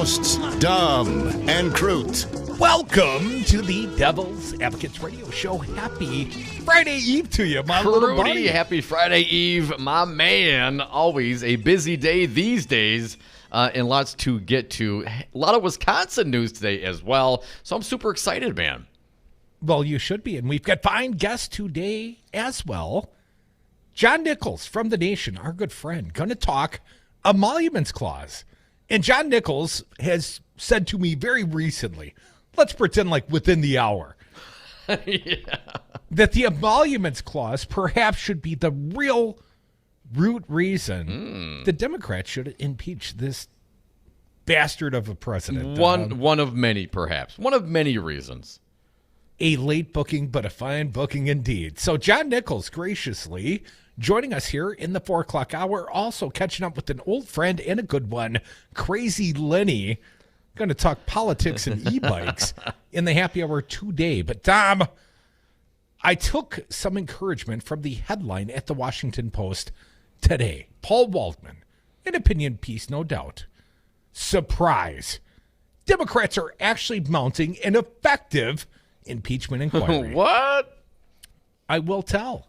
hosts, Dom and Crute. Welcome to the Devil's Advocates Radio Show. Happy Friday Eve to you, my little buddy. Happy Friday Eve, my man. Always a busy day these days, and lots to get to. A lot of Wisconsin news today as well, so I'm super excited, man. Well, you should be, and we've got fine guests today as well. John Nichols from The Nation, our good friend, going to talk emoluments clause. And John Nichols has said to me very recently, let's pretend like within the hour, that the emoluments clause perhaps should be the real root reason the Democrats should impeach this bastard of a president. One of many, perhaps. One of many reasons. A late booking, but a fine booking indeed. So John Nichols graciously joining us here in the 4 o'clock hour, also catching up with an old friend and a good one, Crazy Lenny. Going to talk politics and e-bikes in the happy hour today. But Dom, I took some encouragement from the headline at the Washington Post today. Paul Waldman, an opinion piece, no doubt. Surprise. Democrats are actually mounting an effective impeachment inquiry. What? I will tell.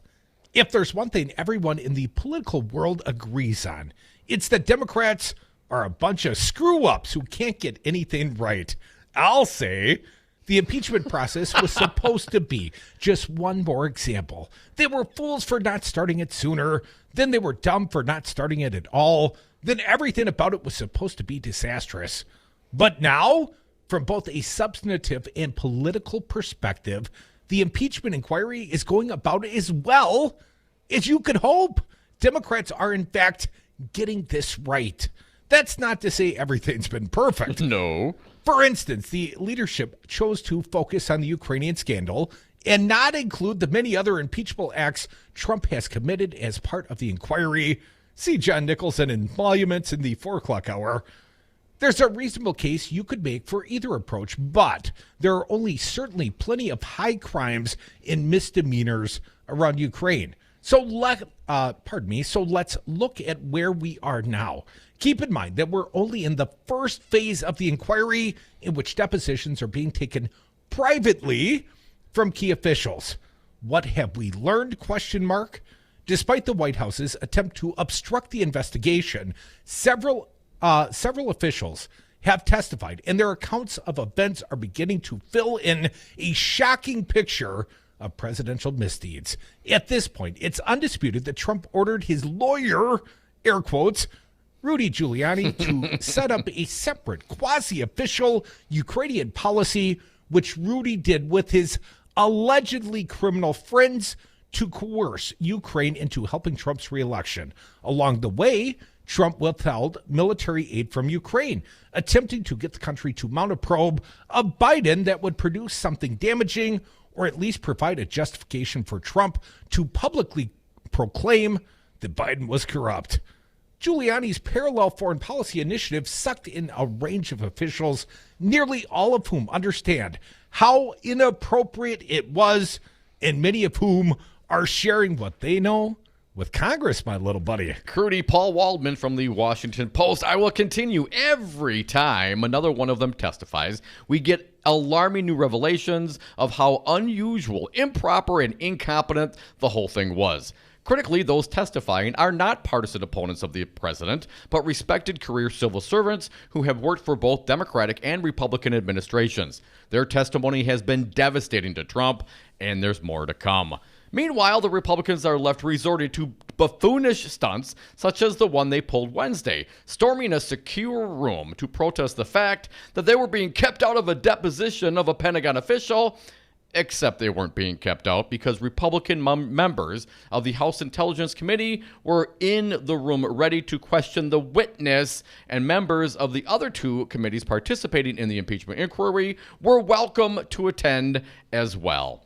If there's one thing everyone in the political world agrees on, it's that Democrats are a bunch of screw-ups who can't get anything right. I'll say the impeachment process was supposed to be just one more example. They were fools for not starting it sooner. Then they were dumb for not starting it at all. Then everything about it was supposed to be disastrous. But now, from both a substantive and political perspective, the impeachment inquiry is going about as well as you could hope. Democrats are, in fact, getting this right. That's not to say everything's been perfect. No. For instance, the leadership chose to focus on the Ukrainian scandal and not include the many other impeachable acts Trump has committed as part of the inquiry. See John Nichols and emoluments in the 4 o'clock hour. There's a reasonable case you could make for either approach, but there are only certainly plenty of high crimes and misdemeanors around Ukraine. So let's look at where we are now. Keep in mind that we're only in the first phase of the inquiry, in which depositions are being taken privately from key officials. What have we learned? ? Despite the White House's attempt to obstruct the investigation, several officials have testified, and their accounts of events are beginning to fill in a shocking picture of presidential misdeeds. At this point, it's undisputed that Trump ordered his lawyer, air quotes, Rudy Giuliani, to set up a separate quasi-official Ukrainian policy, which Rudy did with his allegedly criminal friends to coerce Ukraine into helping Trump's reelection. Along the way, Trump withheld military aid from Ukraine, attempting to get the country to mount a probe of Biden that would produce something damaging or at least provide a justification for Trump to publicly proclaim that Biden was corrupt. Giuliani's parallel foreign policy initiative sucked in a range of officials, nearly all of whom understand how inappropriate it was, and many of whom are sharing what they know with Congress, my little buddy. Crudy, Paul Waldman from the Washington Post. I will continue every time another one of them testifies. We get alarming new revelations of how unusual, improper, and incompetent the whole thing was. Critically, those testifying are not partisan opponents of the president, but respected career civil servants who have worked for both Democratic and Republican administrations. Their testimony has been devastating to Trump, and there's more to come. Meanwhile, the Republicans are left resorting to buffoonish stunts, such as the one they pulled Wednesday, storming a secure room to protest the fact that they were being kept out of a deposition of a Pentagon official, except they weren't being kept out because Republican members of the House Intelligence Committee were in the room ready to question the witness, and members of the other two committees participating in the impeachment inquiry were welcome to attend as well.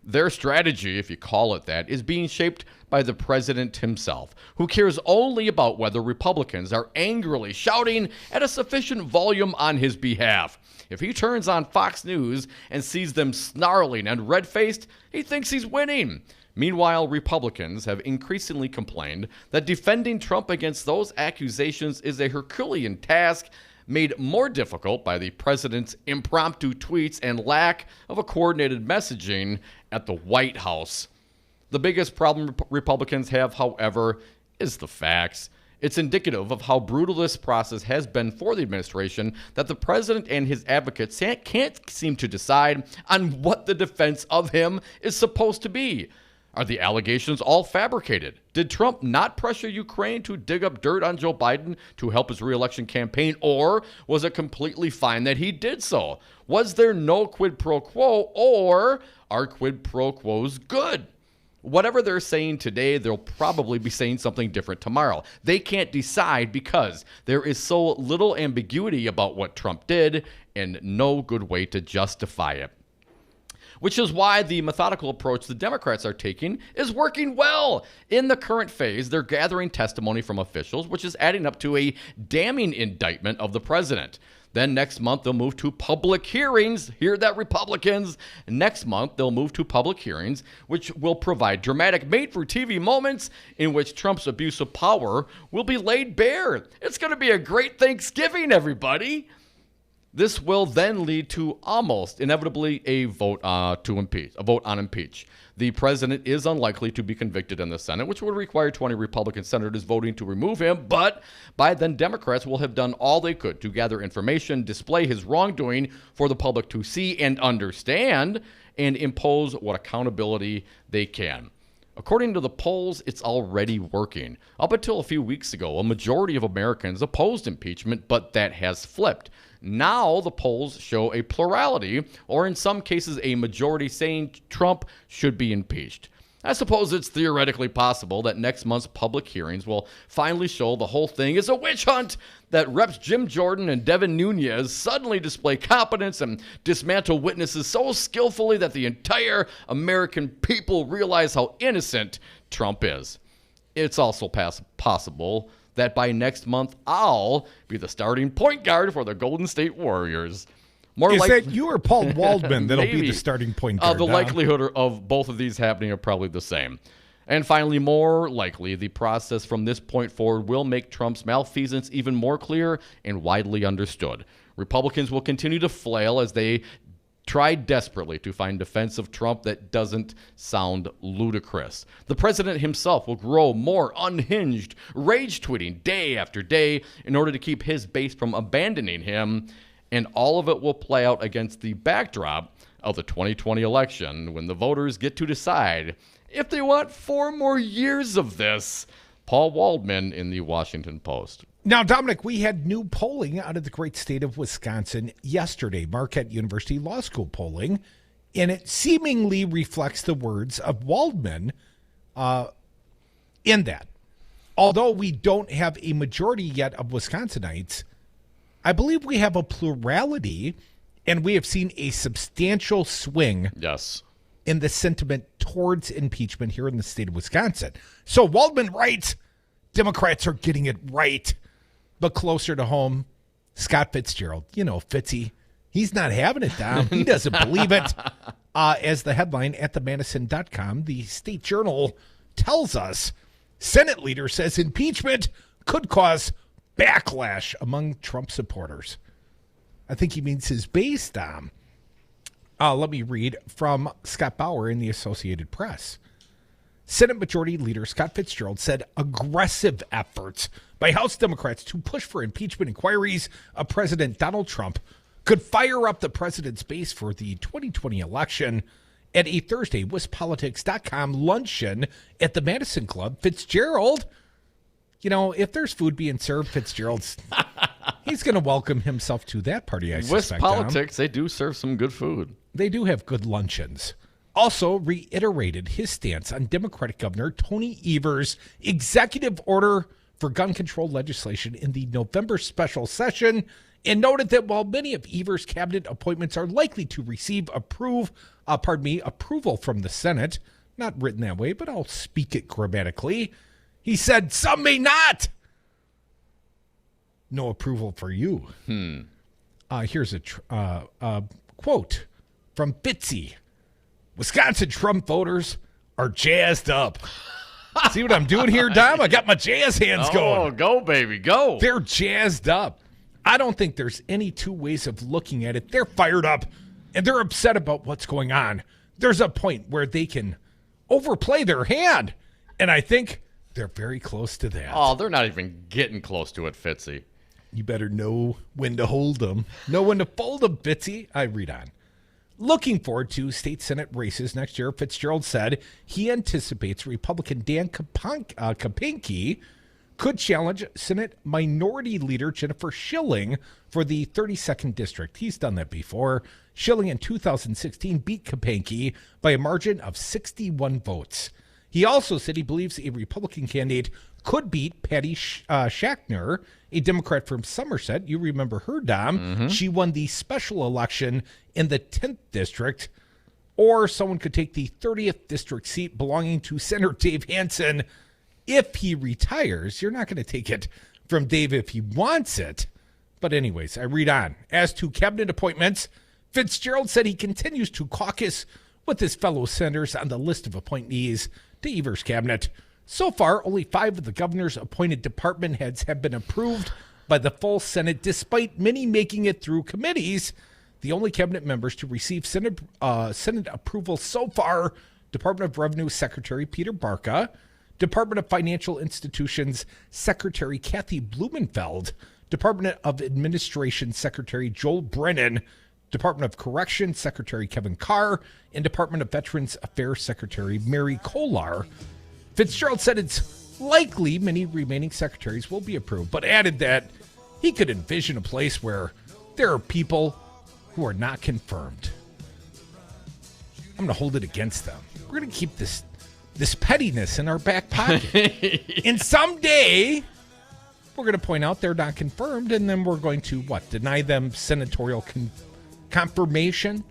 Their strategy, if you call it that, is being shaped by the president himself, who cares only about whether Republicans are angrily shouting at a sufficient volume on his behalf. If he turns on Fox News and sees them snarling and red-faced, he thinks he's winning. Meanwhile, Republicans have increasingly complained that defending Trump against those accusations is a Herculean task, made more difficult by the president's impromptu tweets and lack of a coordinated messaging at the White House. The biggest problem Republicans have, however, is the facts. It's indicative of how brutal this process has been for the administration that the president and his advocates can't seem to decide on what the defense of him is supposed to be. Are the allegations all fabricated? Did Trump not pressure Ukraine to dig up dirt on Joe Biden to help his reelection campaign, or was it completely fine that he did so? Was there no quid pro quo, or are quid pro quos good? Whatever they're saying today, they'll probably be saying something different tomorrow. They can't decide because there is so little ambiguity about what Trump did and no good way to justify it. Which is why the methodical approach the Democrats are taking is working well. In the current phase, they're gathering testimony from officials, which is adding up to a damning indictment of the president. Then next month, they'll move to public hearings. Hear that, Republicans? Next month, they'll move to public hearings, which will provide dramatic made-for-TV moments in which Trump's abuse of power will be laid bare. It's going to be a great Thanksgiving, everybody. This will then lead to almost inevitably a vote on impeach. The president is unlikely to be convicted in the Senate, which would require 20 Republican senators voting to remove him. But by then, Democrats will have done all they could to gather information, display his wrongdoing for the public to see and understand, and impose what accountability they can. According to the polls, it's already working. Up until a few weeks ago, a majority of Americans opposed impeachment, but that has flipped. Now the polls show a plurality, or in some cases a majority, saying Trump should be impeached. I suppose it's theoretically possible that next month's public hearings will finally show the whole thing is a witch hunt, that Reps Jim Jordan and Devin Nunes suddenly display competence and dismantle witnesses so skillfully that the entire American people realize how innocent Trump is. It's also possible that by next month, I'll be the starting point guard for the Golden State Warriors. Is that you or Paul Waldman that'll be the starting point guard? The likelihood of both of these happening are probably the same. And finally, more likely, the process from this point forward will make Trump's malfeasance even more clear and widely understood. Republicans will continue to flail as they try desperately to find defense of Trump that doesn't sound ludicrous. The president himself will grow more unhinged, rage tweeting day after day in order to keep his base from abandoning him. And all of it will play out against the backdrop of the 2020 election when the voters get to decide if they want 4 more years of this. Paul Waldman in the Washington Post. Now, Dominic, we had new polling out of the great state of Wisconsin yesterday, Marquette University Law School polling, and it seemingly reflects the words of Waldman in that. Although we don't have a majority yet of Wisconsinites, I believe we have a plurality, and we have seen a substantial swing in the sentiment towards impeachment here in the state of Wisconsin. So Waldman writes, Democrats are getting it right. But closer to home, Scott Fitzgerald, Fitzy, he's not having it, Dom. He doesn't believe it. As the headline at themadison.com, the State Journal tells us, Senate leader says impeachment could cause backlash among Trump supporters. I think he means his base, Dom. Let me read from Scott Bauer in the Associated Press. Senate Majority Leader Scott Fitzgerald said aggressive efforts by House Democrats to push for impeachment inquiries of President Donald Trump could fire up the president's base for the 2020 election. At a Thursday WisPolitics.com luncheon at the Madison Club, Fitzgerald, if there's food being served, Fitzgerald's, he's going to welcome himself to that party, I suspect. WisPolitics, they do serve some good food. They do have good luncheons. Also reiterated his stance on Democratic Governor Tony Evers' executive order for gun control legislation in the November special session, and noted that while many of Evers' cabinet appointments are likely to receive approval from the Senate, not written that way, but I'll speak it grammatically, he said some may not. No approval for you. Here's a quote from Fitzy. Wisconsin Trump voters are jazzed up. See what I'm doing here, Dom? I got my jazz hands going. Oh, go, baby, go. They're jazzed up. I don't think there's any two ways of looking at it. They're fired up and they're upset about what's going on. There's a point where they can overplay their hand, and I think they're very close to that. Oh, they're not even getting close to it, Fitzy. You better know when to hold them, know when to fold them, Fitzy. I read on. Looking forward to state Senate races next year, Fitzgerald said he anticipates Republican Dan Kopinke could challenge Senate Minority Leader Jennifer Schilling for the 32nd District. He's done that before. Schilling in 2016 beat Kopinke by a margin of 61 votes. He also said he believes a Republican candidate could beat Patty Schachner, a Democrat from Somerset. You remember her, Dom. Mm-hmm. She won the special election in the 10th District. Or someone could take the 30th District seat belonging to Senator Dave Hansen if he retires. You're not going to take it from Dave if he wants it. But anyways, I read on. As to cabinet appointments, Fitzgerald said he continues to caucus with his fellow senators on the list of appointees to Evers' cabinet. So far, only 5 of the governor's appointed department heads have been approved by the full Senate, despite many making it through committees. The only cabinet members to receive Senate approval so far, Department of Revenue Secretary Peter Barca, Department of Financial Institutions Secretary Kathy Blumenfeld, Department of Administration Secretary Joel Brennan, Department of Corrections Secretary Kevin Carr, and Department of Veterans Affairs Secretary Mary Kolar. Fitzgerald said it's likely many remaining secretaries will be approved, but added that he could envision a place where there are people who are not confirmed. I'm going to hold it against them. We're going to keep this pettiness in our back pocket. And someday we're going to point out they're not confirmed, and then we're going to, deny them senatorial confirmation?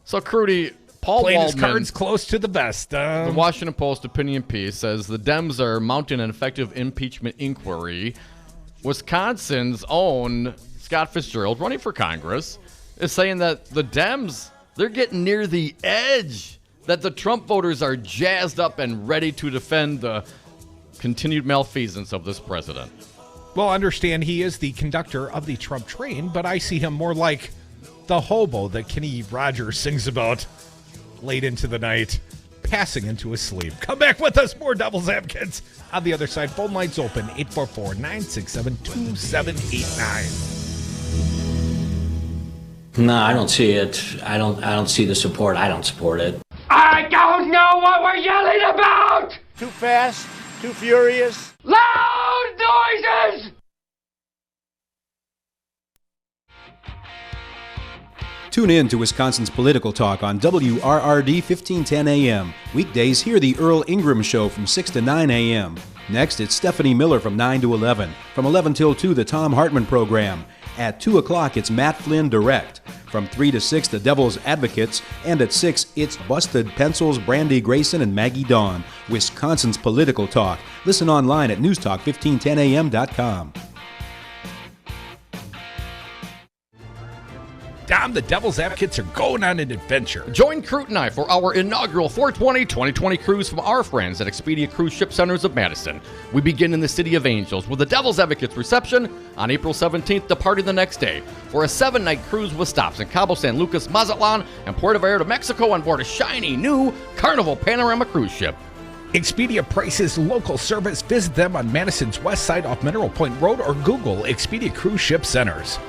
So, Crudy, Paul playing his Waldman, cards close to the vest. The Washington Post opinion piece says the Dems are mounting an effective impeachment inquiry. Wisconsin's own Scott Fitzgerald, running for Congress, is saying that the Dems, they're getting near the edge, that the Trump voters are jazzed up and ready to defend the continued malfeasance of this president. Well, understand he is the conductor of the Trump train, but I see him more like the hobo that Kenny Rogers sings about late into the night, passing into his sleep. Come back with us, more Devil's Advocates. On the other side, phone lines open, 844-967-2789. No, I don't see it. I don't see the support. I don't support it. I don't know what we're yelling about! Too fast? Too furious? Loud noises! Tune in to Wisconsin's Political Talk on WRRD 1510 AM. Weekdays, hear the Earl Ingram Show from 6 to 9 a.m. Next, it's Stephanie Miller from 9 to 11. From 11 till 2, the Tom Hartman Program. At 2 o'clock, it's Matt Flynn Direct. From 3 to 6, the Devil's Advocates. And at 6, it's Busted Pencils, Brandy Grayson, and Maggie Dawn. Wisconsin's Political Talk. Listen online at newstalk1510am.com. Dom, the Devil's Advocates are going on an adventure. Join Crute and I for our inaugural 420 cruise from our friends at Expedia Cruise Ship Centers of Madison. We begin in the City of Angels with the Devil's Advocates reception on April 17th, departing the next day for a 7-night cruise with stops in Cabo San Lucas, Mazatlan, and Puerto Vallarta, Mexico on board a shiny new Carnival Panorama cruise ship. Expedia prices local service. Visit them on Madison's west side off Mineral Point Road or Google Expedia Cruise Ship Centers.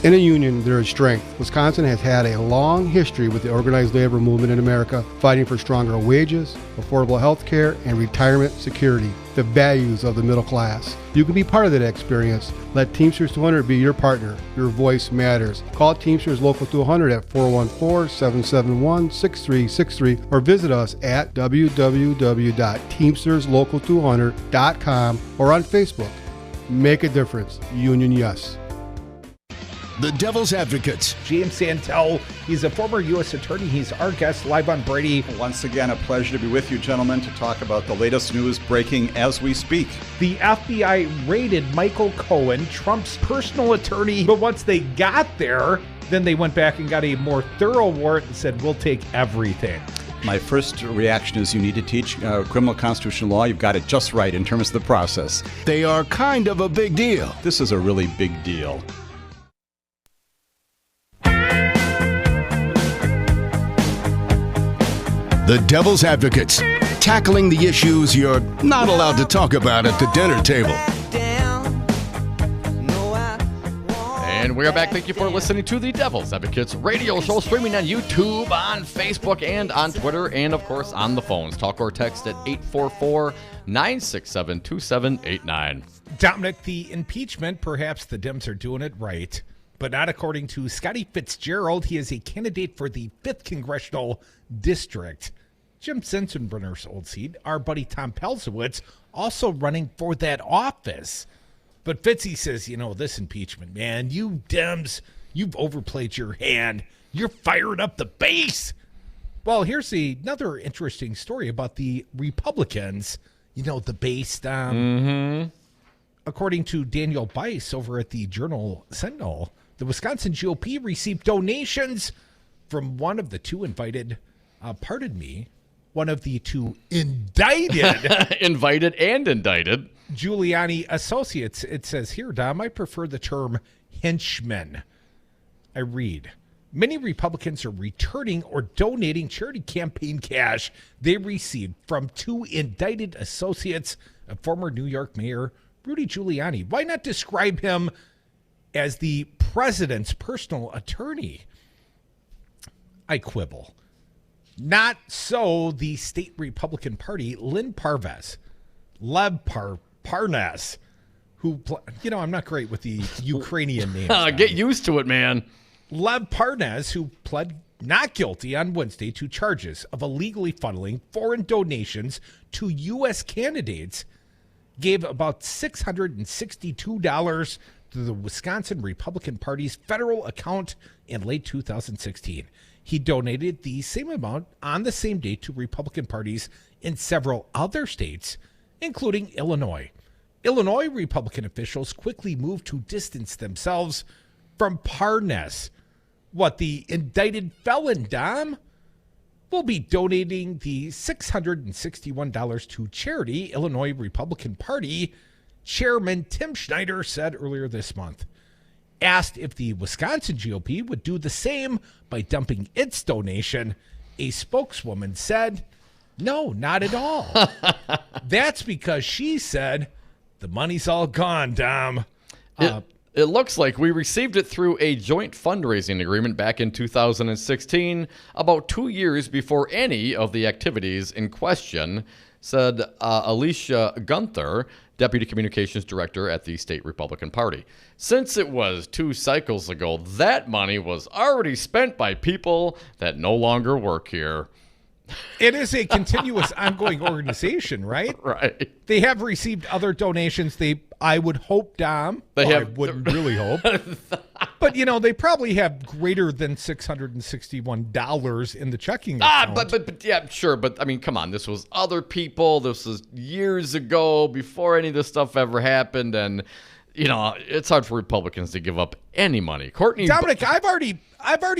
In a union, there is strength. Wisconsin has had a long history with the organized labor movement in America, fighting for stronger wages, affordable health care, and retirement security, the values of the middle class. You can be part of that experience. Let Teamsters 200 be your partner. Your voice matters. Call Teamsters Local 200 at 414-771-6363 or visit us at www.teamsterslocal200.com or on Facebook. Make a difference. Union yes. The Devil's Advocates. James Santel, he's a former U.S. attorney. He's our guest live on Brady. Once again, a pleasure to be with you, gentlemen, to talk about the latest news breaking as we speak. The FBI raided Michael Cohen, Trump's personal attorney, but once they got there, then they went back and got a more thorough warrant and said, we'll take everything. My first reaction is you need to teach criminal constitutional law. You've got it just right in terms of the process. They are kind of a big deal. This is a really big deal. The Devil's Advocates, tackling the issues you're not allowed to talk about at the dinner table. And we are back. Thank you for listening to the Devil's Advocates radio show, streaming on YouTube, on Facebook, and on Twitter, and, of course, on the phones. Talk or text at 844-967-2789. Dominic, the impeachment, perhaps the Dems are doing it right, but not according to Scotty Fitzgerald. He is a candidate for the 5th Congressional District. Jim Sensenbrenner's old seat, our buddy Tom Pelzowitz, also running for that office. But Fitzy says, this impeachment, man, you Dems, you've overplayed your hand. You're firing up the base. Well, here's another interesting story about the Republicans. The base. According to Daniel Bice over at the Journal Sentinel, the Wisconsin GOP received donations from one of the two indicted invited and indicted Giuliani associates. It says here, Dom, I prefer the term henchmen. I read, many Republicans are returning or donating charity campaign cash they received from two indicted associates of former New York Mayor Rudy Giuliani. Why not describe him as the president's personal attorney? I quibble. Not so the state Republican Party, Lev Parnas, who, I'm not great with the Ukrainian names. Get used to it, man. Lev Parnas, who pled not guilty on Wednesday to charges of illegally funneling foreign donations to U.S. candidates, gave about $662 to the Wisconsin Republican Party's federal account in late 2016. He donated the same amount on the same day to Republican parties in several other states, including Illinois. Illinois Republican officials quickly moved to distance themselves from Parnas. What, the indicted felon, Dom? Will be donating the $661 to charity, Illinois Republican Party Chairman Tim Schneider said earlier this month. Asked if the Wisconsin GOP would do the same by dumping its donation, a spokeswoman said, no, not at all. That's because she said, the money's all gone, Dom. It looks like we received it through a joint fundraising agreement back in 2016, about 2 years before any of the activities in question, said Alicia Gunther, Deputy Communications Director at the State Republican Party. Since it was 2 cycles ago, that money was already spent by people that no longer work here. It is a continuous ongoing organization, right? Right. They have received other donations. I would hope, Dom. I wouldn't really hope. But, they probably have greater than $661 in the checking account. But yeah, sure. But, I mean, come on. This was other people. This was years ago, before any of this stuff ever happened. And, it's hard for Republicans to give up any money. Courtney Dominic, I've already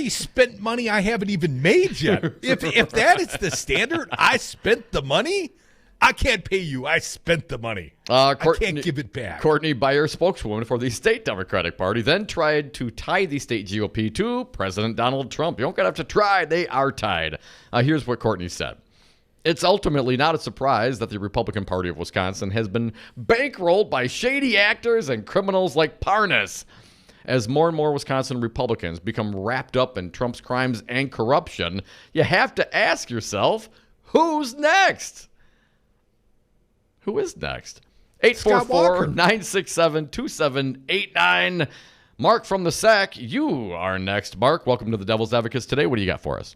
spent money I haven't even made yet. If that is the standard, I spent the money. I can't pay you. I spent the money. I can't give it back. Courtney Beyer, spokeswoman for the state Democratic Party, then tried to tie the state GOP to President Donald Trump. You don't have to try. They are tied. Here's what Courtney said. It's ultimately not a surprise that the Republican Party of Wisconsin has been bankrolled by shady actors and criminals like Parnas. As more and more Wisconsin Republicans become wrapped up in Trump's crimes and corruption, you have to ask yourself, who's next? Who is next? 844-967-2789. Mark from the SAC, you are next. Mark, welcome to the Devil's Advocates today. What do you got for us?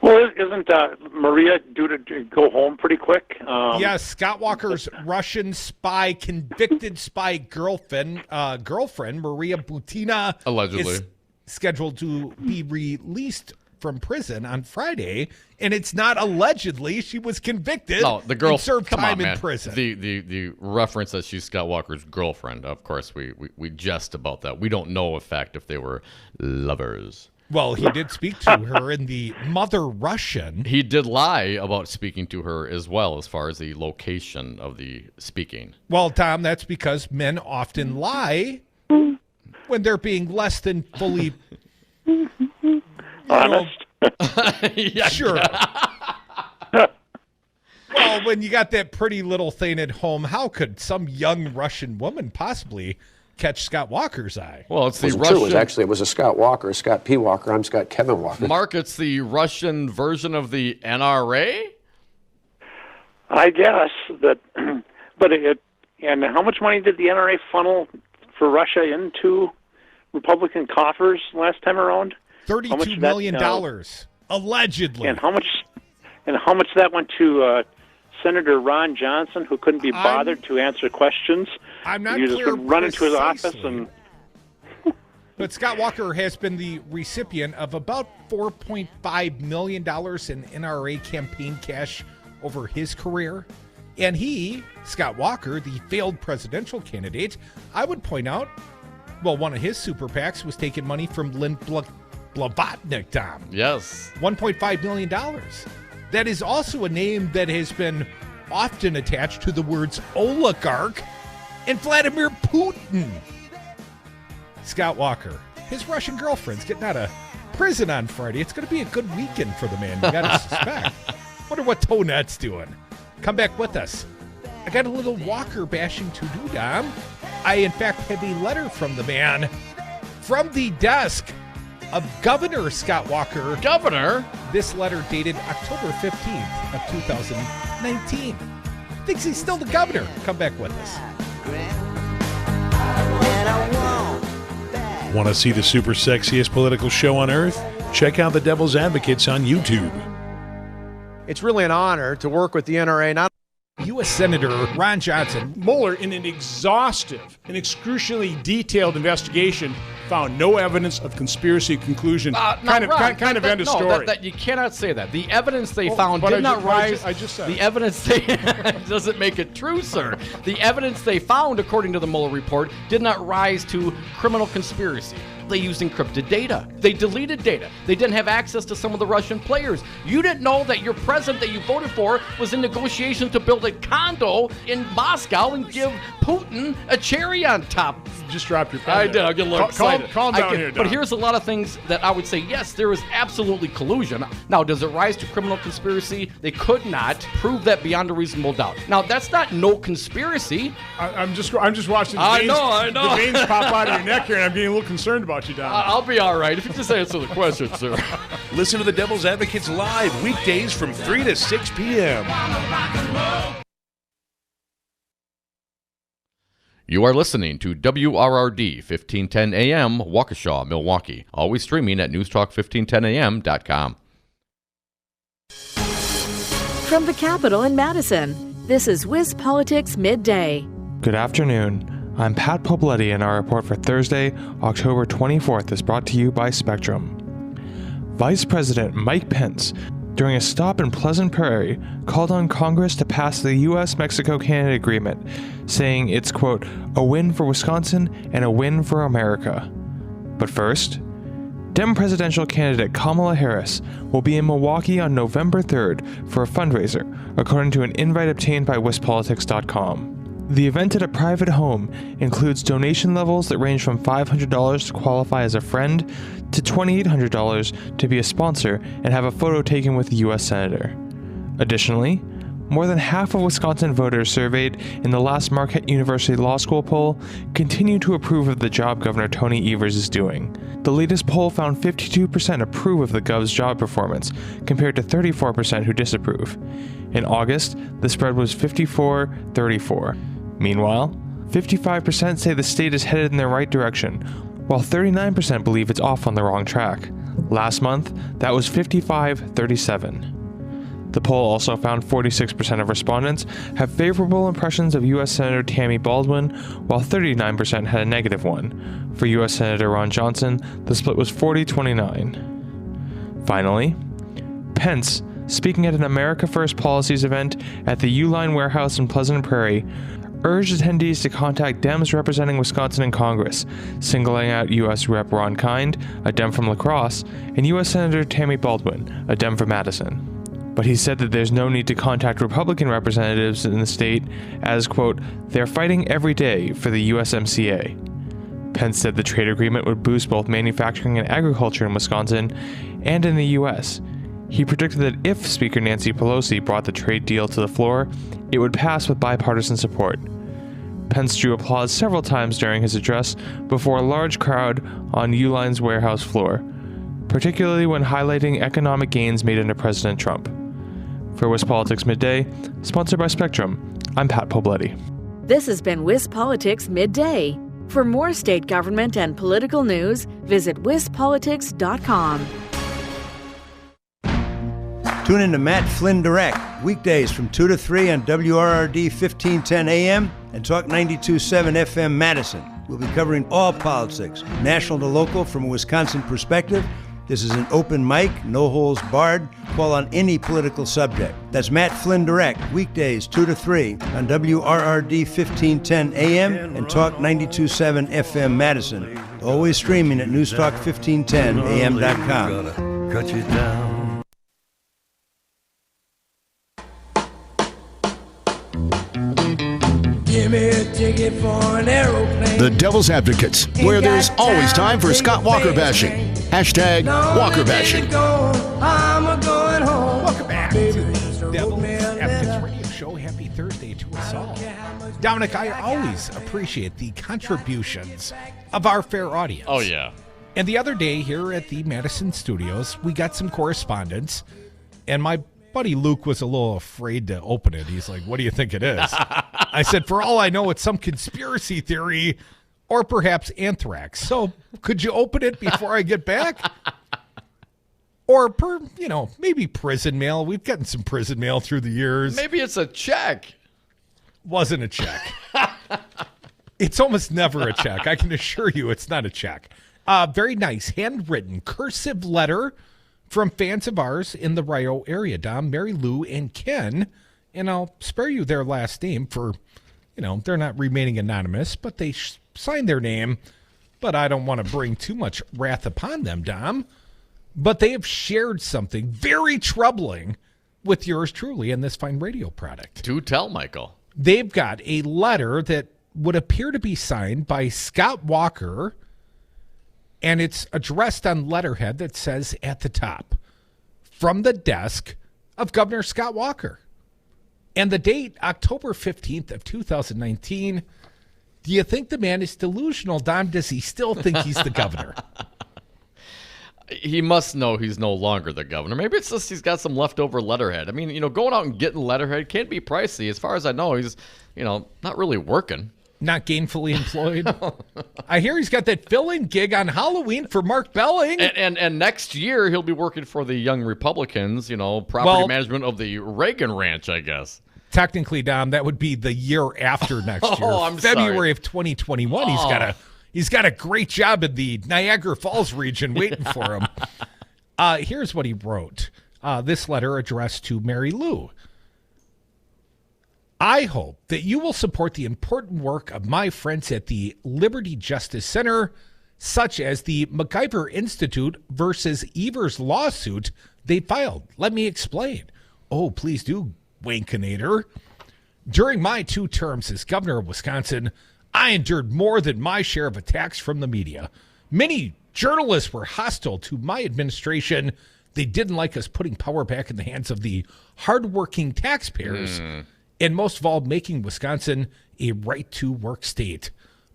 Well, isn't Maria due to go home pretty quick? Yes, Scott Walker's Russian spy, convicted spy girlfriend Maria Butina, allegedly, is scheduled to be released from prison on Friday, and it's not allegedly. She was convicted. No, the girl and served time in prison. The reference that she's Scott Walker's girlfriend. Of course, we jest about that. We don't know, in fact, if they were lovers. Well, he did speak to her in the Mother Russian. He did lie about speaking to her as well, as far as the location of the speaking. Well, Tom, that's because men often lie when they're being less than fully honest. Yeah, sure. Well, when you got that pretty little thing at home, how could some young Russian woman possibly catch Scott Walker's eye? Well, it's the It Russian. it was a Scott Walker, Scott P. Walker. I'm Scott Kevin Walker. Mark, it's the Russian version of the NRA? I guess that, but and how much money did the NRA funnel for Russia into Republican coffers last time around? $32 million, allegedly. And how much that went to Senator Ron Johnson, who couldn't be bothered to answer questions? I'm not You clear just run into his office precisely. But Scott Walker has been the recipient of about $4.5 million in NRA campaign cash over his career. And he, Scott Walker, the failed presidential candidate, I would point out, well, one of his super PACs was taking money from Lynn Blavatnik, Tom. Yes. $1.5 million. That is also a name that has been often attached to the words oligarch and Vladimir Putin. Scott Walker, his Russian girlfriend's getting out of prison on Friday. It's going to be a good weekend for the man, you got to suspect. Wonder what Tonette's doing. Come back with us. I got a little Walker bashing to do, Dom. I, in fact, have a letter from the man from the desk of Governor Scott Walker. Governor? This letter dated October 15th of 2019. Thinks he's still the governor. Come back with us. Want to see the super sexiest political show on earth? Check out The Devil's Advocates on YouTube. It's really an honor to work with the NRA. Not U.S. Senator Ron Johnson. Mueller, in an exhaustive and excruciatingly detailed investigation, found no evidence of conspiracy conclusion. Kind of end of story. That you cannot say that. The evidence they found did not rise. I just said the evidence they doesn't make it true, sir. The evidence they found, according to the Mueller report, did not rise to criminal conspiracy. They used encrypted data. They deleted data. They didn't have access to some of the Russian players. You didn't know that your president that you voted for was in negotiations to build a condo in Moscow and give Putin a cherry on top. Just drop your pen. I did. I get a little excited. Calm down here, Don. But here's a lot of things that I would say, yes, there is absolutely collusion. Now, does it rise to criminal conspiracy? They could not prove that beyond a reasonable doubt. Now, that's not no conspiracy. I'm just watching I know. the veins pop out of your neck here, and I'm getting a little concerned about you, Don. I'll be all right if you just answer the question, sir. Listen to The Devil's Advocates live weekdays from 3 to 6 p.m. You are listening to WRRD 1510 AM, Waukesha, Milwaukee. Always streaming at newstalk1510am.com. From the Capitol in Madison, this is Wiz Politics Midday. Good afternoon. I'm Pat Popoletti, and our report for Thursday, October 24th is brought to you by Spectrum. Vice President Mike Pence, during a stop in Pleasant Prairie, called on Congress to pass the U.S.-Mexico-Canada agreement, saying it's, quote, a win for Wisconsin and a win for America. But first, Dem presidential candidate Kamala Harris will be in Milwaukee on November 3rd for a fundraiser, according to an invite obtained by WisPolitics.com. The event at a private home includes donation levels that range from $500 to qualify as a friend to $2,800 to be a sponsor and have a photo taken with the U.S. Senator. Additionally, more than half of Wisconsin voters surveyed in the last Marquette University Law School poll continue to approve of the job Governor Tony Evers is doing. The latest poll found 52% approve of the Gov's job performance, compared to 34% who disapprove. In August, the spread was 54-34. Meanwhile, 55% say the state is headed in the right direction, while 39% believe it's off on the wrong track. Last month, that was 55-37. The poll also found 46% of respondents have favorable impressions of U.S. Senator Tammy Baldwin, while 39% had a negative one. For U.S. Senator Ron Johnson, the split was 40-29. Finally, Pence, speaking at an America First Policies event at the Uline Warehouse in Pleasant Prairie, urged attendees to contact Dems representing Wisconsin in Congress, singling out U.S. Rep. Ron Kind, a Dem from La Crosse, and U.S. Senator Tammy Baldwin, a Dem from Madison. But he said that there's no need to contact Republican representatives in the state as, quote, they're fighting every day for the USMCA. Pence said the trade agreement would boost both manufacturing and agriculture in Wisconsin and in the U.S. He predicted that if Speaker Nancy Pelosi brought the trade deal to the floor, it would pass with bipartisan support. Pence drew applause several times during his address before a large crowd on Uline's warehouse floor, particularly when highlighting economic gains made under President Trump. For WisPolitics Midday, sponsored by Spectrum, I'm Pat Pobletti. This has been WisPolitics Midday. For more state government and political news, visit wispolitics.com. Tune in to Matt Flynn Direct, weekdays from 2 to 3 on WRRD 1510 AM and Talk 92.7 FM Madison. We'll be covering all politics, national to local, from a Wisconsin perspective. This is an open mic, no holds barred, call on any political subject. That's Matt Flynn Direct, weekdays 2 to 3 on WRRD 1510 AM and Talk 92.7 FM Madison. Always streaming at newstalk1510am.com. Cut you down. Give me a ticket for an aeroplane. The Devil's Advocates, where there's always time for Scott Walker bashing. Hashtag Walker bashing. I'm going home. Welcome back to the Devil's Advocates Radio Show. Happy Thursday to us all. Dominic, I always appreciate the contributions of our fair audience. Oh, yeah. And the other day here at the Madison Studios, we got some correspondence, and my buddy Luke was a little afraid to open it. He's like, what do you think it is? I said, for all I know, it's some conspiracy theory or perhaps anthrax. So could you open it before I get back? Or, maybe prison mail. We've gotten some prison mail through the years. Maybe it's a check. Wasn't a check. It's almost never a check. I can assure you it's not a check. Very nice, handwritten, cursive letter from fans of ours in the Rio area, Dom, Mary Lou, and Ken. And I'll spare you their last name for, they're not remaining anonymous, but they signed their name. But I don't want to bring too much wrath upon them, Dom. But they have shared something very troubling with yours truly in this fine radio product. Do tell, Michael. They've got a letter that would appear to be signed by Scott Walker, and it's addressed on letterhead that says at the top, from the desk of Governor Scott Walker. And the date, October 15th of 2019. Do you think the man is delusional, Don? Does he still think he's the governor? He must know he's no longer the governor. Maybe it's just he's got some leftover letterhead. I mean, going out and getting letterhead can't be pricey. As far as I know, he's, not really working. Not gainfully employed. I hear he's got that fill-in gig on Halloween for Mark Belling. And next year he'll be working for the Young Republicans, property management of the Reagan Ranch, I guess. Technically, Dom, that would be the year after next year. I'm February sorry. of 2021. He's got a great job in the Niagara Falls region waiting for him. Here's what he wrote. This letter addressed to Mary Lou. I hope that you will support the important work of my friends at the Liberty Justice Center, such as the MacIver Institute versus Evers lawsuit they filed. Let me explain. Oh, please do, Wankinator. During my 2 terms as governor of Wisconsin, I endured more than my share of attacks from the media. Many journalists were hostile to my administration. They didn't like us putting power back in the hands of the hardworking taxpayers. And most of all, making Wisconsin a right-to-work state.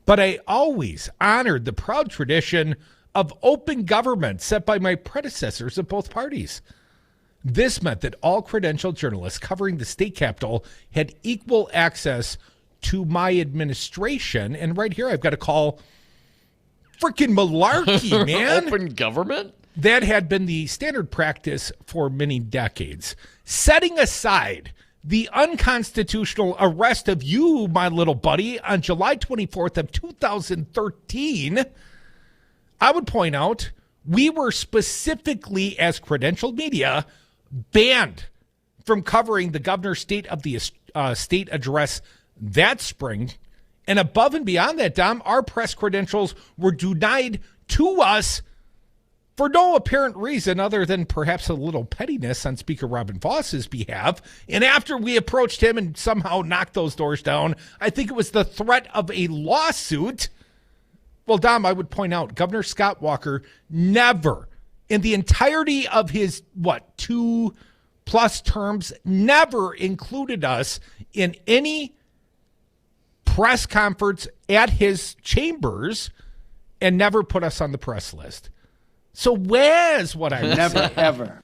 But I always honored the proud tradition of open government set by my predecessors of both parties. This meant that all credentialed journalists covering the state capitol had equal access to my administration. And right here, I've got to call freaking malarkey, man. Open government? That had been the standard practice for many decades. Setting aside the unconstitutional arrest of you, my little buddy, on July 24th of 2013, I would point out we were specifically, as credentialed media, banned from covering the governor's State of the State address that spring. And above and beyond that, Dom, our press credentials were denied to us for no apparent reason other than perhaps a little pettiness on Speaker Robin Voss's behalf. And after we approached him and somehow knocked those doors down, I think it was the threat of a lawsuit. Well, Dom, I would point out Governor Scott Walker never, in the entirety of his, 2+ terms, never included us in any press conference at his chambers and never put us on the press list. So where's what I was Never, saying? ever.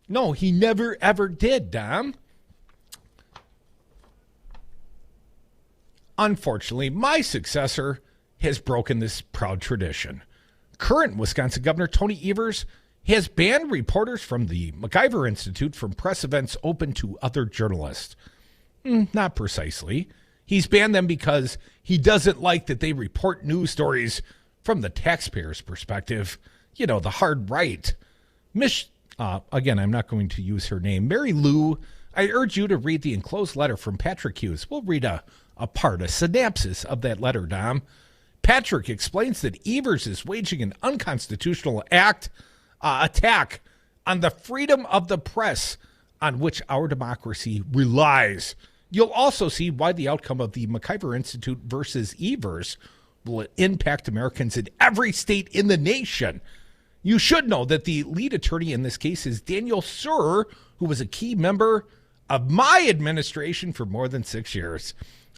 No, he never, ever did, Dom. Unfortunately, my successor has broken this proud tradition. Current Wisconsin Governor Tony Evers has banned reporters from the MacIver Institute from press events open to other journalists. Not precisely. He's banned them because he doesn't like that they report news stories from the taxpayer's perspective. You know, the hard right. Again, I'm not going to use her name. Mary Lou, I urge you to read the enclosed letter from Patrick Hughes. We'll read a synopsis of that letter, Dom. Patrick explains that Evers is waging an unconstitutional attack on the freedom of the press on which our democracy relies. You'll also see why the outcome of the MacIver Institute versus Evers will impact Americans in every state in the nation. You should know that the lead attorney in this case is Daniel Suhr, who was a key member of my administration for more than 6 years.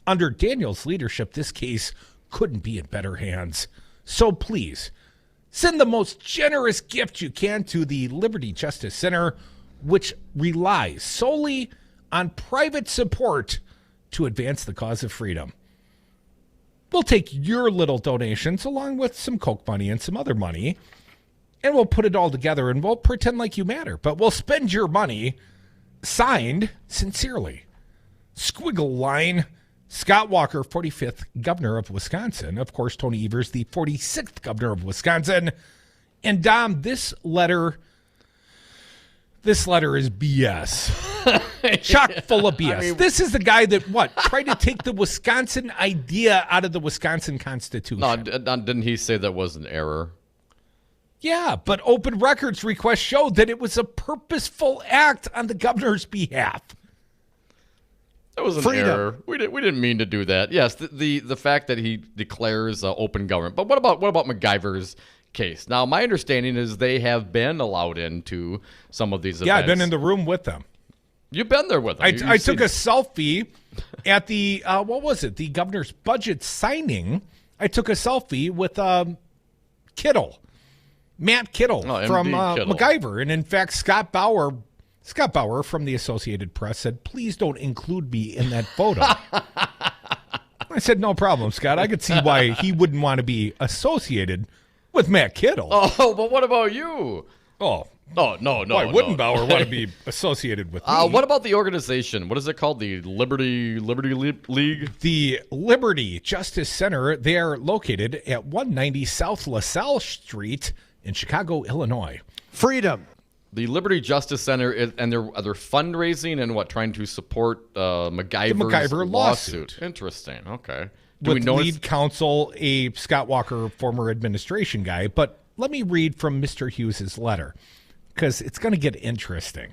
Under Daniel's leadership, this case couldn't be in better hands. So please, send the most generous gift you can to the Liberty Justice Center, which relies solely on private support to advance the cause of freedom. We'll take your little donations along with some Coke money and some other money, and we'll put it all together and we'll pretend like you matter. But we'll spend your money, signed, sincerely. Squiggle line, Scott Walker, 45th governor of Wisconsin. Of course, Tony Evers, the 46th governor of Wisconsin. And Dom, this letter is BS. Chock full of BS. I mean, this is the guy that, tried to take the Wisconsin idea out of the Wisconsin Constitution. No, didn't he say that was an error? Yeah, but open records requests showed that it was a purposeful act on the governor's behalf. That was an error. We didn't mean to do that. Yes, the fact that he declares open government. But what about MacIver's case? Now, my understanding is they have been allowed into some of these events. Yeah, I've been in the room with them. You've been there with them. I took a selfie at the, the governor's budget signing. I took a selfie with Matt Kittle from MacIver. And in fact, Scott Bauer from the Associated Press said, please don't include me in that photo. I said, no problem, Scott. I could see why he wouldn't want to be associated with Matt Kittle. Oh, but what about you? Oh. No. Why wouldn't Bauer want to be associated with me? What about the organization? What is it called? The Liberty League? The Liberty Justice Center. They are located at 190 South LaSalle Street in Chicago, Illinois. Freedom. The Liberty Justice Center, and they're fundraising and trying to support MacIver's lawsuit. Interesting. Okay. With lead counsel, a Scott Walker former administration guy. But let me read from Mr. Hughes' letter, because it's going to get interesting.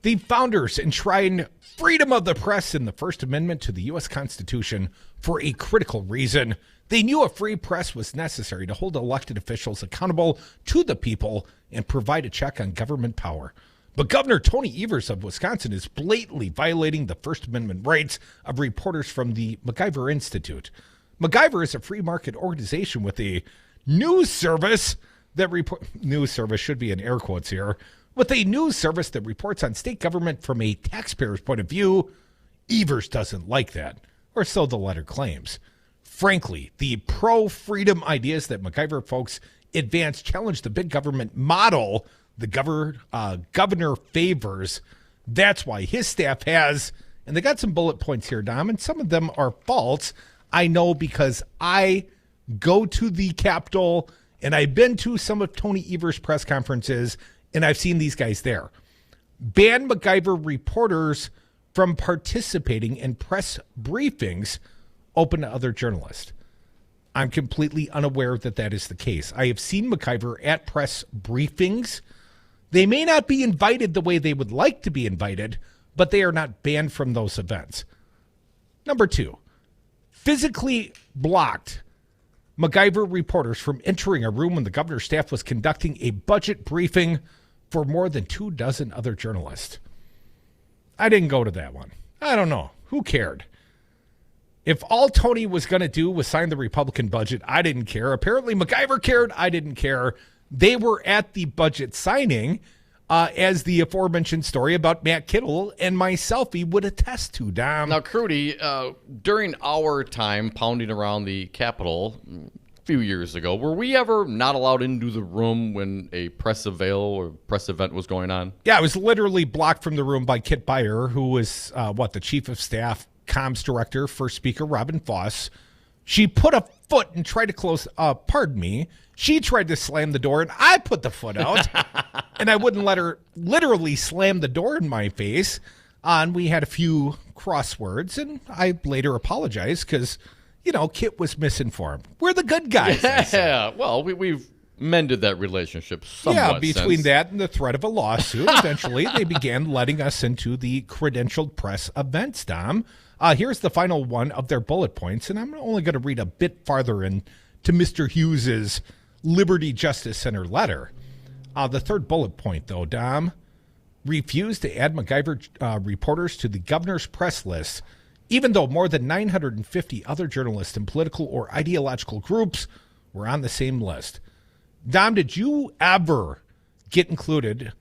The founders enshrined freedom of the press in the First Amendment to the U.S. Constitution for a critical reason. They knew a free press was necessary to hold elected officials accountable to the people and provide a check on government power. But Governor Tony Evers of Wisconsin is blatantly violating the First Amendment rights of reporters from the MacIver Institute. MacIver is a free market organization with a news service that news service should be in air quotes here, with a news service that reports on state government from a taxpayer's point of view. Evers doesn't like that, or so the letter claims. Frankly, the pro-freedom ideas that MacIver folks advance challenge the big government model the governor favors. That's why his staff has, and they got some bullet points here, Dom, and some of them are false. I know because I go to the Capitol, and I've been to some of Tony Evers' press conferences, and I've seen these guys there. Ban MacIver reporters from participating in press briefings open to other journalists. I'm completely unaware that that is the case. I have seen McIver at press briefings. They may not be invited the way they would like to be invited, but they are not banned from those events. Number 2, physically blocked McIver reporters from entering a room when the governor's staff was conducting a budget briefing for more than 24 other journalists. I didn't go to that one. I don't know. Who cared? If all Tony was going to do was sign the Republican budget, I didn't care. Apparently McIver cared. I didn't care. They were at the budget signing, as the aforementioned story about Matt Kittle and my selfie would attest to, Dom. Now, Crudy, during our time pounding around the Capitol a few years ago, were we ever not allowed into the room when a press avail or press event was going on? Yeah, I was literally blocked from the room by Kit Beyer, who was, the chief of staff, comms director for Speaker Robin Foss. She put a foot and tried to close, she tried to slam the door, and I put the foot out, and I wouldn't let her literally slam the door in my face. And we had a few crosswords, and I later apologized because, Kit was misinformed. We're the good guys. Yeah, well, we've mended that relationship somewhat. Yeah, between that and the threat of a lawsuit, eventually they began letting us into the credentialed press events, Dom. Here's the final one of their bullet points, and I'm only going to read a bit farther into Mr. Hughes's Liberty Justice Center letter. The third bullet point, though, Dom, refused to add McIver reporters to the governor's press list, even though more than 950 other journalists in political or ideological groups were on the same list. Dom, did you ever get included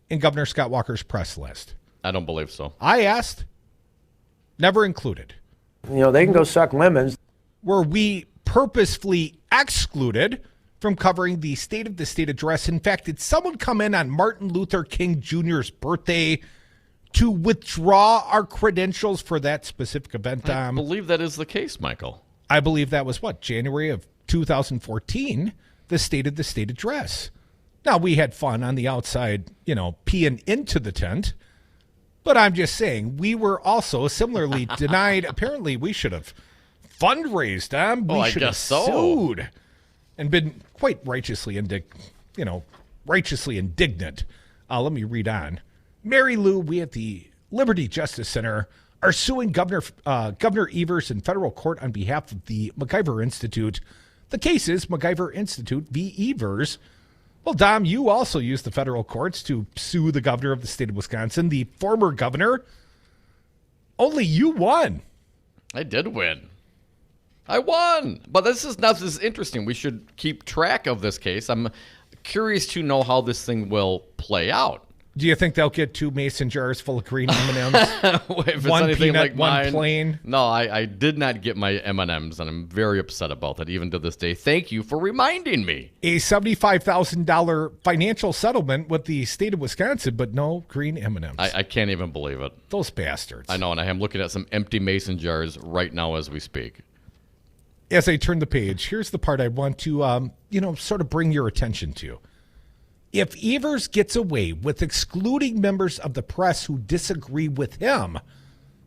in Governor Scott Walker's press list? I don't believe so. I asked. Never included. They can go suck lemons. Were we purposefully excluded from covering the State of the State address? In fact, did someone come in on Martin Luther King Jr.'s birthday to withdraw our credentials for that specific event, Dom? I believe that is the case, Michael. I believe that was January of 2014, the State of the State address. Now, we had fun on the outside, peeing into the tent. But I'm just saying, we were also similarly denied. Apparently, we should have fundraised, Dom. We should have sued and been quite righteously indignant. Let me read on. Mary Lou, we at the Liberty Justice Center are suing Governor Evers in federal court on behalf of the McIver Institute. The case is McIver Institute v. Evers. Well, Dom, you also used the federal courts to sue the governor of the state of Wisconsin, the former governor. Only you won. I did win. I won. But this is interesting. We should keep track of this case. I'm curious to know how this thing will play out. Do you think they'll get 2 mason jars full of green M&Ms? If it's one anything peanut, like mine, one plain? No, I did not get my M&Ms, and I'm very upset about that even to this day. Thank you for reminding me. A $75,000 financial settlement with the state of Wisconsin, but no green M&Ms. I can't even believe it. Those bastards. I know, and I am looking at some empty mason jars right now as we speak. As I turn the page, here's the part I want to, sort of bring your attention to. If Evers gets away with excluding members of the press who disagree with him,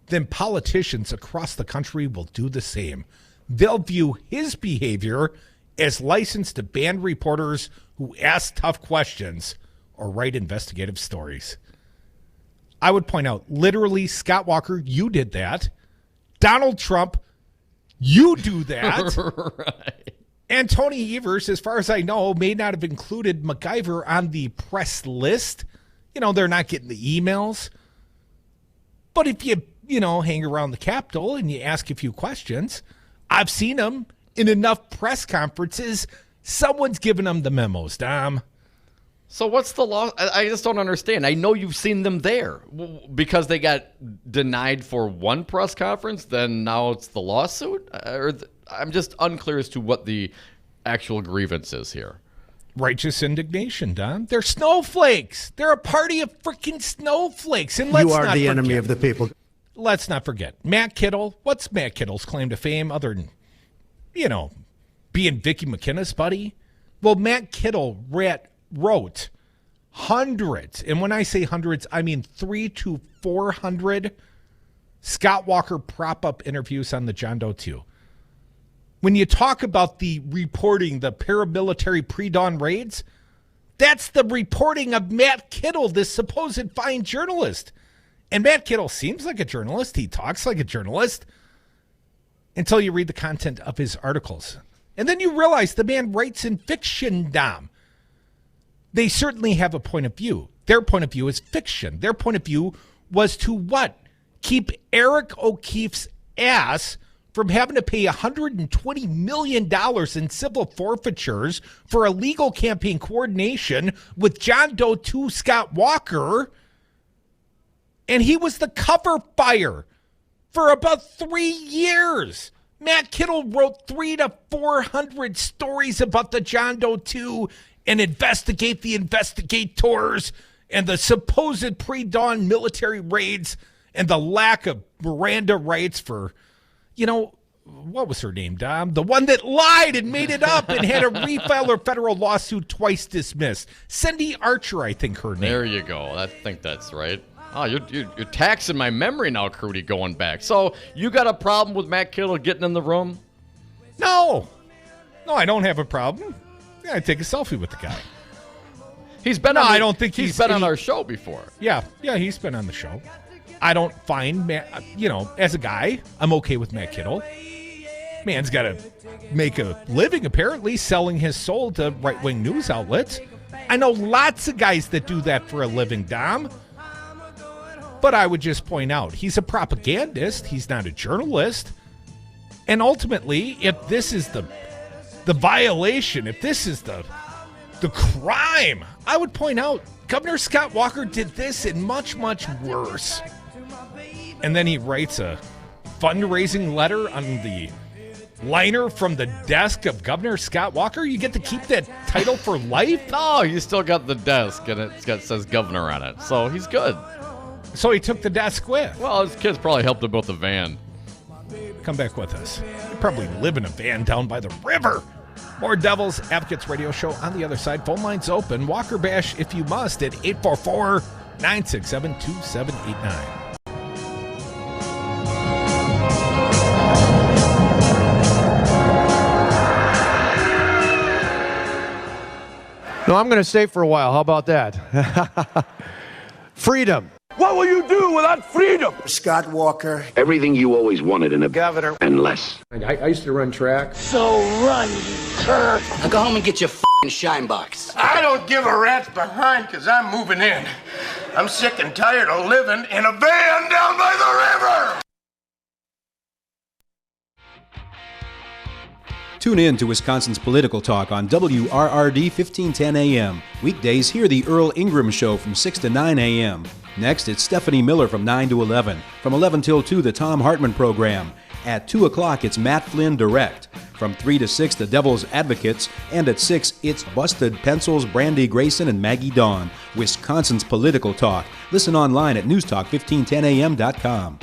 then politicians across the country will do the same. They'll view his behavior as license to ban reporters who ask tough questions or write investigative stories. I would point out, literally, Scott Walker, you did that. Donald Trump, you do that. Right. And Tony Evers, as far as I know, may not have included McIver on the press list. They're not getting the emails. But if you, hang around the Capitol and you ask a few questions, I've seen them in enough press conferences. Someone's giving them the memos, Dom. So what's the law? I just don't understand. I know you've seen them there. Because they got denied for one press conference, then now it's the lawsuit? I'm just unclear as to what the actual grievance is here. Righteous indignation, Don. They're snowflakes. They're a party of freaking snowflakes. And you are the enemy of the people. Let's not forget. Matt Kittle. What's Matt Kittle's claim to fame other than, being Vicky McKenna's buddy? Well, Matt Kittle wrote hundreds, and when I say hundreds, I mean 300 to 400 Scott Walker prop-up interviews on the John Doe 2. When you talk about the reporting, the paramilitary pre-dawn raids, that's the reporting of Matt Kittle, this supposed fine journalist. And Matt Kittle seems like a journalist. He talks like a journalist until you read the content of his articles. And then you realize the man writes in fiction, Dom. They certainly have a point of view. Their point of view is fiction. Their point of view was to what? Keep Eric O'Keefe's ass from having to pay $120 million in civil forfeitures for illegal campaign coordination with John Doe 2 Scott Walker. And he was the cover fire for about 3 years. Matt Kittle wrote 300 to 400 stories about the John Doe 2 and investigate the investigators and the supposed pre-dawn military raids and the lack of Miranda rights for, what was her name, Dom? The one that lied and made it up and had to refile her federal lawsuit twice dismissed. Cindy Archer, I think her name. There you go. I think that's right. Oh, you're taxing my memory now, Crudy, going back. So you got a problem with Matt Kittle getting in the room? No, I don't have a problem. Yeah, I take a selfie with the guy. He's been. No, I don't think he's been on our show before. Yeah, he's been on the show. I don't find Matt, as a guy, I'm okay with Matt Kittle. Man's got to make a living, apparently, selling his soul to right-wing news outlets. I know lots of guys that do that for a living, Dom. But I would just point out, he's a propagandist. He's not a journalist. And ultimately, if this is the violation, if this is the crime, I would point out Governor Scott Walker did this and much, much worse. And then he writes a fundraising letter on the liner from the desk of Governor Scott Walker. You get to keep that title for life? No, you still got the desk, and it says governor on it. So he's good. So he took the desk with? Well, his kids probably helped him with the van. Come back with us. You probably live in a van down by the river. More Devil's Advocates radio show on the other side. Phone lines open. Walker Bash if you must at 844-967-2789. No, I'm going to stay for a while. How about that? Freedom. What will you do without freedom? Scott Walker. Everything you always wanted in a governor and less. I used to run track. So run, you turd. Now go home and get your f***ing shine box. I don't give a rat's behind because I'm moving in. I'm sick and tired of living in a van down by the river. Tune in to Wisconsin's Political Talk on WRRD 1510 AM. Weekdays, hear the Earl Ingram Show from 6 to 9 a.m. Next, it's Stephanie Miller from 9 to 11. From 11 till 2, the Tom Hartman Program. At 2 o'clock, it's Matt Flynn Direct. From 3 to 6, the Devil's Advocates. And at 6, it's Busted Pencils, Brandy Grayson, and Maggie Dawn. Wisconsin's Political Talk. Listen online at newstalk1510am.com.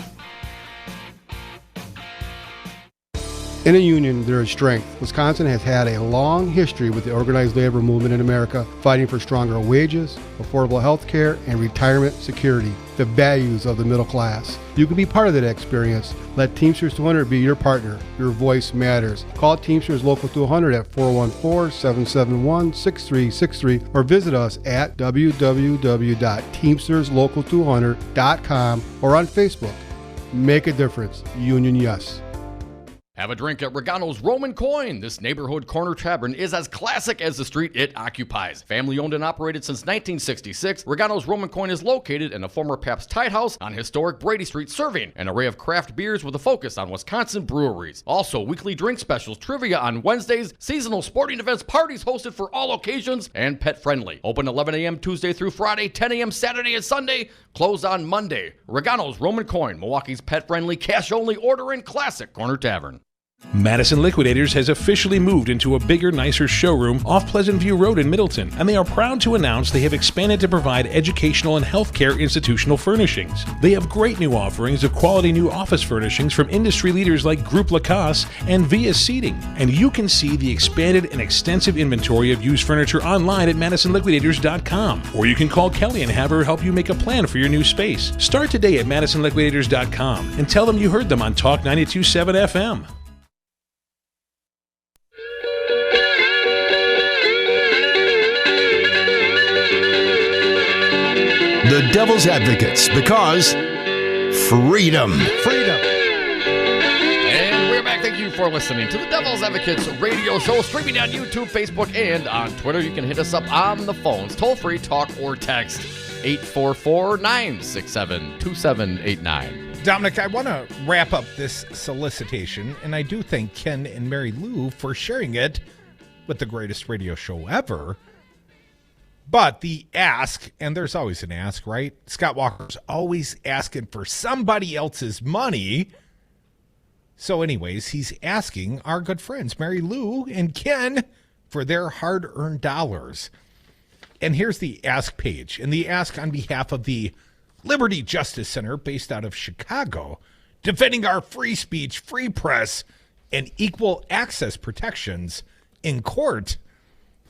In a union, there is strength. Wisconsin has had a long history with the organized labor movement in America, fighting for stronger wages, affordable health care, and retirement security, the values of the middle class. You can be part of that experience. Let Teamsters 200 be your partner. Your voice matters. Call Teamsters Local 200 at 414-771-6363 or visit us at www.teamsterslocal200.com or on Facebook. Make a difference. Union Yes. Have a drink at Regano's Roman Coin. This neighborhood corner tavern is as classic as the street it occupies. Family owned and operated since 1966, Regano's Roman Coin is located in a former Pabst Tide House on historic Brady Street, serving an array of craft beers with a focus on Wisconsin breweries. Also, weekly drink specials, trivia on Wednesdays, seasonal sporting events, parties hosted for all occasions, and pet friendly. Open 11 a.m. Tuesday through Friday, 10 a.m. Saturday and Sunday, closed on Monday. Regano's Roman Coin, Milwaukee's pet friendly, cash only order and classic corner tavern. Madison Liquidators has officially moved into a bigger, nicer showroom off Pleasant View Road in Middleton, and they are proud to announce they have expanded to provide educational and healthcare institutional furnishings. They have great new offerings of quality new office furnishings from industry leaders like Groupe Lacoste and Via Seating, and you can see the expanded and extensive inventory of used furniture online at MadisonLiquidators.com, or you can call Kelly and have her help you make a plan for your new space. Start today at MadisonLiquidators.com and tell them you heard them on Talk 92.7 FM. The Devil's Advocates, because freedom. Freedom. And we're back. Thank you for listening to the Devil's Advocates radio show, streaming on YouTube, Facebook, and on Twitter. You can hit us up on the phones, toll free, talk, or text 844-967-2789. Dominic, I want to wrap up this solicitation, and I do thank Ken and Mary Lou for sharing it with the greatest radio show ever. But the ask, and there's always an ask, right? Scott Walker's always asking for somebody else's money. So anyways, he's asking our good friends, Mary Lou and Ken, for their hard-earned dollars. And here's the ask page. And the ask on behalf of the Liberty Justice Center, based out of Chicago, defending our free speech, free press, and equal access protections in court.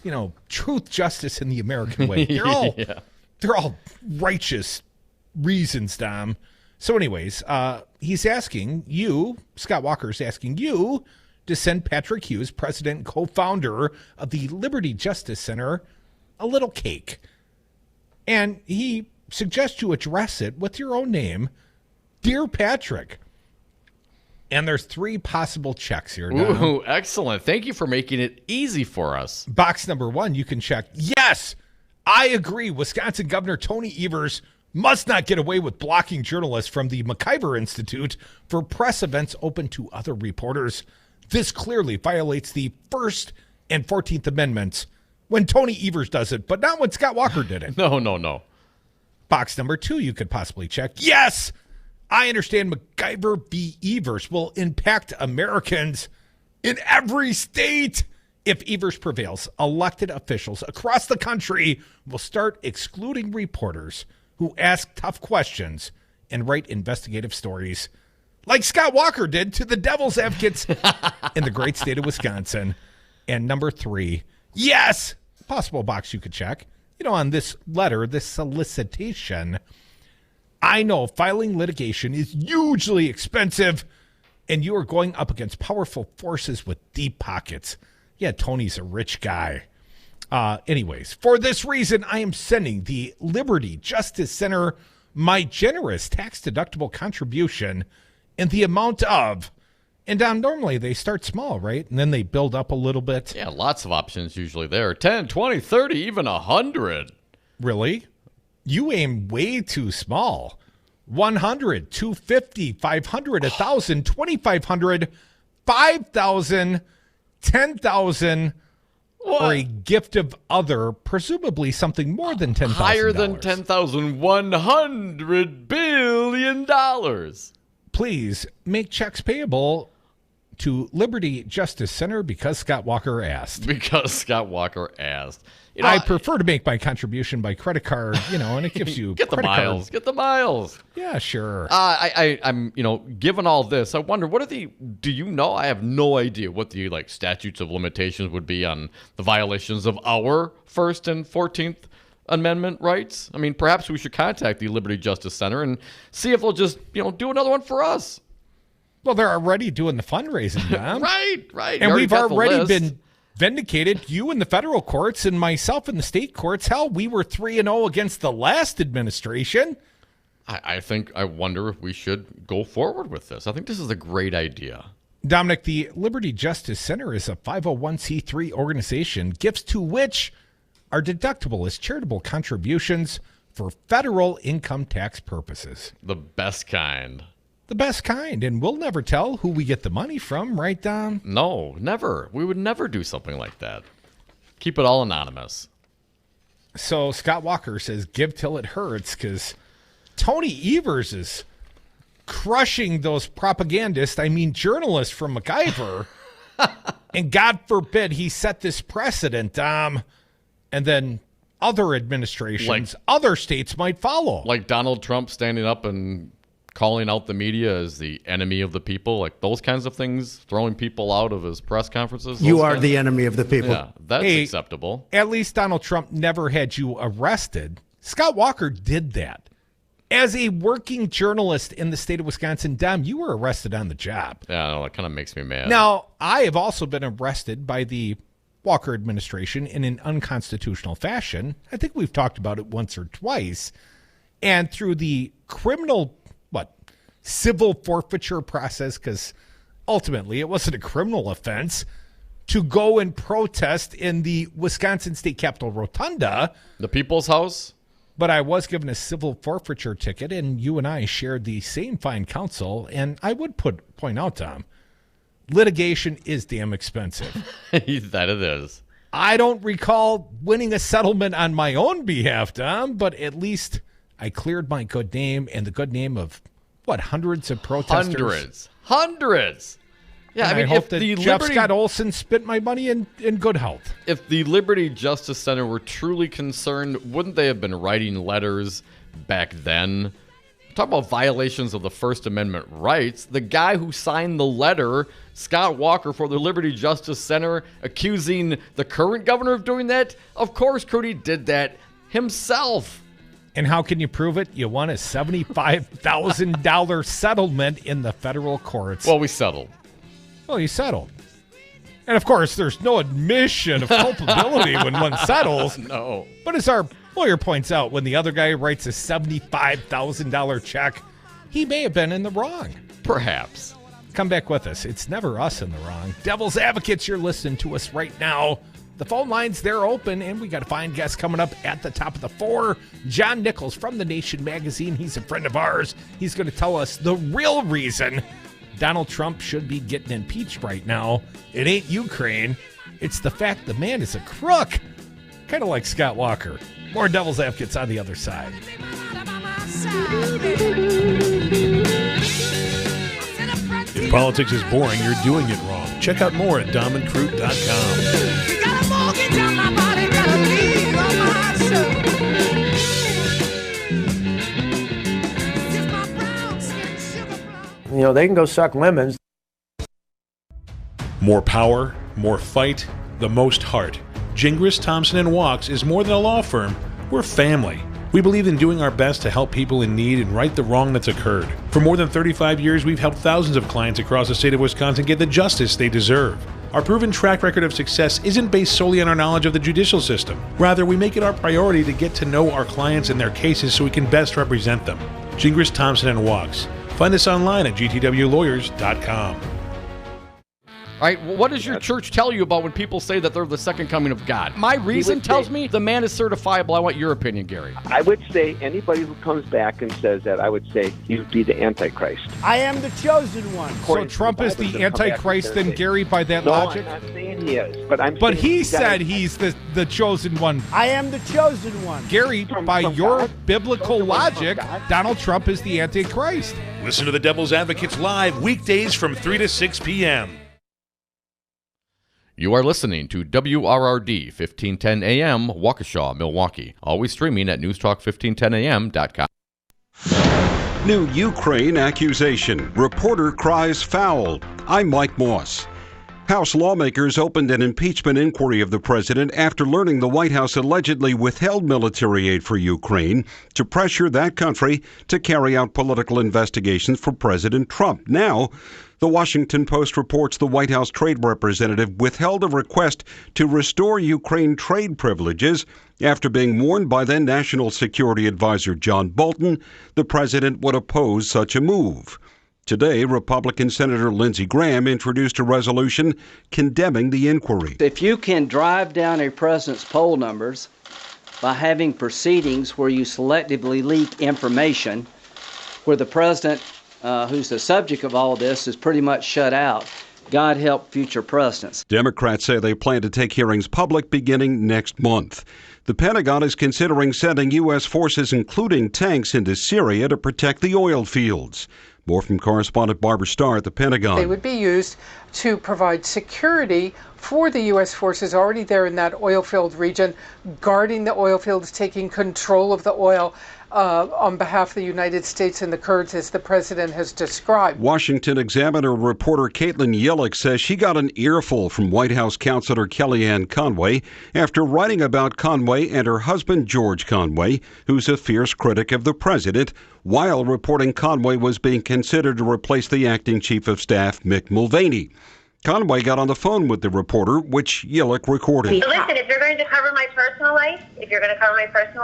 You know, truth, justice, in the American way. They're all righteous reasons, Dom. So anyways, he's asking you, Scott Walker's asking you, to send Patrick Hughes, president and co-founder of the Liberty Justice Center, a little cake. And he suggests you address it with your own name, Dear Patrick. And there's 3 possible checks here. Dom. Ooh, excellent. Thank you for making it easy for us. Box number 1, you can check, yes, I agree. Wisconsin Governor Tony Evers must not get away with blocking journalists from the McIver Institute for press events open to other reporters. This clearly violates the First and 14th Amendments when Tony Evers does it, but not when Scott Walker did it. No. Box number 2, you could possibly check, yes, I understand McIver v. Evers will impact Americans in every state. If Evers prevails, elected officials across the country will start excluding reporters who ask tough questions and write investigative stories like Scott Walker did to the Devil's Advocates in the great state of Wisconsin. And number 3, yes, possible box you could check, on this letter, this solicitation. I know filing litigation is hugely expensive, and you are going up against powerful forces with deep pockets. Yeah, Tony's a rich guy. Anyways, for this reason, I am sending the Liberty Justice Center my generous tax-deductible contribution in the amount of, and normally they start small, right? And then they build up a little bit. Yeah, lots of options usually there. 10, 20, 30, even 100. Really? You aim way too small. 100, 250, 500, 1,000, 2,500, 5,000, 10,000, or a gift of other, presumably something more than $10,000. Higher than $10,000, $100 billion. Please make checks payable to Liberty Justice Center because Scott Walker asked. I prefer to make my contribution by credit card, and it gives you Get the miles. Yeah, sure. I'm given all this, I wonder, do you know? I have no idea what the statutes of limitations would be on the violations of our First and 14th Amendment rights. I mean, perhaps we should contact the Liberty Justice Center and see if they'll just, do another one for us. Well, they're already doing the fundraising, Dom. Right. And we've already been vindicated, you in the federal courts and myself in the state courts. Hell, we were 3-0 against the last administration. I wonder if we should go forward with this. I think this is a great idea. Dominic, the Liberty Justice Center is a 501c3 organization, gifts to which are deductible as charitable contributions for federal income tax purposes. The best kind. The best kind, and we'll never tell who we get the money from, right, Dom? No, never. We would never do something like that. Keep it all anonymous. So Scott Walker says, give till it hurts, because Tony Evers is crushing those propagandists, I mean journalists from MacGyver. And God forbid he set this precedent, and then other administrations, other states might follow. Like Donald Trump standing up and calling out the media as the enemy of the people, like those kinds of things, throwing people out of his press conferences. You are the enemy of the people. Yeah, that's acceptable. At least Donald Trump never had you arrested. Scott Walker did that. As a working journalist in the state of Wisconsin, Dom, you were arrested on the job. Yeah, I know, that kind of makes me mad. Now, I have also been arrested by the Walker administration in an unconstitutional fashion. I think we've talked about it once or twice. And through the criminal, civil forfeiture process, because ultimately it wasn't a criminal offense, to go and protest in the Wisconsin State Capitol Rotunda. The People's House? But I was given a civil forfeiture ticket, and you and I shared the same fine counsel. And I would point out, Tom, litigation is damn expensive. That it is. I don't recall winning a settlement on my own behalf, Tom, but at least I cleared my good name and the good name of, hundreds of protesters? Hundreds. Yeah, and I hope that Jeff Scott Olson spent my money in good health. If the Liberty Justice Center were truly concerned, wouldn't they have been writing letters back then? Talk about violations of the First Amendment rights. The guy who signed the letter, Scott Walker, for the Liberty Justice Center, accusing the current governor of doing that, of course Crudy did that himself. And how can you prove it? You won a $75,000 settlement in the federal courts. Well, we settled. Well, you settled. And, of course, there's no admission of culpability when one settles. No. But as our lawyer points out, when the other guy writes a $75,000 check, he may have been in the wrong. Perhaps. Come back with us. It's never us in the wrong. Devil's Advocates, you're listening to us right now. The phone lines, they're open, and we got a fine guest coming up at the top of the 4. John Nichols from The Nation magazine. He's a friend of ours. He's going to tell us the real reason Donald Trump should be getting impeached right now. It ain't Ukraine. It's the fact the man is a crook. Kind of like Scott Walker. More Devil's Advocates on the other side. If politics is boring, you're doing it wrong. Check out more at domandcroot.com. They can go suck lemons. More power, more fight, the most heart. Gingras, Thompson & Walks is more than a law firm. We're family. We believe in doing our best to help people in need and right the wrong that's occurred. For more than 35 years, we've helped thousands of clients across the state of Wisconsin get the justice they deserve. Our proven track record of success isn't based solely on our knowledge of the judicial system. Rather, we make it our priority to get to know our clients and their cases so we can best represent them. Gingras, Thompson & Walks. Find us online at gtwlawyers.com. All right, well, what does your church tell you about when people say that they're the second coming of God? My reason tells me the man is certifiable. I want your opinion, Gary. I would say anybody who comes back and says that, I would say you'd be the Antichrist. I am the chosen one. So Trump is the Antichrist then, Gary, by that logic? No, I'm not saying he is, but But he said he's the chosen one. I am the chosen one. Gary, by your biblical logic, Donald Trump is the Antichrist. Listen to the Devil's Advocates live weekdays from 3 to 6 p.m. You are listening to WRRD 1510 AM, Waukesha, Milwaukee. Always streaming at newstalk1510am.com. New Ukraine accusation. Reporter cries foul. I'm Mike Moss. House lawmakers opened an impeachment inquiry of the president after learning the White House allegedly withheld military aid for Ukraine to pressure that country to carry out political investigations for President Trump. Now, the Washington Post reports the White House trade representative withheld a request to restore Ukraine trade privileges after being warned by then National Security Advisor John Bolton the president would oppose such a move. Today, Republican Senator Lindsey Graham introduced a resolution condemning the inquiry. If you can drive down a president's poll numbers by having proceedings where you selectively leak information, where the president who's the subject of all this is pretty much shut out. God help future presidents. Democrats say they plan to take hearings public beginning next month. The Pentagon is considering sending U.S. forces, including tanks, into Syria to protect the oil fields. More from correspondent Barbara Starr at the Pentagon. They would be used to provide security for the U.S. forces already there in that oil-filled region, guarding the oil fields, taking control of the oil on behalf of the United States and the Kurds, as the president has described. Washington Examiner reporter Caitlin Yellick says she got an earful from White House counselor Kellyanne Conway after writing about Conway and her husband George Conway, who's a fierce critic of the president, while reporting Conway was being considered to replace the acting chief of staff, Mick Mulvaney. Conway got on the phone with the reporter, which Yellick recorded. Listen, if you're going to cover my personal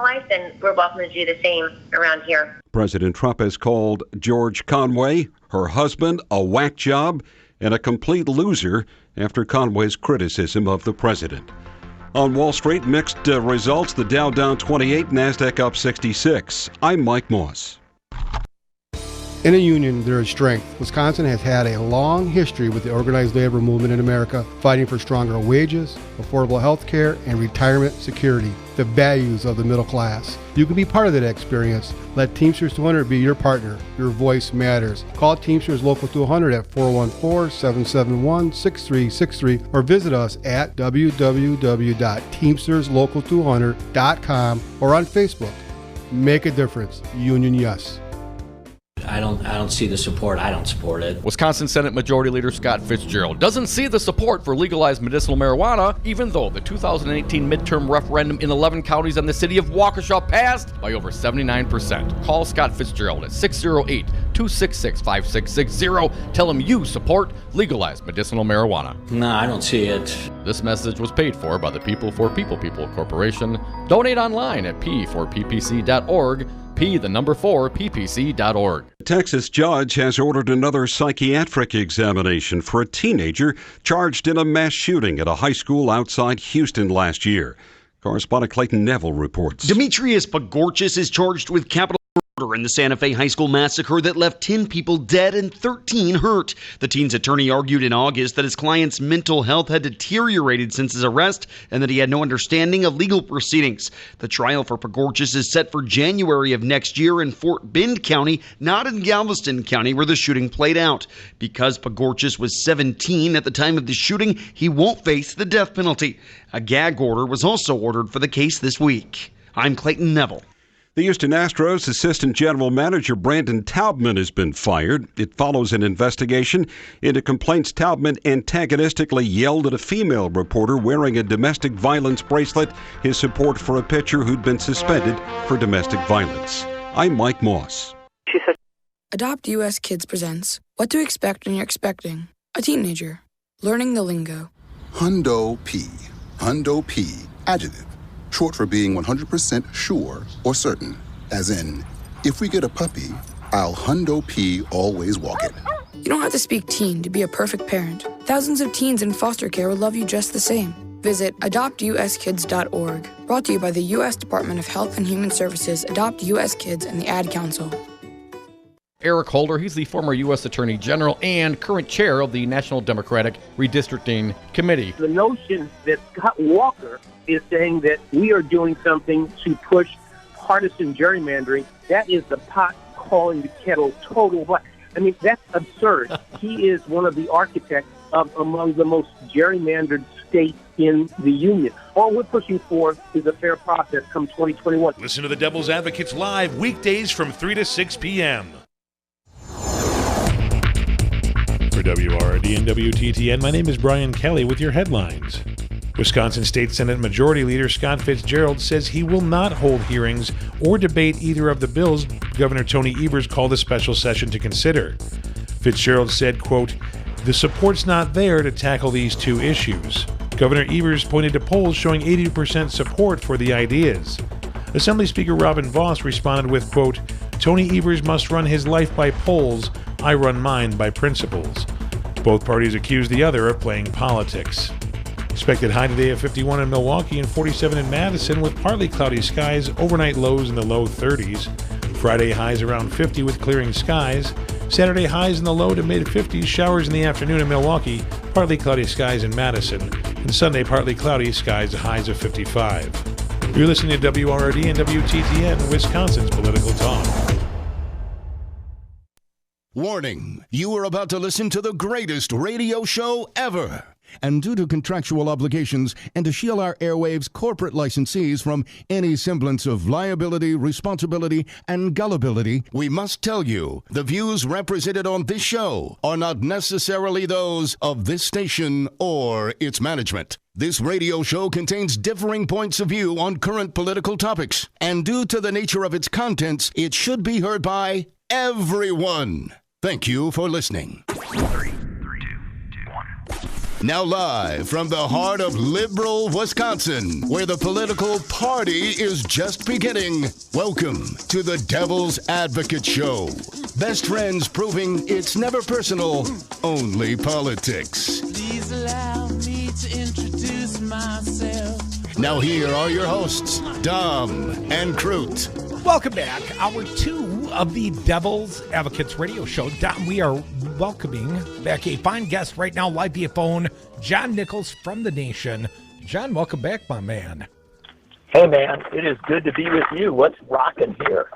life, then we're welcome to do the same around here. President Trump has called George Conway, her husband, a whack job and a complete loser after Conway's criticism of the president. On Wall Street, mixed results. The Dow down 28, NASDAQ up 66. I'm Mike Moss. In a union, there is strength. Wisconsin has had a long history with the organized labor movement in America, fighting for stronger wages, affordable health care, and retirement security, the values of the middle class. You can be part of that experience. Let Teamsters 200 be your partner. Your voice matters. Call Teamsters Local 200 at 414-771-6363 or visit us at www.teamsterslocal200.com or on Facebook. Make a difference. Union Yes. I don't see the support. I don't support it. Wisconsin Senate Majority Leader Scott Fitzgerald doesn't see the support for legalized medicinal marijuana, even though the 2018 midterm referendum in 11 counties and the city of Waukesha passed by over 79%. Call Scott Fitzgerald at 608-266-5660. Tell him you support legalized medicinal marijuana. No, I don't see it. This message was paid for by the People for People Corporation. Donate online at p4ppc.org. P4ppc.org. A Texas judge has ordered another psychiatric examination for a teenager charged in a mass shooting at a high school outside Houston last year. Correspondent Clayton Neville reports. Demetrius Pagorchis is charged with capital murder in the Santa Fe high school massacre that left 10 people dead and 13 hurt. The teen's attorney argued in August that his client's mental health had deteriorated since his arrest and that he had no understanding of legal proceedings. The trial for Pagorchis is set for January of next year in Fort Bend County, not in Galveston County where the shooting played out. Because Pagorchis was 17 at the time of the shooting, he won't face the death penalty. A gag order was also ordered for the case this week. I'm Clayton Neville. The Houston Astros assistant general manager Brandon Taubman has been fired. It follows an investigation into complaints Taubman antagonistically yelled at a female reporter wearing a domestic violence bracelet, his support for a pitcher who'd been suspended for domestic violence. I'm Mike Moss. Adopt US Kids presents What to Expect When You're Expecting a Teenager. Learning the lingo. Hundo P. Hundo P. Adjective. Short for being 100% sure or certain. As in, if we get a puppy, I'll Hundo P always walk it. You don't have to speak teen to be a perfect parent. Thousands of teens in foster care will love you just the same. Visit adoptuskids.org. Brought to you by the U.S. Department of Health and Human Services, Adopt U.S. Kids, and the Ad Council. Eric Holder, he's the former U.S. Attorney General and current chair of the National Democratic Redistricting Committee. The notion that Scott Walker is saying that we are doing something to push partisan gerrymandering, that is the pot calling the kettle total black. I mean, that's absurd. He is one of the architects of among the most gerrymandered states in the union. All we're pushing for is a fair process come 2021. Listen to the Devil's Advocates live weekdays from 3 to 6 p.m. For WRD and WTTN, my name is Brian Kelly with your headlines. Wisconsin State Senate Majority Leader Scott Fitzgerald says he will not hold hearings or debate either of the bills Governor Tony Evers called a special session to consider. Fitzgerald said, quote, "The support's not there to tackle these two issues." Governor Evers pointed to polls showing 80% support for the ideas. Assembly Speaker Robin Vos responded with, quote, "Tony Evers must run his life by polls. I run mine by principles." Both parties accused the other of playing politics. Expected high today of 51 in Milwaukee and 47 in Madison with partly cloudy skies, overnight lows in the low 30s. Friday highs around 50 with clearing skies. Saturday highs in the low to mid 50s, showers in the afternoon in Milwaukee, partly cloudy skies in Madison. And Sunday partly cloudy skies, highs of 55. You're listening to WRD and WTTN, Wisconsin's Political Talk. Warning, you are about to listen to the greatest radio show ever. And due to contractual obligations and to shield our airwaves' corporate licensees from any semblance of liability, responsibility, and gullibility, we must tell you the views represented on this show are not necessarily those of this station or its management. This radio show contains differing points of view on current political topics, and due to the nature of its contents, it should be heard by everyone. Thank you for listening. 3, 2, 1. Now live from the heart of liberal Wisconsin, where the political party is just beginning, welcome to the Devil's Advocate Show. Best friends proving it's never personal, only politics. Please allow me to introduce myself. Now here are your hosts, Dom and Crute. Welcome back. Hour 2 of the Devil's Advocates radio show. Dom, we are welcoming back a fine guest right now, live via phone, John Nichols from The Nation. John, welcome back, my man. Hey, man, it is good to be with you. What's rocking here?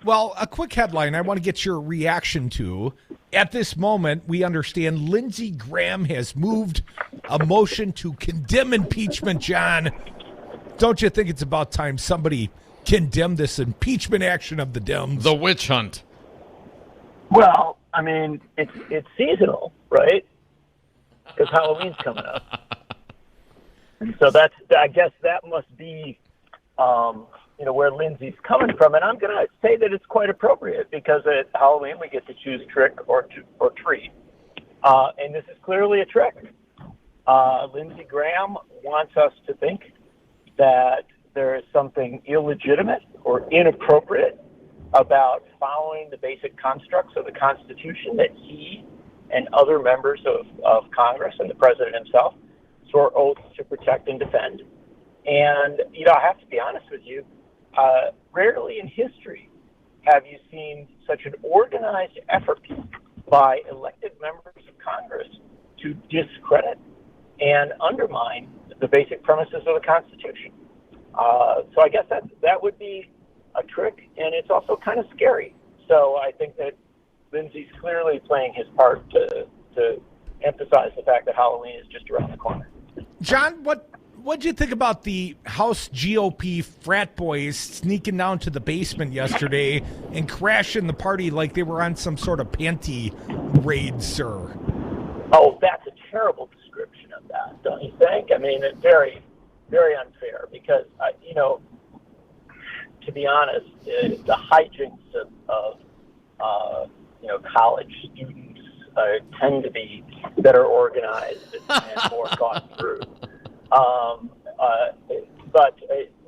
Well, a quick headline I want to get your reaction to. At this moment, we understand Lindsey Graham has moved a motion to condemn impeachment, John. Don't you think it's about time somebody condemn this impeachment action of the Dems? The witch hunt. Well, I mean, it's seasonal, right? Because Halloween's coming up. And so I guess that must be, where Lindsey's coming from. And I'm going to say that it's quite appropriate because at Halloween we get to choose trick or treat. And this is clearly a trick. Lindsey Graham wants us to think that there is something illegitimate or inappropriate about following the basic constructs of the Constitution that he and other members of Congress and the President himself swore oaths to protect and defend. And, I have to be honest with you, rarely in history have you seen such an organized effort by elected members of Congress to discredit and undermine the basic premises of the Constitution. So I guess that would be a trick, and it's also kind of scary. So I think that Lindsey's clearly playing his part to emphasize the fact that Halloween is just around the corner. John, what'd you think about the House GOP frat boys sneaking down to the basement yesterday and crashing the party like they were on some sort of panty raid, sir? Oh, that's a terrible description of that, don't you think? I mean, it's very, very unfair because, to be honest, the hijinks of college students tend to be better organized and more thought through. But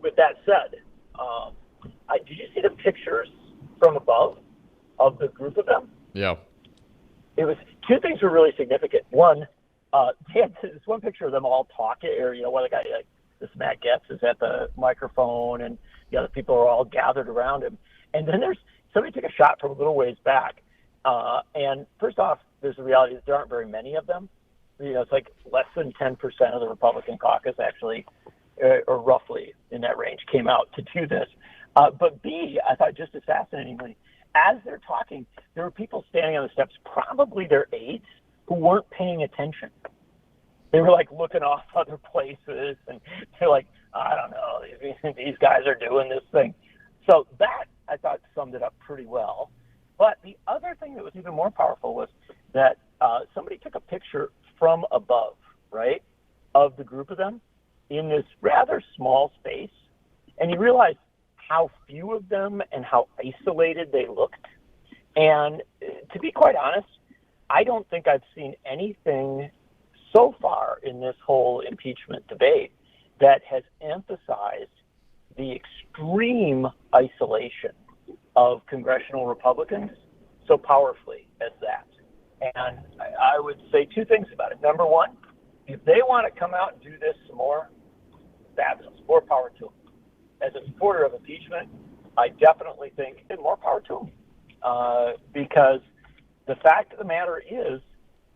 with that said, did you see the pictures from above of the group of them? Yeah. It was two things were really significant. One, they had this one picture of them all talking, or one of the guys, like this Matt Gaetz, is at the microphone, and the other people are all gathered around him. And then somebody took a shot from a little ways back. And first off, there's the reality that there aren't very many of them. It's like less than 10% of the Republican caucus actually, or roughly in that range, came out to do this. But B, I thought just as fascinatingly, as they're talking, there were people standing on the steps, probably their aides, who weren't paying attention. They were like looking off other places, and they're like, I don't know, these guys are doing this thing. So that, I thought, summed it up pretty well. But the other thing that was even more powerful was that somebody took a picture from above, right, of the group of them in this rather small space, and you realize how few of them and how isolated they looked. And to be quite honest, I don't think I've seen anything so far in this whole impeachment debate that has emphasized the extreme isolation of congressional Republicans so powerfully as that. And I would say two things about it. Number one, if they want to come out and do this some more, fabulous, more power to them. As a supporter of impeachment, I definitely think more power to them. Because the fact of the matter is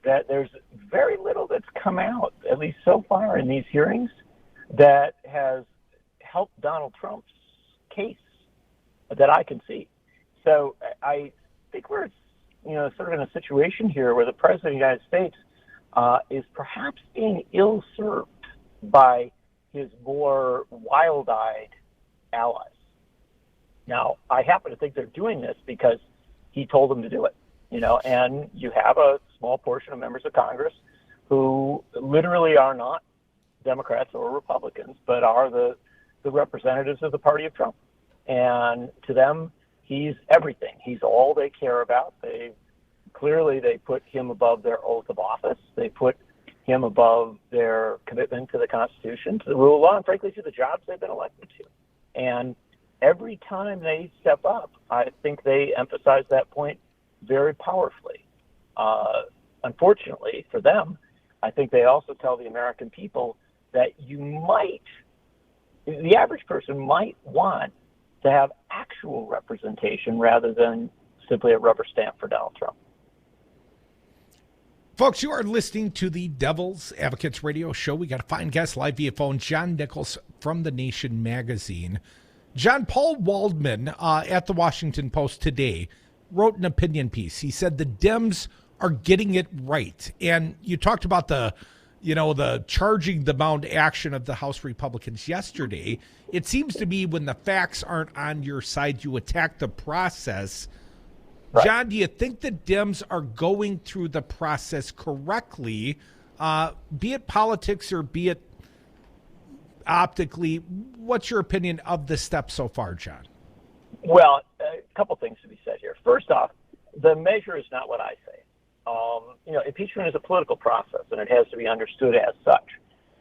that there's very little that's come out, at least so far in these hearings, that has helped Donald Trump's case that I can see. So I think we're sort of in a situation here where the President of the United States is perhaps being ill-served by his more wild-eyed allies. Now, I happen to think they're doing this because he told them to do it, and you have a small portion of members of Congress who literally are not Democrats or Republicans, but are the representatives of the party of Trump. And to them, he's everything. He's all they care about. They put him above their oath of office. They put him above their commitment to the Constitution, to the rule of law, and frankly, to the jobs they've been elected to. And every time they step up, I think they emphasize that point very powerfully. Unfortunately for them, I think they also tell the American people that the average person might want to have actual representation rather than simply a rubber stamp for Donald Trump. Folks, you are listening to the Devil's Advocates Radio Show. We got a fine guest live via phone, John Nichols from The Nation magazine. John, Paul Waldman at the Washington Post today wrote an opinion piece. He said the Dems are getting it right. And you talked about the charging the mound action of the House Republicans yesterday. It seems to me when the facts aren't on your side, you attack the process. Right. John, do you think the Dems are going through the process correctly, be it politics or be it optically? What's your opinion of the steps so far, John? Well, a couple things to be said here. First off, the measure is not what I say. Impeachment is a political process, and it has to be understood as such.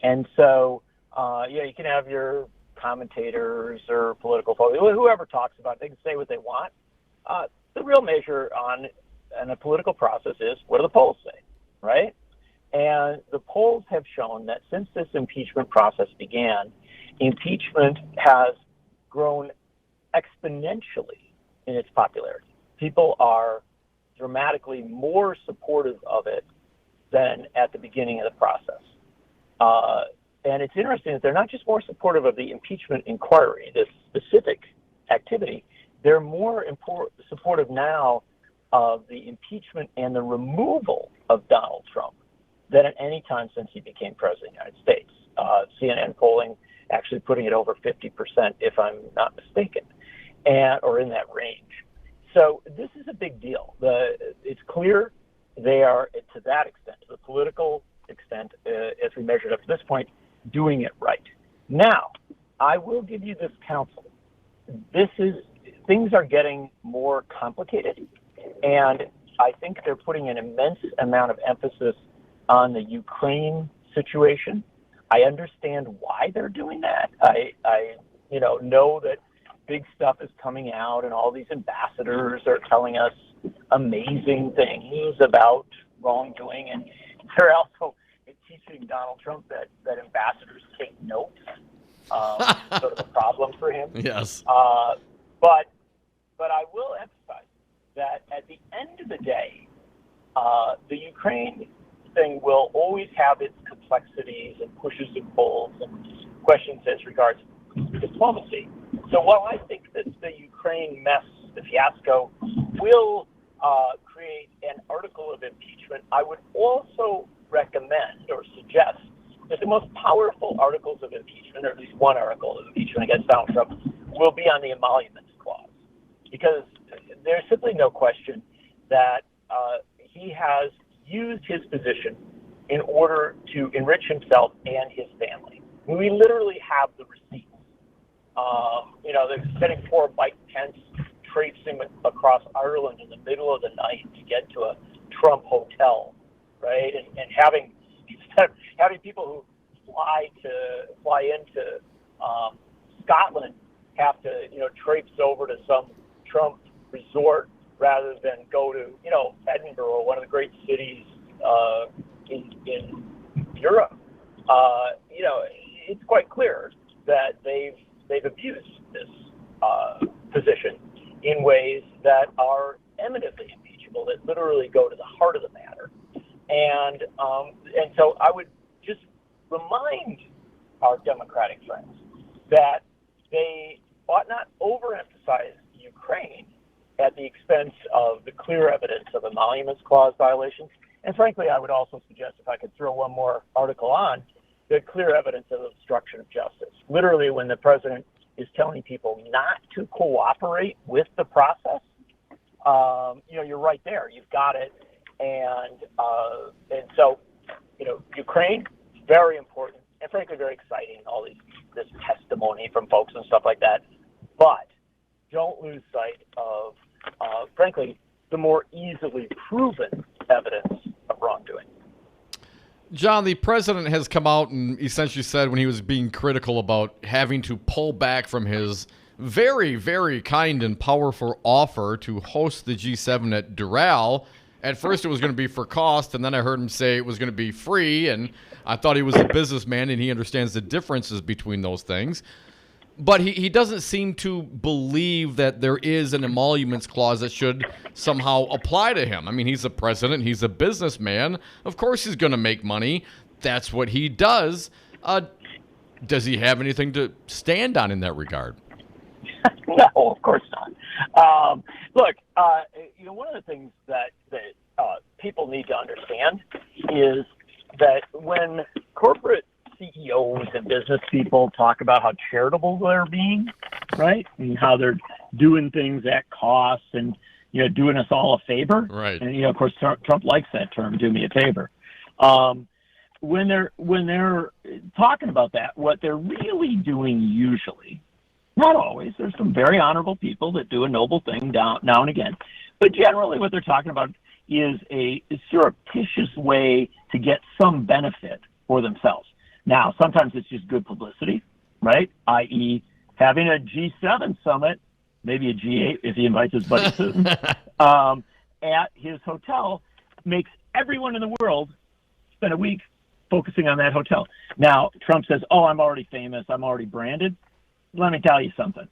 And so, you can have your commentators or political folks, whoever talks about it, they can say what they want. The real measure on a political process is, what do the polls say, right? And the polls have shown that since this impeachment process began, impeachment has grown exponentially in its popularity. People are dramatically more supportive of it than at the beginning of the process. And it's interesting that they're not just more supportive of the impeachment inquiry, this specific activity, they're more supportive now of the impeachment and the removal of Donald Trump than at any time since he became president of the United States. CNN polling actually putting it over 50%, if I'm not mistaken, or in that range. So this is a big deal. It's clear they are, to that extent, to the political extent, as we measured up to this point, doing it right. Now, I will give you this counsel. Things are getting more complicated, and I think they're putting an immense amount of emphasis on the Ukraine situation. I understand why they're doing that. I know that big stuff is coming out, and all these ambassadors are telling us amazing things about wrongdoing, and they're also teaching Donald Trump that ambassadors take notes. Sort of a problem for him. Yes. But I will emphasize that at the end of the day, the Ukraine thing will always have its complexities and pushes and pulls and questions as regards diplomacy. So while I think that the Ukraine mess, the fiasco, will create an article of impeachment, I would also recommend or suggest that the most powerful articles of impeachment, or at least one article of impeachment against Donald Trump, will be on the emoluments clause. Because there's simply no question that he has used his position in order to enrich himself and his family. We literally have the receipts. They're sending poor Mike Pence traipsing across Ireland in the middle of the night to get to a Trump hotel, right? And having people who fly into Scotland have to traipse over to some Trump resort rather than go to Edinburgh, one of the great cities in Europe. It's quite clear that they've abused this position in ways that are eminently impeachable, that literally go to the heart of the matter. And so I would just remind our Democratic friends that they ought not overemphasize Ukraine at the expense of the clear evidence of emoluments clause violations. And frankly, I would also suggest, if I could throw one more article on, the clear evidence of obstruction of justice. Literally, when the president is telling people not to cooperate with the process, you're right there. You've got it. And so, Ukraine, very important and frankly very exciting, all this testimony from folks and stuff like that. But don't lose sight of, frankly, the more easily proven evidence of wrongdoing. John, the president has come out and essentially said, when he was being critical about having to pull back from his very, very kind and powerful offer to host the G7 at Doral. At first it was going to be for cost, and then I heard him say it was going to be free, and I thought he was a businessman and he understands the differences between those things. But he doesn't seem to believe that there is an emoluments clause that should somehow apply to him. I mean, he's a president. He's a businessman. Of course he's going to make money. That's what he does. Does he have anything to stand on in that regard? No, of course not. Look, one of the things that people need to understand is that when corporate CEOs and business people talk about how charitable they're being, right, and how they're doing things at cost and doing us all a favor, right? And of course Trump likes that term, "do me a favor." When they're talking about that, what they're really doing usually, not always, there's some very honorable people that do a noble thing now and again, but generally what they're talking about is a surreptitious way to get some benefit for themselves. Now, sometimes it's just good publicity, right? I.e., having a G7 summit, maybe a G8 if he invites his buddy Putin, at his hotel makes everyone in the world spend a week focusing on that hotel. Now, Trump says, I'm already famous, I'm already branded. Let me tell you something.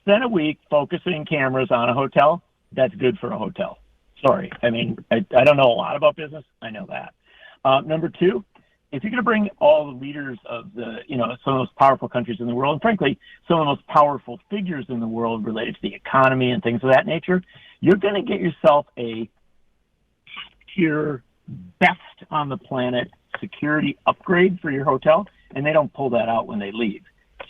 Spend a week focusing cameras on a hotel, that's good for a hotel. Sorry. I mean, I don't know a lot about business. I know that. Number two, if you're going to bring all the leaders of some of the most powerful countries in the world, and frankly, some of the most powerful figures in the world related to the economy and things of that nature, you're going to get yourself a tier, best on the planet security upgrade for your hotel, and they don't pull that out when they leave.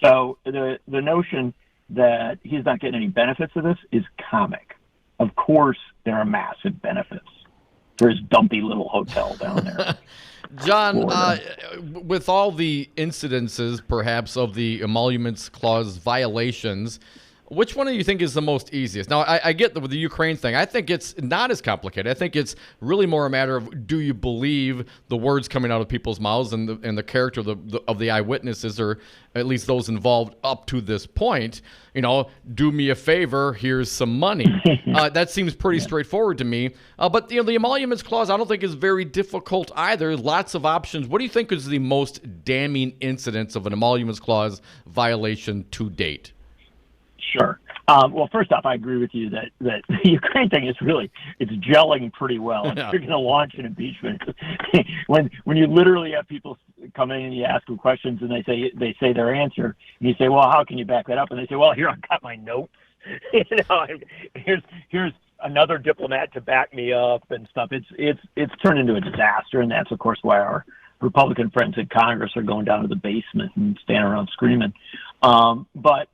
So the notion that he's not getting any benefits of this is comic. Of course, there are massive benefits for his dumpy little hotel down there. John, with all the incidences, perhaps, of the emoluments clause violations, which one do you think is the most easiest? Now, I get with the Ukraine thing. I think it's not as complicated. I think it's really more a matter of, do you believe the words coming out of people's mouths and the character of the eyewitnesses, or at least those involved up to this point? Do me a favor, here's some money. That seems pretty straightforward to me. But the emoluments clause, I don't think is very difficult either. Lots of options. What do you think is the most damning incidence of an emoluments clause violation to date? Sure. Well, first off, I agree with you that the Ukraine thing is it's gelling pretty well. If you're going to launch an impeachment, when you literally have people come in and you ask them questions and they say their answer, and you say, well, how can you back that up? And they say, well, here, I've got my notes. Here's another diplomat to back me up and stuff. It's turned into a disaster, and that's of course why our Republican friends in Congress are going down to the basement and standing around screaming. But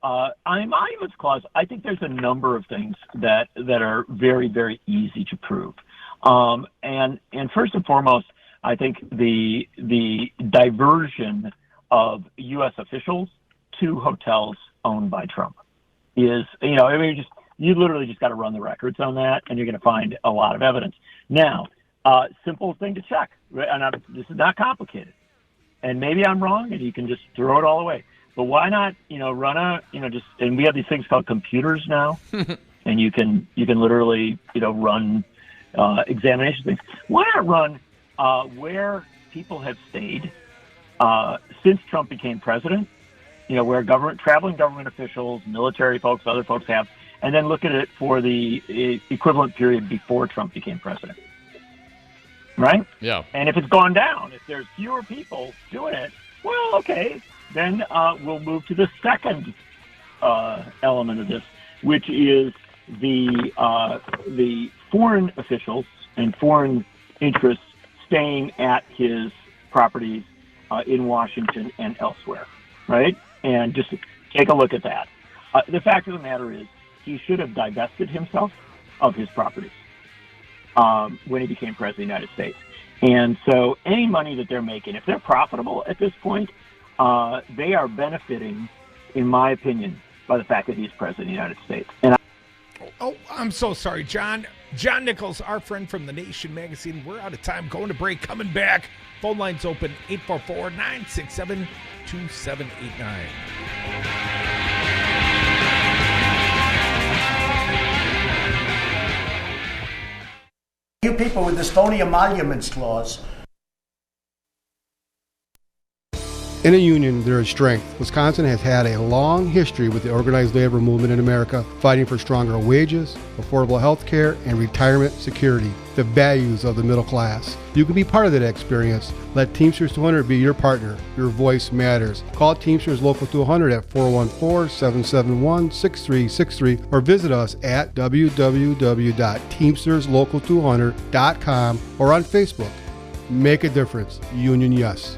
on the emoluments clause, I think there's a number of things that are very, very easy to prove. And first and foremost, I think the diversion of U.S. officials to hotels owned by Trump is, you literally just got to run the records on that, and you're going to find a lot of evidence. Now, simple thing to check, and this is not complicated, and maybe I'm wrong, and you can just throw it all away. But why not, run and we have these things called computers now, and you can literally, run examination things. Why not run where people have stayed since Trump became president, where traveling government officials, military folks, other folks have, and then look at it for the equivalent period before Trump became president. Right? Yeah. And if it's gone down, if there's fewer people doing it, well, okay. Then we'll move to the second element of this, which is the foreign officials and foreign interests staying at his properties in Washington and elsewhere, right? And just take a look at that. The fact of the matter is, he should have divested himself of his properties when he became president of the United States. And so any money that they're making, if they're profitable at this point, they are benefiting, in my opinion, by the fact that he's president of the United States. And I'm so sorry, John. John Nichols, our friend from The Nation magazine. We're out of time. Going to break. Coming back. Phone lines open, 844-967-2789. You people with this phony emoluments clause. In a union, there is strength. Wisconsin has had a long history with the organized labor movement in America, fighting for stronger wages, affordable health care, and retirement security, the values of the middle class. You can be part of that experience. Let Teamsters 200 be your partner. Your voice matters. Call Teamsters Local 200 at 414-771-6363 or visit us at www.teamsterslocal200.com or on Facebook. Make a difference. Union Yes.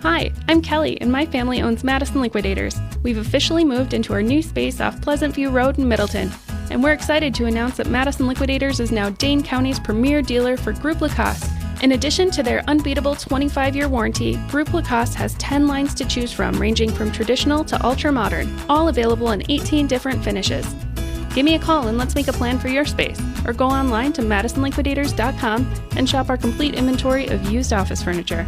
Hi, I'm Kelly, and my family owns Madison Liquidators. We've officially moved into our new space off Pleasant View Road in Middleton, and we're excited to announce that Madison Liquidators is now Dane County's premier dealer for Groupe Lacoste. In addition to their unbeatable 25-year warranty, Groupe Lacoste has 10 lines to choose from, ranging from traditional to ultra-modern, all available in 18 different finishes. Give me a call and let's make a plan for your space, or go online to madisonliquidators.com and shop our complete inventory of used office furniture.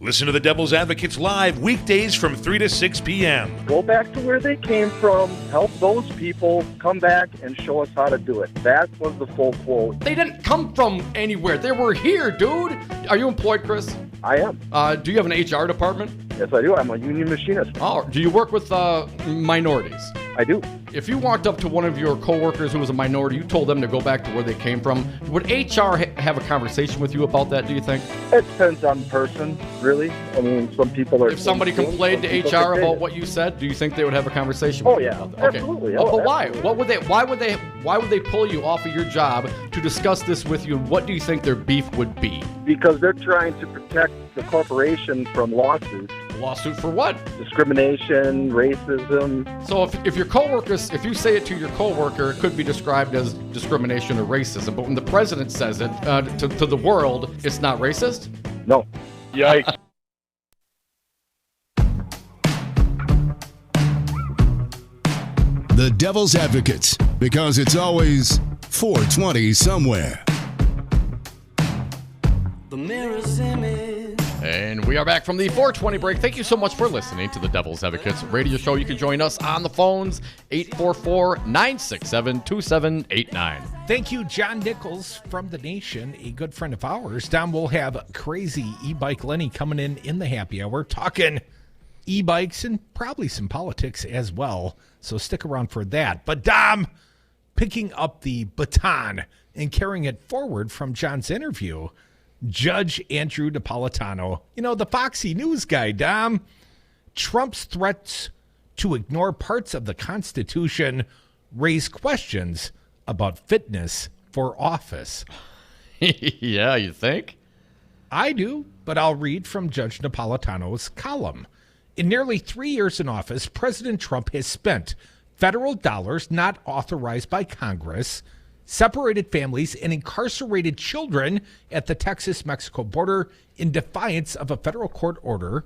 Listen to the Devil's Advocates live weekdays from 3 to 6 p.m. Go back to where they came from, help those people come back and show us how to do it. That was the full quote. They didn't come from anywhere. They were here, dude. Are you employed, Chris? I am. Do you have an HR department? Yes, I do. I'm a union machinist. Oh, do you work with minorities? I do. If you walked up to one of your coworkers who was a minority, you told them to go back to where they came from, would HR have a conversation with you about that, do you think? It depends on the person, really. I mean, some people are... If somebody complained to HR about what you said, do you think they would have a conversation with you about that? Okay. Absolutely. But why? Why would they pull you off of your job to discuss this with you, and what do you think their beef would be? Because they're trying to protect the corporation from lawsuits. Lawsuit for what? Discrimination, racism. So if your coworkers, if you say it to your coworker, it could be described as discrimination or racism. But when the president says it to the world, it's not racist? No. Yikes. The Devil's Advocates, because it's always 420 somewhere. The mirror's image. And we are back from the 420 break. Thank you so much for listening to the Devil's Advocates radio show. You can join us on the phones, 844-967-2789. Thank you, John Nichols from The Nation, a good friend of ours. Dom, we'll have Crazy E-Bike Lenny coming in the happy hour, talking e-bikes and probably some politics as well. So stick around for that. But Dom, picking up the baton and carrying it forward from John's interview, Judge Andrew Napolitano, the Foxy News guy, Dom. Trump's threats to ignore parts of the Constitution raise questions about fitness for office. Yeah, you think? I do, but I'll read from Judge Napolitano's column. In nearly 3 years in office, President Trump has spent federal dollars not authorized by Congress, separated families, and incarcerated children at the Texas-Mexico border in defiance of a federal court order,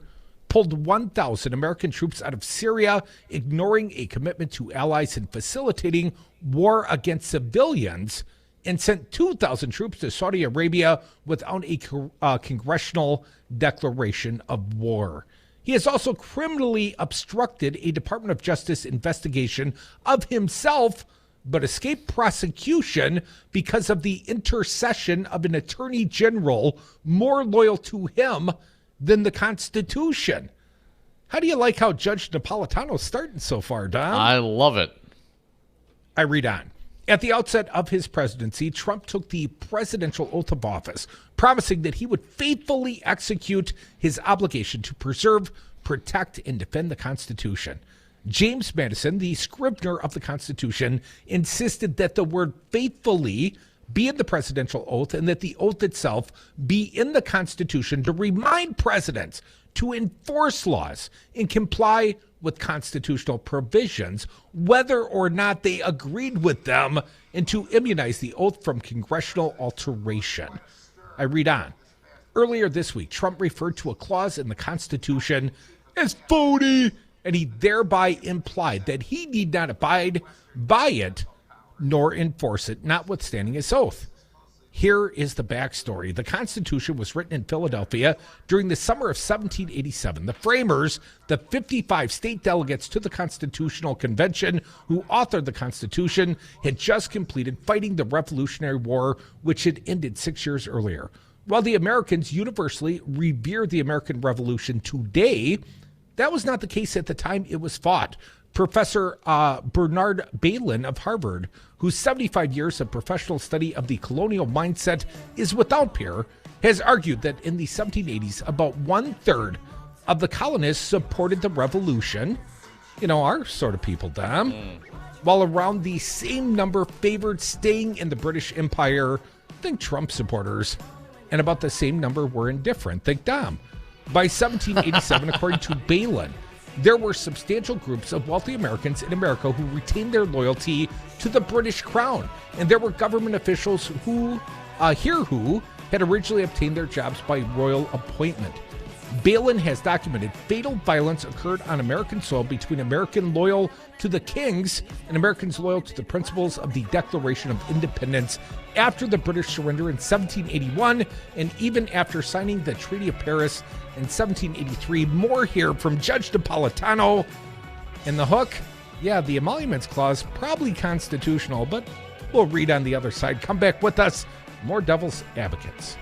pulled 1,000 American troops out of Syria, ignoring a commitment to allies in facilitating war against civilians, and sent 2,000 troops to Saudi Arabia without a congressional declaration of war. He has also criminally obstructed a Department of Justice investigation of himself, but escaped prosecution because of the intercession of an attorney general more loyal to him than the Constitution. How do you like how Judge Napolitano's starting so far, Don? I love it. I read on. At the outset of his presidency, Trump took the presidential oath of office, promising that he would faithfully execute his obligation to preserve, protect, and defend the Constitution. James Madison, the scrivener of the Constitution, insisted that the word faithfully be in the presidential oath and that the oath itself be in the Constitution to remind presidents to enforce laws and comply with constitutional provisions, whether or not they agreed with them, and to immunize the oath from congressional alteration. I read on. Earlier this week, Trump referred to a clause in the Constitution as phony, and he thereby implied that he need not abide by it nor enforce it, notwithstanding his oath. Here is the backstory. The Constitution was written in Philadelphia during the summer of 1787. The framers, the 55 state delegates to the Constitutional Convention who authored the Constitution, had just completed fighting the Revolutionary War, which had ended 6 years earlier. While the Americans universally revere the American Revolution today, that was not the case at the time it was fought. Professor Bernard Bailyn of Harvard, whose 75 years of professional study of the colonial mindset is without peer, has argued that in the 1780s, about 1/3 of the colonists supported the revolution, our sort of people, Dom, while around the same number favored staying in the British Empire, think Trump supporters, and about the same number were indifferent, think Dom. By 1787, according to Bailyn, there were substantial groups of wealthy Americans in America who retained their loyalty to the British crown, and there were government officials who had originally obtained their jobs by royal appointment. Bailyn has documented fatal violence occurred on American soil between Americans loyal to the kings and Americans loyal to the principles of the Declaration of Independence after the British surrender in 1781 and even after signing the Treaty of Paris in 1783. More here from Judge Napolitano. And the hook? Yeah, the Emoluments Clause, probably constitutional, but we'll read on the other side. Come back with us. More Devil's Advocates.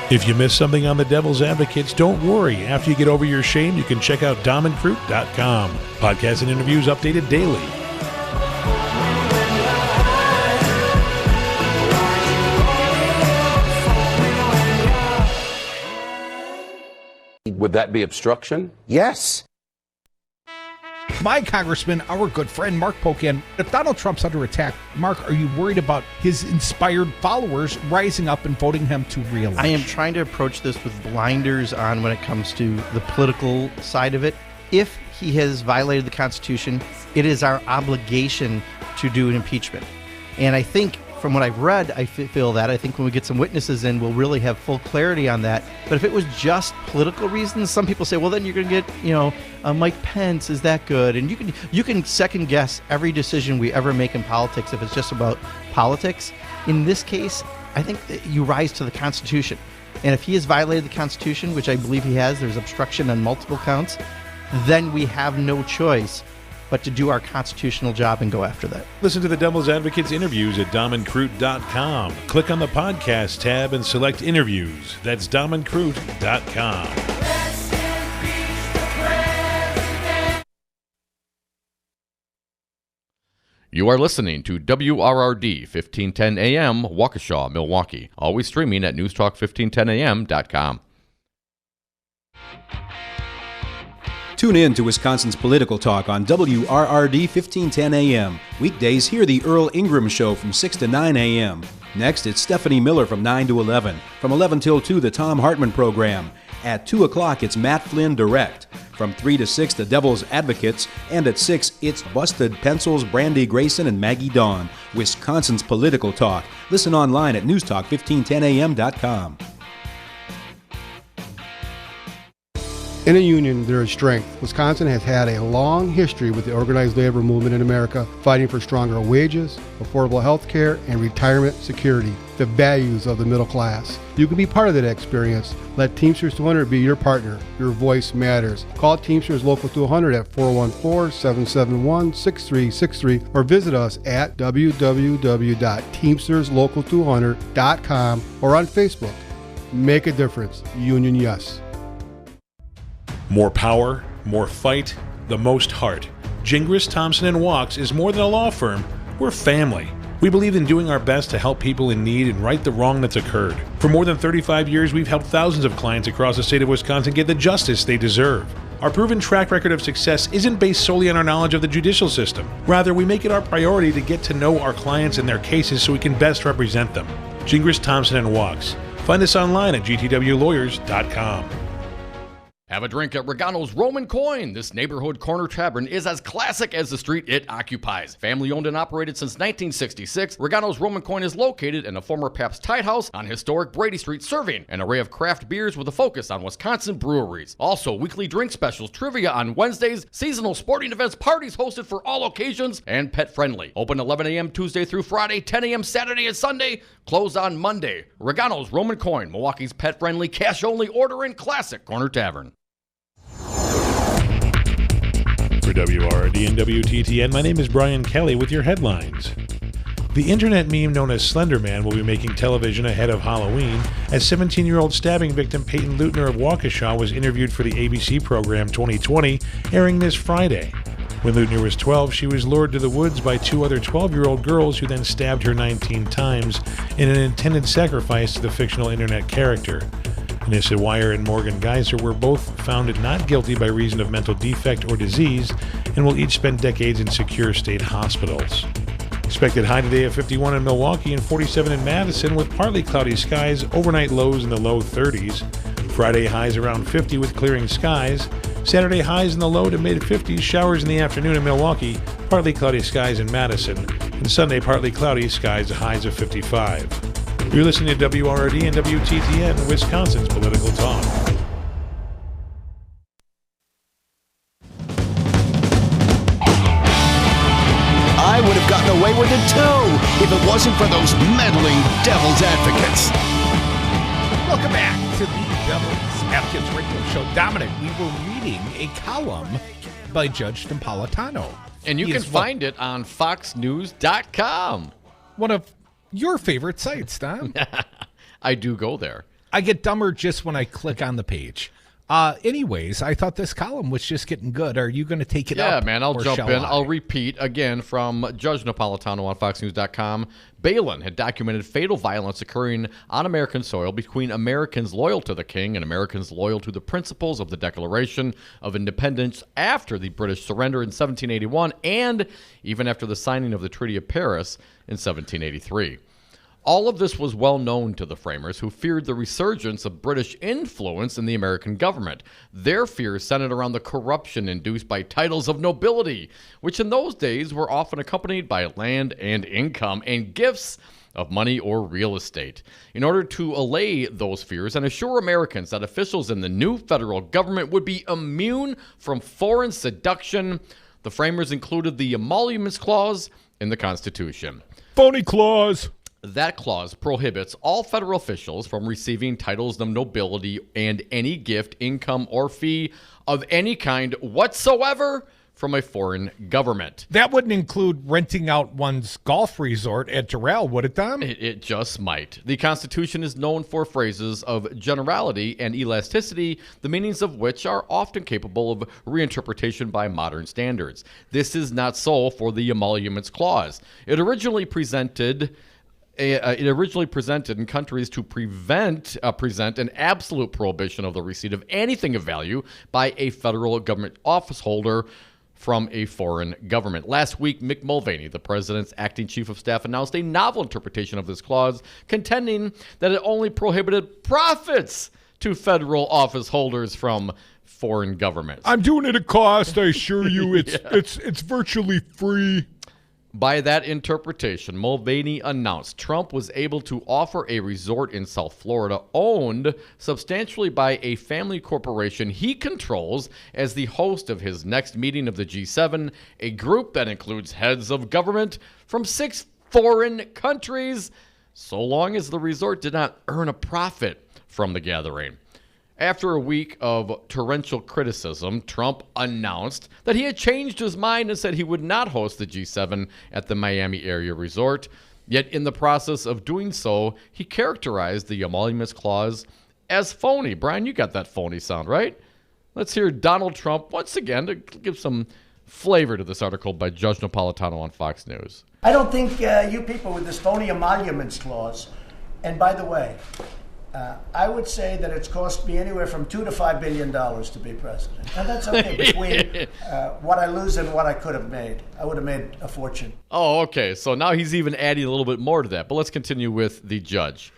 If you missed something on the Devil's Advocates, don't worry. After you get over your shame, you can check out DomandCroot.com. Podcasts and interviews updated daily. Would that be obstruction? Yes. My congressman, our good friend Mark Pocan, if Donald Trump's under attack, Mark, are you worried about his inspired followers rising up and voting him to re-election? I am trying to approach this with blinders on when it comes to the political side of it. If he has violated the Constitution, it is our obligation to do an impeachment. And I think from what I've read, I feel that. I think when we get some witnesses in, we'll really have full clarity on that. But if it was just political reasons, some people say, well, then you're going to get, Mike Pence, is that good? And you can second guess every decision we ever make in politics if it's just about politics. In this case, I think that you rise to the Constitution. And if he has violated the Constitution, which I believe he has, there's obstruction on multiple counts, then we have no choice but to do our constitutional job and go after that. Listen to the Devil's Advocates interviews at DomandCroot.com. Click on the podcast tab and select interviews. That's DomandCroot.com. You are listening to WRRD 1510 AM, Waukesha, Milwaukee. Always streaming at newstalk1510am.com. Tune in to Wisconsin's Political Talk on WRRD 1510 AM. Weekdays, hear the Earl Ingram Show from 6 to 9 a.m. Next, it's Stephanie Miller from 9 to 11. From 11 till 2, the Tom Hartman Program. At 2 o'clock, it's Matt Flynn Direct. From 3 to 6, the Devil's Advocates. And at 6, it's Busted Pencils, Brandy Grayson, and Maggie Dawn. Wisconsin's Political Talk. Listen online at newstalk1510am.com. In a union, there is strength. Wisconsin has had a long history with the organized labor movement in America, fighting for stronger wages, affordable health care, and retirement security, the values of the middle class. You can be part of that experience. Let Teamsters 200 be your partner. Your voice matters. Call Teamsters Local 200 at 414-771-6363 or visit us at www.teamsterslocal200.com or on Facebook. Make a difference. Union Yes. More power, more fight, the most heart. Gingras, Thompson & Walks is more than a law firm. We're family. We believe in doing our best to help people in need and right the wrong that's occurred. For more than 35 years, we've helped thousands of clients across the state of Wisconsin get the justice they deserve. Our proven track record of success isn't based solely on our knowledge of the judicial system. Rather, we make it our priority to get to know our clients and their cases so we can best represent them. Gingras, Thompson & Walks. Find us online at gtwlawyers.com. Have a drink at Regano's Roman Coin. This neighborhood corner tavern is as classic as the street it occupies. Family owned and operated since 1966, Regano's Roman Coin is located in a former Pabst Tide House on historic Brady Street, serving an array of craft beers with a focus on Wisconsin breweries. Also, weekly drink specials, trivia on Wednesdays, seasonal sporting events, parties hosted for all occasions, and pet friendly. Open 11 a.m. Tuesday through Friday, 10 a.m. Saturday and Sunday, closed on Monday. Regano's Roman Coin, Milwaukee's pet friendly, cash only order and classic corner tavern. For WRD and WTTN, my name is Brian Kelly with your headlines. The internet meme known as Slender Man will be making television ahead of Halloween, as 17-year-old stabbing victim Peyton Leutner of Waukesha was interviewed for the ABC program 2020, airing this Friday. When Leutner was 12, she was lured to the woods by two other 12-year-old girls who then stabbed her 19 times in an intended sacrifice to the fictional internet character. Anissa Weier and Morgan Geyser were both found not guilty by reason of mental defect or disease and will each spend decades in secure state hospitals. Expected high today of 51 in Milwaukee and 47 in Madison with partly cloudy skies, overnight lows in the low 30s. Friday highs around 50 with clearing skies. Saturday highs in the low to mid 50s, showers in the afternoon in Milwaukee, partly cloudy skies in Madison. And Sunday partly cloudy skies, highs of 55. You're listening to WRD and WTTN, Wisconsin's political talk. I would have gotten away with it too if it wasn't for those meddling devil's advocates. Welcome back to the Devil's Advocates Radio Show. Dominic, we were reading a column by Judge Napolitano. And you can find it on foxnews.com. One of your favorite sites, Dom. I do go there. I get dumber just when I click on the page. Anyways, I thought this column was just getting good. Are you going to take it up? Yeah, man, I'll jump in. I'll repeat again from Judge Napolitano on foxnews.com. Balin had documented fatal violence occurring on American soil between Americans loyal to the king and Americans loyal to the principles of the Declaration of Independence after the British surrender in 1781 and even after the signing of the Treaty of Paris in 1783. All of this was well known to the framers, who feared the resurgence of British influence in the American government. Their fears centered around the corruption induced by titles of nobility, which in those days were often accompanied by land and income and gifts of money or real estate. In order to allay those fears and assure Americans that officials in the new federal government would be immune from foreign seduction, the framers included the Emoluments Clause in the Constitution. Phony clause. That clause prohibits all federal officials from receiving titles of nobility and any gift, income, or fee of any kind whatsoever from a foreign government. That wouldn't include renting out one's golf resort at Doral, would it, Tom? It just might. The Constitution is known for phrases of generality and elasticity, the meanings of which are often capable of reinterpretation by modern standards. This is not so for the Emoluments Clause. It originally presented in countries to present an absolute prohibition of the receipt of anything of value by a federal government office holder from a foreign government. Last week, Mick Mulvaney, the president's acting chief of staff, announced a novel interpretation of this clause, contending that it only prohibited profits to federal office holders from foreign governments. I'm doing it at cost, I assure you. It's virtually free. By that interpretation, Mulvaney announced Trump was able to offer a resort in South Florida owned substantially by a family corporation he controls as the host of his next meeting of the G7, a group that includes heads of government from 6 foreign countries, so long as the resort did not earn a profit from the gathering. After a week of torrential criticism, Trump announced that he had changed his mind and said he would not host the G7 at the Miami area resort. Yet in the process of doing so, he characterized the Emoluments Clause as phony. Brian, you got that phony sound, right? Let's hear Donald Trump once again to give some flavor to this article by Judge Napolitano on Fox News. I don't think you people with this phony emoluments clause, and by the way, I would say that it's cost me anywhere from $2 to $5 billion to be president. And that's okay between what I lose and what I could have made. I would have made a fortune. Oh, okay. So now he's even adding a little bit more to that. But let's continue with the judge.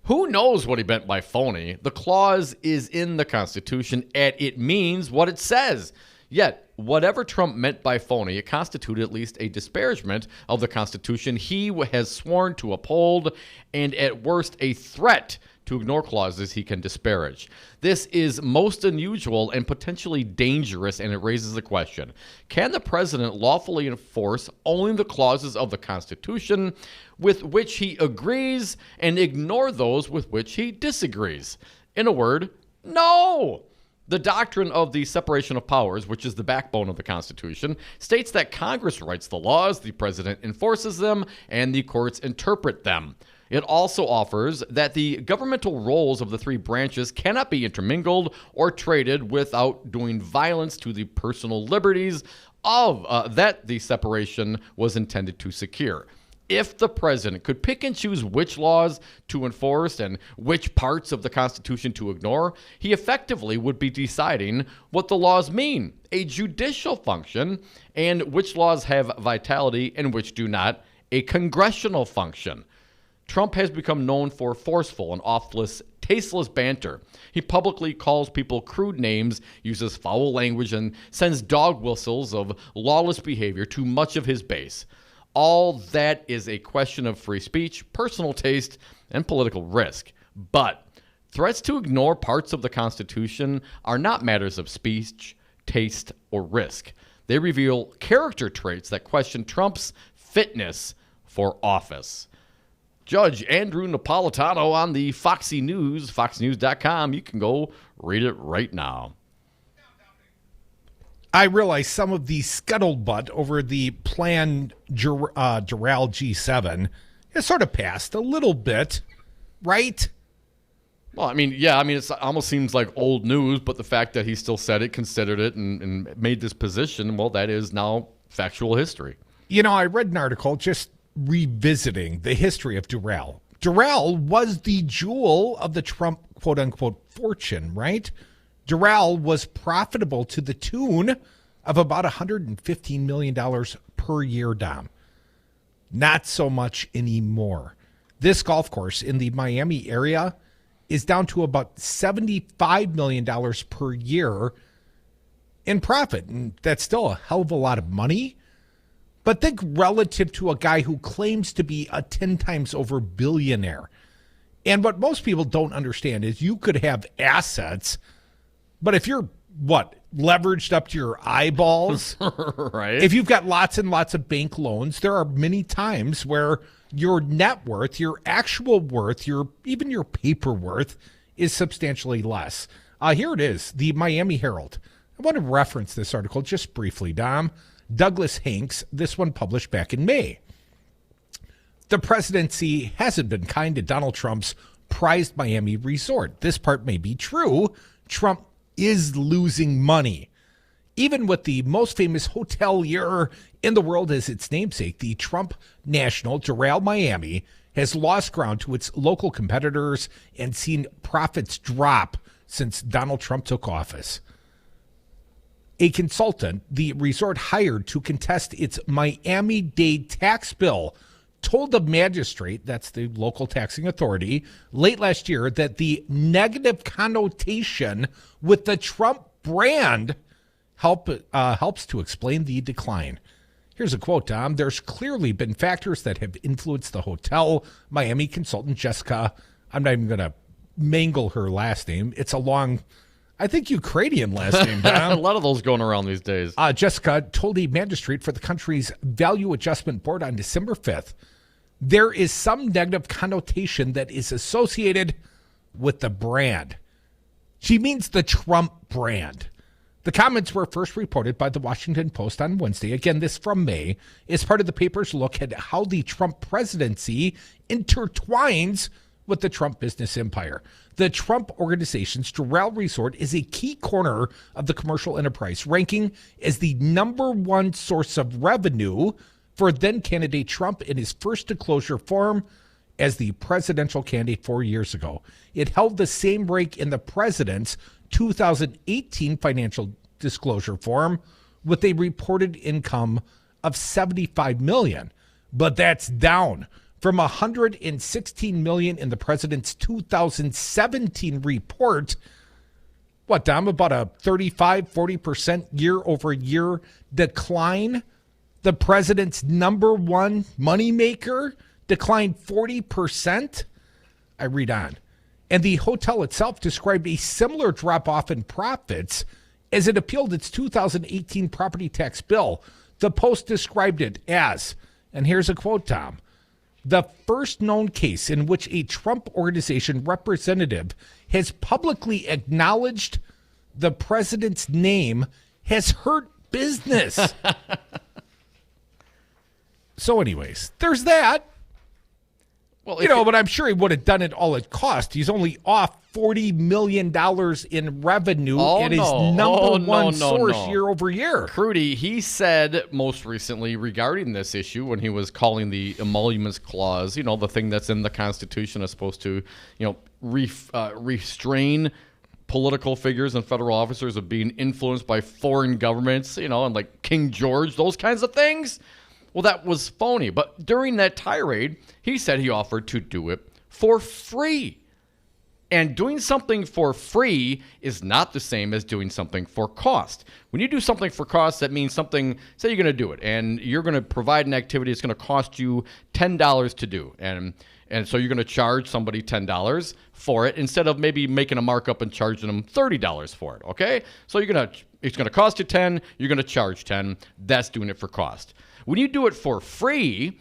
Who knows what he meant by phony? The clause is in the Constitution, and it means what it says. Yet, whatever Trump meant by phony, it constituted at least a disparagement of the Constitution he has sworn to uphold, and at worst, a threat to ignore clauses he can disparage. This is most unusual and potentially dangerous, and it raises the question, can the president lawfully enforce only the clauses of the Constitution with which he agrees and ignore those with which he disagrees? In a word, no! The doctrine of the separation of powers, which is the backbone of the Constitution, states that Congress writes the laws, the president enforces them, and the courts interpret them. It also offers that the governmental roles of the three branches cannot be intermingled or traded without doing violence to the personal liberties of that the separation was intended to secure. If the president could pick and choose which laws to enforce and which parts of the Constitution to ignore, he effectively would be deciding what the laws mean, a judicial function, and which laws have vitality and which do not, a congressional function. Trump has become known for forceful and tasteless banter. He publicly calls people crude names, uses foul language, and sends dog whistles of lawless behavior to much of his base. All that is a question of free speech, personal taste, and political risk. But threats to ignore parts of the Constitution are not matters of speech, taste, or risk. They reveal character traits that question Trump's fitness for office. Judge Andrew Napolitano on the Foxy News, foxnews.com. You can go read it right now. I realize some of the scuttlebutt over the planned Doral G7 has sort of passed a little bit, right? Well, it almost seems like old news, but the fact that he still said it, considered it, and made this position, well, that is now factual history. You know, I read an article just revisiting the history of Doral. Doral was the jewel of the Trump quote-unquote fortune, right? Doral was profitable to the tune of about $115 million per year, Dom. Not so much anymore. This golf course in the Miami area is down to about $75 million per year in profit. And that's still a hell of a lot of money. But think relative to a guy who claims to be a 10 times over billionaire. And what most people don't understand is you could have assets, but if you're, leveraged up to your eyeballs, right? If you've got lots and lots of bank loans, there are many times where your net worth, your actual worth, even your paper worth is substantially less. Here it is, the Miami Herald. I want to reference this article just briefly, Dom. Douglas Hanks, this one published back in May. The presidency hasn't been kind to Donald Trump's prized Miami resort. This part may be true. Trump is losing money. Even with the most famous hotelier in the world as its namesake, the Trump National Doral Miami has lost ground to its local competitors and seen profits drop since Donald Trump took office. A consultant the resort hired to contest its Miami-Dade tax bill told the magistrate, that's the local taxing authority, late last year that the negative connotation with the Trump brand helps to explain the decline. Here's a quote, Tom. There's clearly been factors that have influenced the hotel. Miami consultant Jessica, I'm not even going to mangle her last name. It's a long, I think, Ukrainian last name, Tom. A lot of those going around these days. Jessica told a magistrate for the country's Value Adjustment Board on December 5th, there is some negative connotation that is associated with the brand. She means the Trump brand. The comments were first reported by the Washington Post on Wednesday. Again, this from May is part of the paper's look at how the Trump presidency intertwines with the Trump business empire. The Trump Organization's Doral Resort is a key corner of the commercial enterprise, ranking as the #1 source of revenue for then-candidate Trump in his first disclosure form as the presidential candidate 4 years ago. It held the same rank in the president's 2018 financial disclosure form with a reported income of $75 million. But that's down from $116 million in the president's 2017 report. What, Dom, about a 35-40% year-over-year decline? The president's #1 moneymaker declined 40%? I read on. And the hotel itself described a similar drop-off in profits as it appealed its 2018 property tax bill. The Post described it as, and here's a quote, Tom, the first known case in which a Trump Organization representative has publicly acknowledged the president's name has hurt business. So anyways, there's that. Well, but I'm sure he would have done it all at cost. He's only off $40 million in revenue at his #1 source year over year. Crudy, he said most recently regarding this issue when he was calling the emoluments clause, the thing that's in the Constitution is supposed to, restrain political figures and federal officers of being influenced by foreign governments, and like King George, those kinds of things. Well, that was phony. But during that tirade, he said he offered to do it for free. And doing something for free is not the same as doing something for cost. When you do something for cost, that means something, say you're going to do it, and you're going to provide an activity that's going to cost you $10 to do. And so you're going to charge somebody $10 for it instead of maybe making a markup and charging them $30 for it, okay? So it's going to cost you $10, you're going to charge $10. That's doing it for cost. When you do it for free,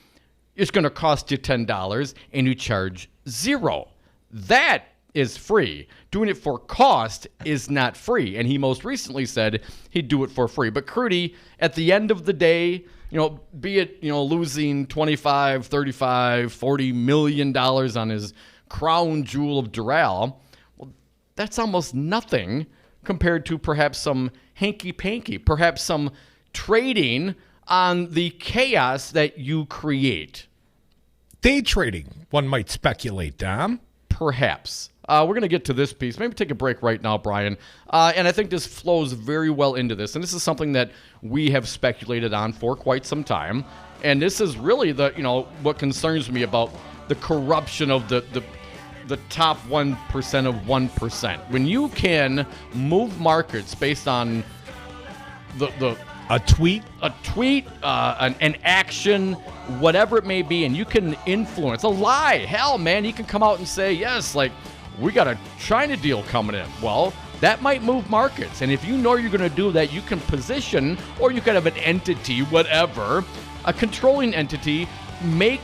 it's going to cost you $10 and you charge $0. That is free. Doing it for cost is not free. And he most recently said he'd do it for free. But Crudy, at the end of the day, be it, losing $25, $35, $40 million on his crown jewel of Doral, well, that's almost nothing compared to perhaps some hanky-panky, perhaps some trading on the chaos that you create. Day trading, one might speculate, Dom. Perhaps. We're going to get to this piece. Maybe take a break right now, Brian. And I think this flows very well into this. And this is something that we have speculated on for quite some time. And this is really what concerns me about the corruption of the top 1% of 1%. When you can move markets based on a tweet, an action, whatever it may be, and you can influence a lie. Hell, man, you can come out and say, yes, like, we got a China deal coming in. Well, that might move markets. And if you know you're going to do that, you can position, or you could have an entity, whatever, a controlling entity, make,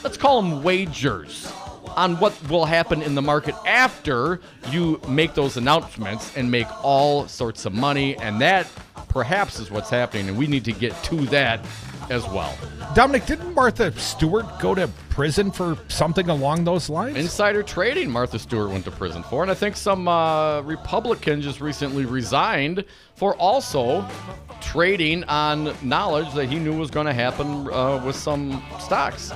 let's call them wagers on what will happen in the market after you make those announcements and make all sorts of money. And that perhaps is what's happening, and we need to get to that as well. Dominic, didn't Martha Stewart go to prison for something along those lines? Insider trading, Martha Stewart went to prison for, and I think some Republican just recently resigned for also trading on knowledge that he knew was going to happen with some stocks.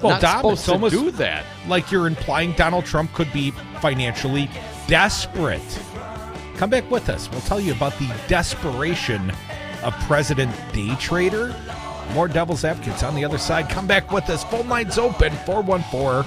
Well, Not Dom, supposed it's to almost do that. Like you're implying Donald Trump could be financially desperate. Come back with us. We'll tell you about the desperation of President Day Trader. More Devil's Advocates on the other side. Come back with us. Phone lines open. 414.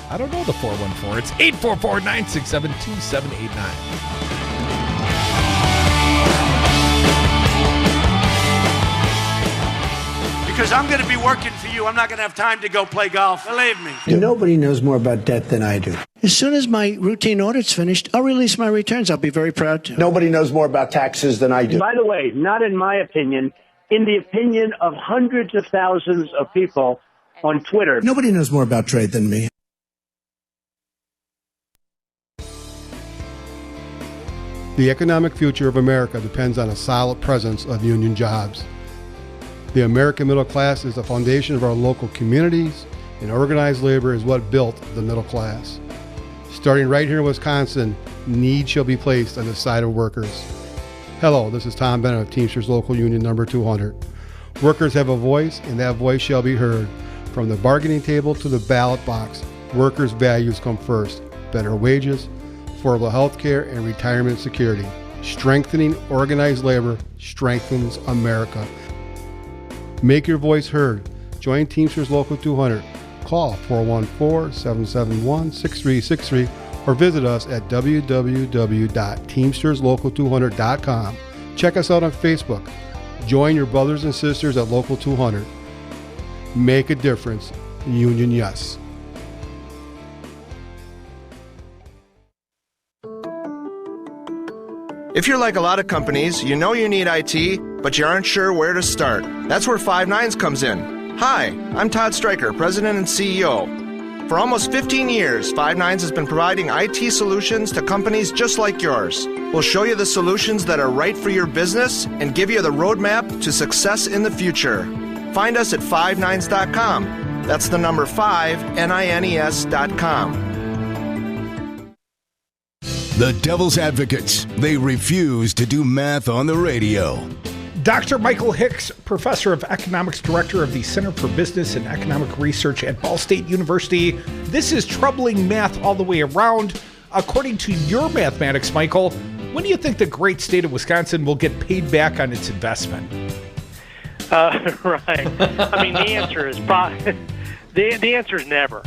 I don't know the 414. It's 844-967-2789. Because I'm going to be working for you. I'm not going to have time to go play golf. Believe me. Nobody knows more about debt than I do. As soon as my routine audit's finished, I'll release my returns. I'll be very proud to. Nobody knows more about taxes than I do. By the way, not in my opinion, in the opinion of hundreds of thousands of people on Twitter. Nobody knows more about trade than me. The economic future of America depends on a solid presence of union jobs. The American middle class is the foundation of our local communities, and organized labor is what built the middle class. Starting right here in Wisconsin, need shall be placed on the side of workers. Hello, this is Tom Bennett of Teamsters Local Union number 200. Workers have a voice, and that voice shall be heard. From the bargaining table to the ballot box, workers' values come first. Better wages, affordable health care, and retirement security. Strengthening organized labor strengthens America. Make your voice heard. Join Teamsters Local 200. Call 414-771-6363 or visit us at www.teamsterslocal200.com. Check us out on Facebook. Join your brothers and sisters at Local 200. Make a difference. Union yes. If you're like a lot of companies, you know you need IT, but you aren't sure where to start. That's where Five Nines comes in. Hi, I'm Todd Stryker, President and CEO. For almost 15 years, Five Nines has been providing IT solutions to companies just like yours. We'll show you the solutions that are right for your business and give you the roadmap to success in the future. Find us at fivenines.com. That's the number 5, NINES.com. The Devil's Advocates. They refuse to do math on the radio. Dr. Michael Hicks, Professor of Economics, Director of the Center for Business and Economic Research at Ball State University. This is troubling math all the way around. According to your mathematics, Michael, when do you think the great state of Wisconsin will get paid back on its investment? Right. I mean, the answer is the answer is never.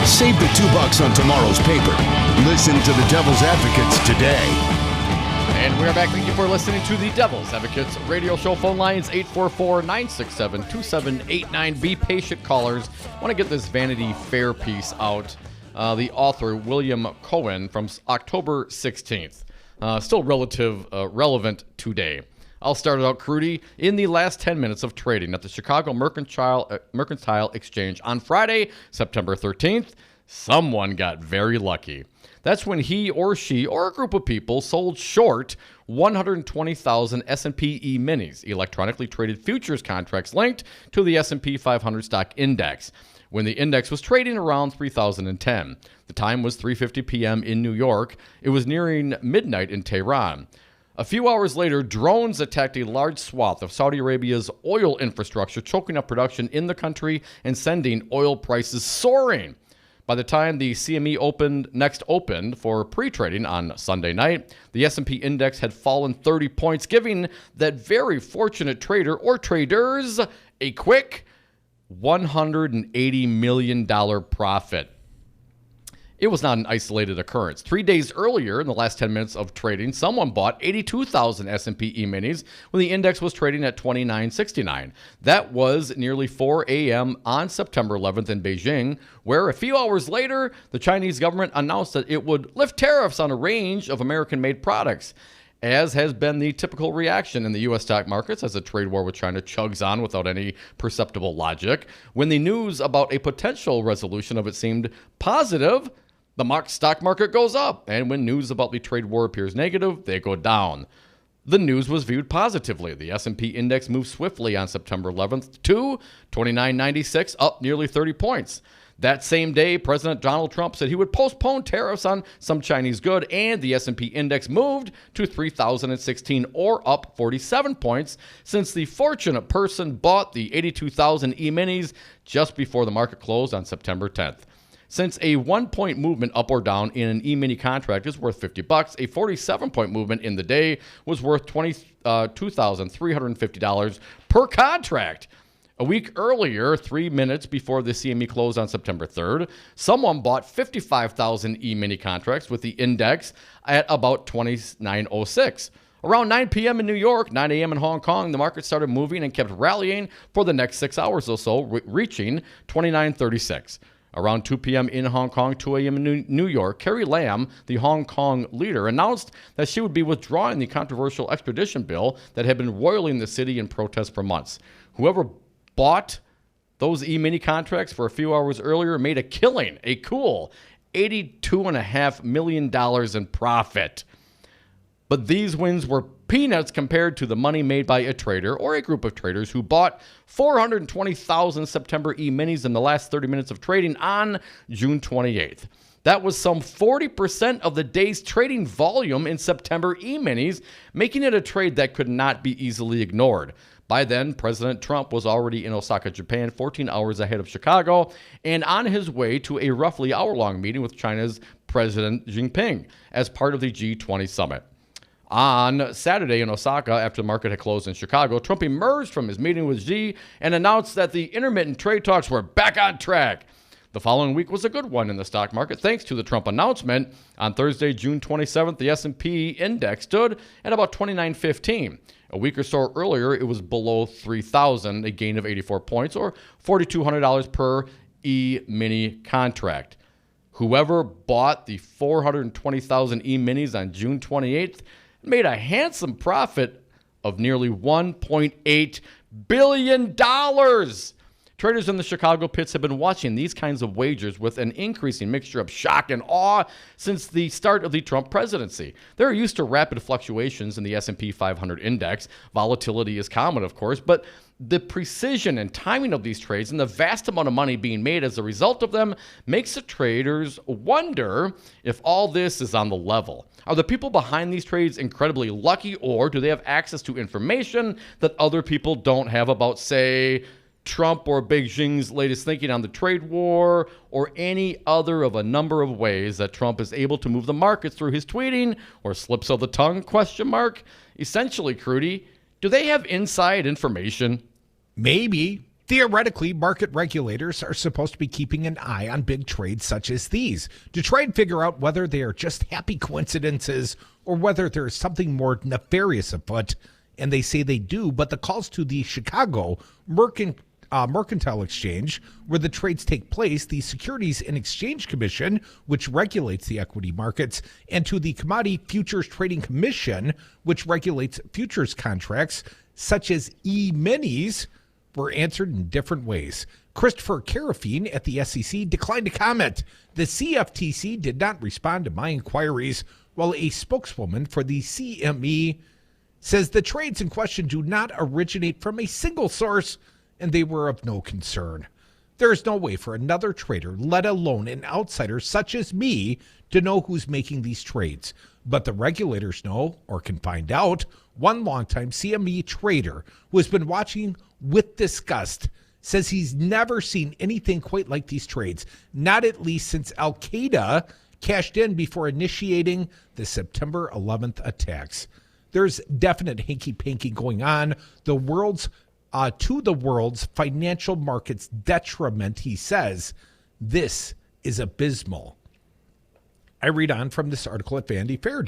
Save the $2 on tomorrow's paper. Listen to the Devil's Advocates today. And we're back. Thank you for listening to the Devil's Advocates radio show. Phone lines 844-967-2789. Be patient, callers. I want to get this Vanity Fair piece out. The author, William Cohen, from October 16th. Still relevant today. I'll start it out, Crudy. In the last 10 minutes of trading at the Chicago Mercantile Exchange on Friday, September 13th, someone got very lucky. That's when he or she or a group of people sold short 120,000 S&P E-minis, electronically traded futures contracts linked to the S&P 500 stock index, when the index was trading around 3,010. The time was 3:50 p.m. in New York. It was nearing midnight in Tehran. A few hours later, drones attacked a large swath of Saudi Arabia's oil infrastructure, choking up production in the country and sending oil prices soaring. By the time the CME opened for pre-trading on Sunday night, the S&P index had fallen 30 points, giving that very fortunate trader or traders a quick $180 million profit. It was not an isolated occurrence. 3 days earlier, in the last 10 minutes of trading, someone bought 82,000 S&P E-minis when the index was trading at 29.69. That was nearly 4 a.m. on September 11th in Beijing, where a few hours later, the Chinese government announced that it would lift tariffs on a range of American-made products, as has been the typical reaction in the U.S. stock markets as the trade war with China chugs on without any perceptible logic. When the news about a potential resolution of it seemed positive, the stock market goes up, and when news about the trade war appears negative, they go down. The news was viewed positively. The S&P index moved swiftly on September 11th to 2996, up nearly 30 points. That same day, President Donald Trump said he would postpone tariffs on some Chinese good, and the S&P index moved to 3,016, or up 47 points, since the fortunate person bought the 82,000 E-minis just before the market closed on September 10th. Since a 1-point movement up or down in an E-mini contract is worth $50, a 47-point movement in the day was worth $2,350 per contract. A week earlier, 3 minutes before the CME closed on September 3rd, someone bought 55,000 E-mini contracts with the index at about 29.06. Around 9 p.m. in New York, 9 a.m. in Hong Kong, the market started moving and kept rallying for the next 6 hours or so, reaching 29.36. Around 2 p.m. in Hong Kong, 2 a.m. in New York, Carrie Lam, the Hong Kong leader, announced that she would be withdrawing the controversial extradition bill that had been roiling the city in protest for months. Whoever bought those E-mini contracts for a few hours earlier made a killing, a cool $82.5 million in profit. But these wins were peanuts compared to the money made by a trader or a group of traders who bought 420,000 September E-minis in the last 30 minutes of trading on June 28th. That was some 40% of the day's trading volume in September E-minis, making it a trade that could not be easily ignored. By then, President Trump was already in Osaka, Japan, 14 hours ahead of Chicago, and on his way to a roughly hour-long meeting with China's President Xi Jinping as part of the G20 summit. On Saturday in Osaka, after the market had closed in Chicago, Trump emerged from his meeting with Xi and announced that the intermittent trade talks were back on track. The following week was a good one in the stock market thanks to the Trump announcement. On Thursday, June 27th, the S&P index stood at about 2915. A week or so earlier, it was below 3,000, a gain of 84 points or $4,200 per E-mini contract. Whoever bought the 420,000 E-minis on June 28th made a handsome profit of nearly $1.8 billion. Traders in the Chicago pits have been watching these kinds of wagers with an increasing mixture of shock and awe since the start of the Trump presidency. They're used to rapid fluctuations in the S&P 500 index. Volatility is common, of course, but the precision and timing of these trades and the vast amount of money being made as a result of them makes the traders wonder if all this is on the level. Are the people behind these trades incredibly lucky, or do they have access to information that other people don't have about, say, Trump or Beijing's latest thinking on the trade war, or any other of a number of ways that Trump is able to move the markets through his tweeting or slips of the tongue, ? Essentially, Crudy, do they have inside information? Maybe. Theoretically, market regulators are supposed to be keeping an eye on big trades such as these to try and figure out whether they are just happy coincidences or whether there is something more nefarious afoot. And they say they do, but the calls to the Chicago Mercantile Exchange, where the trades take place, the Securities and Exchange Commission, which regulates the equity markets, and to the Commodity Futures Trading Commission, which regulates futures contracts, such as E-minis, were answered in different ways. Christopher Carafine at the SEC declined to comment. The CFTC did not respond to my inquiries, while a spokeswoman for the CME says the trades in question do not originate from a single source, and they were of no concern. There is no way for another trader, let alone an outsider such as me, to know who's making these trades. But the regulators know, or can find out. One longtime CME trader who has been watching with disgust says he's never seen anything quite like these trades, not at least since Al-Qaeda cashed in before initiating the September 11th attacks. There's definite hanky-panky going on. To the world's financial markets detriment, he says. This is abysmal. I read on from this article at Vanity Fair.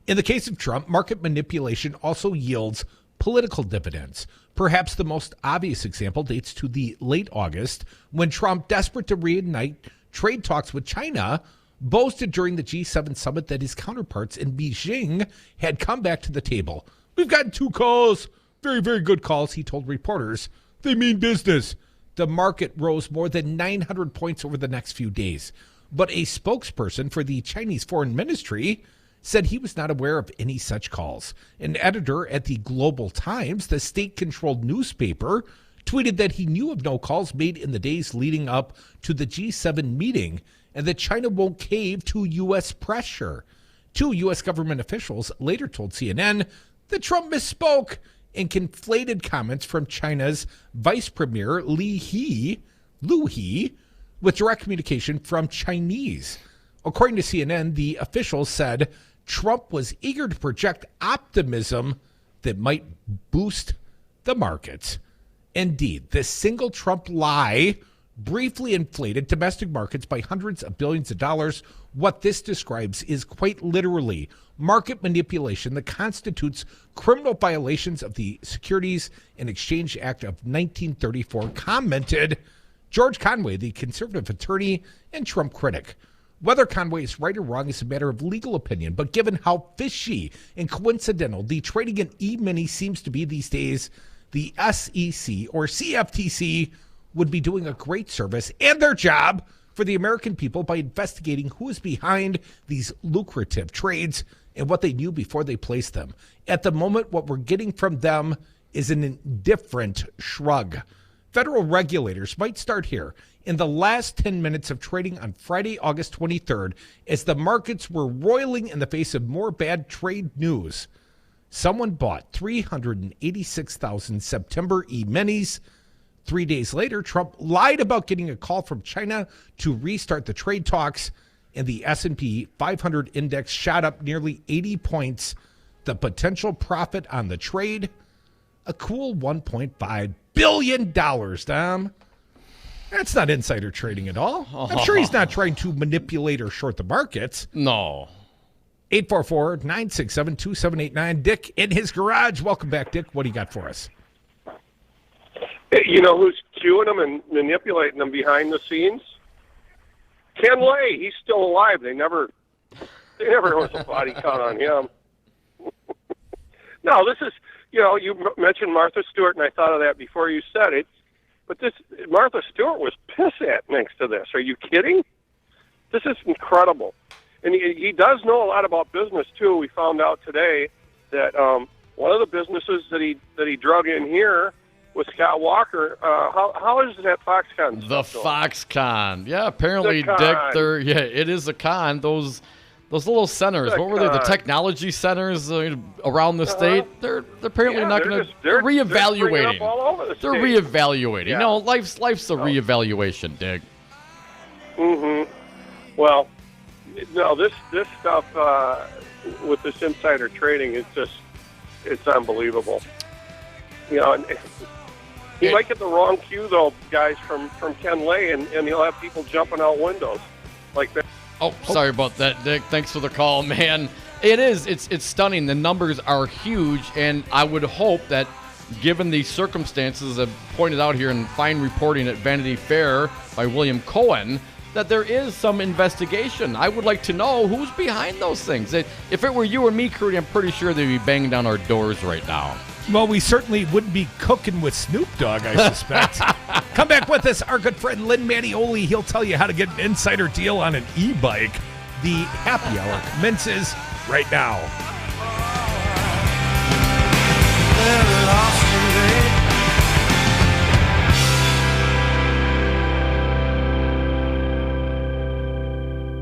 In the case of Trump, market manipulation also yields political dividends. Perhaps the most obvious example dates to the late August when Trump, desperate to reignite trade talks with China, boasted during the G7 summit that his counterparts in Beijing had come back to the table. We've gotten 2 calls. Very, very good calls, he told reporters. They mean business. The market rose more than 900 points over the next few days. But a spokesperson for the Chinese Foreign Ministry said he was not aware of any such calls. An editor at the Global Times, the state-controlled newspaper, tweeted that he knew of no calls made in the days leading up to the G7 meeting and that China won't cave to U.S. pressure. 2 U.S. government officials later told CNN that Trump misspoke and conflated comments from China's Vice Premier Liu He with direct communication from Chinese. According to CNN, the officials said Trump was eager to project optimism that might boost the markets. Indeed, this single Trump lie briefly inflated domestic markets by hundreds of billions of dollars. What this describes is quite literally market manipulation that constitutes criminal violations of the Securities and Exchange Act of 1934, commented George Conway, the conservative attorney and Trump critic. Whether Conway is right or wrong is a matter of legal opinion, but given how fishy and coincidental the trading in E-mini seems to be these days, the SEC or CFTC would be doing a great service and their job for the American people by investigating who is behind these lucrative trades and what they knew before they placed them. At the moment, what we're getting from them is an indifferent shrug. Federal regulators might start here. In the last 10 minutes of trading on Friday, August 23rd, as the markets were roiling in the face of more bad trade news, someone bought 386,000 September E-minis. 3 days later, Trump lied about getting a call from China to restart the trade talks, and the S&P 500 index shot up nearly 80 points. The potential profit on the trade, a cool $1.5 billion, Dom. That's not insider trading at all. I'm sure he's not trying to manipulate or short the markets. No. 844-967-2789. Dick in his garage. Welcome back, Dick. What do you got for us? You know who's cueing them and manipulating them behind the scenes? Ken Lay. He's still alive. They never was a body count on him. No, this is, you mentioned Martha Stewart, and I thought of that before you said it. But Martha Stewart was pissant next to this. Are you kidding? This is incredible. And he does know a lot about business, too. We found out today that one of the businesses that he drug in here was Scott Walker. How is that Foxconn? The Foxconn. Yeah, apparently, Dick, it is a con. Those little centers, what were they? The technology centers around the state. They're apparently not going to. They're reevaluating. They're reevaluating. Yeah. No, life's a reevaluation, Dick. Mm-hmm. Well, no, this stuff with this insider trading is it's unbelievable. And he might get the wrong cue though, guys, from Ken Lay, and he'll have people jumping out windows like that. Oh, sorry about that, Dick. Thanks for the call, man. It's stunning. The numbers are huge, and I would hope that, given the circumstances as pointed out here in fine reporting at Vanity Fair by William Cohen, that there is some investigation. I would like to know who's behind those things. If it were you or me, Crudy, I'm pretty sure they'd be banging down our doors right now. Well, we certainly wouldn't be cooking with Snoop Dogg, I suspect. Come back with us, our good friend Lynn Manioli. He'll tell you how to get an insider deal on an e-bike. The happy hour commences right now.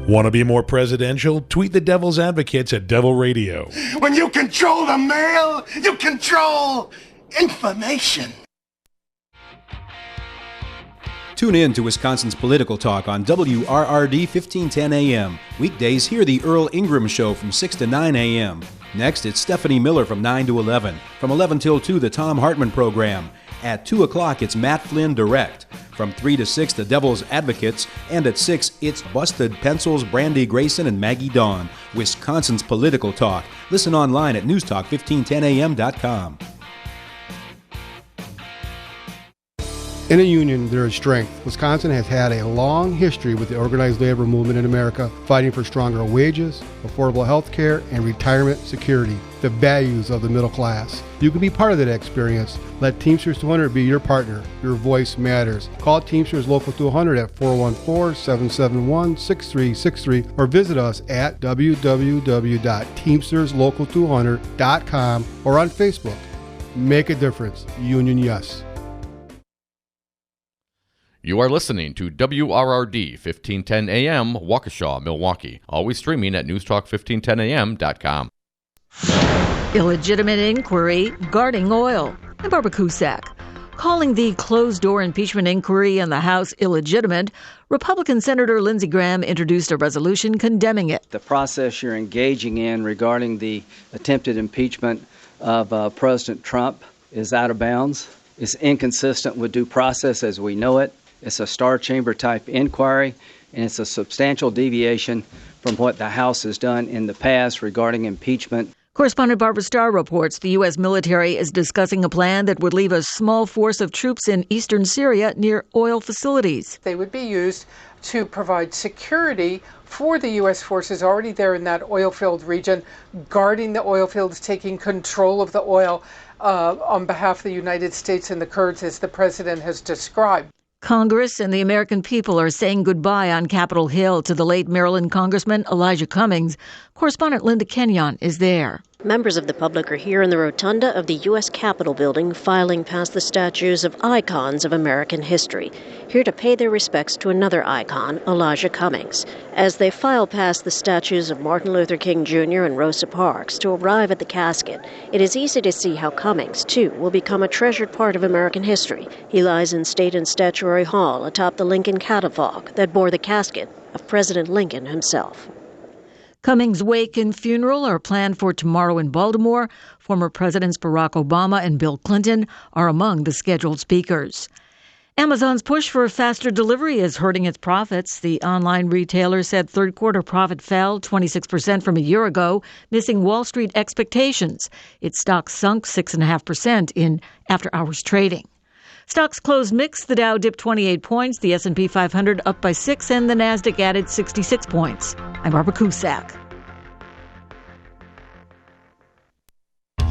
Want to be more presidential? Tweet the Devil's Advocates at Devil Radio. When you control the mail, you control information. Tune in to Wisconsin's Political Talk on WRRD 1510 AM. Weekdays, hear the Earl Ingram Show from 6 to 9 a.m. Next, it's Stephanie Miller from 9 to 11. From 11 till 2, the Tom Hartman Program. At 2 o'clock, it's Matt Flynn Direct. From 3 to 6, the Devil's Advocates. And at 6, it's Busted Pencils, Brandy Grayson, and Maggie Dawn. Wisconsin's Political Talk. Listen online at newstalk1510am.com. In a union, there is strength. Wisconsin has had a long history with the organized labor movement in America, fighting for stronger wages, affordable health care, and retirement security, the values of the middle class. You can be part of that experience. Let Teamsters 200 be your partner. Your voice matters. Call Teamsters Local 200 at 414-771-6363 or visit us at www.teamsterslocal200.com or on Facebook. Make a difference. Union Yes. You are listening to WRRD 1510 AM, Waukesha, Milwaukee. Always streaming at newstalk1510am.com. Illegitimate inquiry guarding oil. I'm Barbara Cusack. Calling the closed-door impeachment inquiry in the House illegitimate, Republican Senator Lindsey Graham introduced a resolution condemning it. The process you're engaging in regarding the attempted impeachment of President Trump is out of bounds. It's inconsistent with due process as we know it. It's a Star Chamber type inquiry, and it's a substantial deviation from what the House has done in the past regarding impeachment. Correspondent Barbara Starr reports the U.S. military is discussing a plan that would leave a small force of troops in eastern Syria near oil facilities. They would be used to provide security for the U.S. forces already there in that oil-filled region, guarding the oil fields, taking control of the oil on behalf of the United States and the Kurds, as the president has described. Congress and the American people are saying goodbye on Capitol Hill to the late Maryland Congressman Elijah Cummings. Correspondent Linda Kenyon is there. Members of the public are here in the rotunda of the U.S. Capitol building, filing past the statues of icons of American history, here to pay their respects to another icon, Elijah Cummings. As they file past the statues of Martin Luther King Jr. and Rosa Parks to arrive at the casket, it is easy to see how Cummings, too, will become a treasured part of American history. He lies in State and Statuary Hall atop the Lincoln catafalque that bore the casket of President Lincoln himself. Cummings' wake and funeral are planned for tomorrow in Baltimore. Former Presidents Barack Obama and Bill Clinton are among the scheduled speakers. Amazon's push for faster delivery is hurting its profits. The online retailer said third quarter profit fell 26% from a year ago, missing Wall Street expectations. Its stock sunk 6.5% in after-hours trading. Stocks closed mixed. The Dow dipped 28 points, the S&P 500 up by 6, and the Nasdaq added 66 points. I'm Barbara Cusack.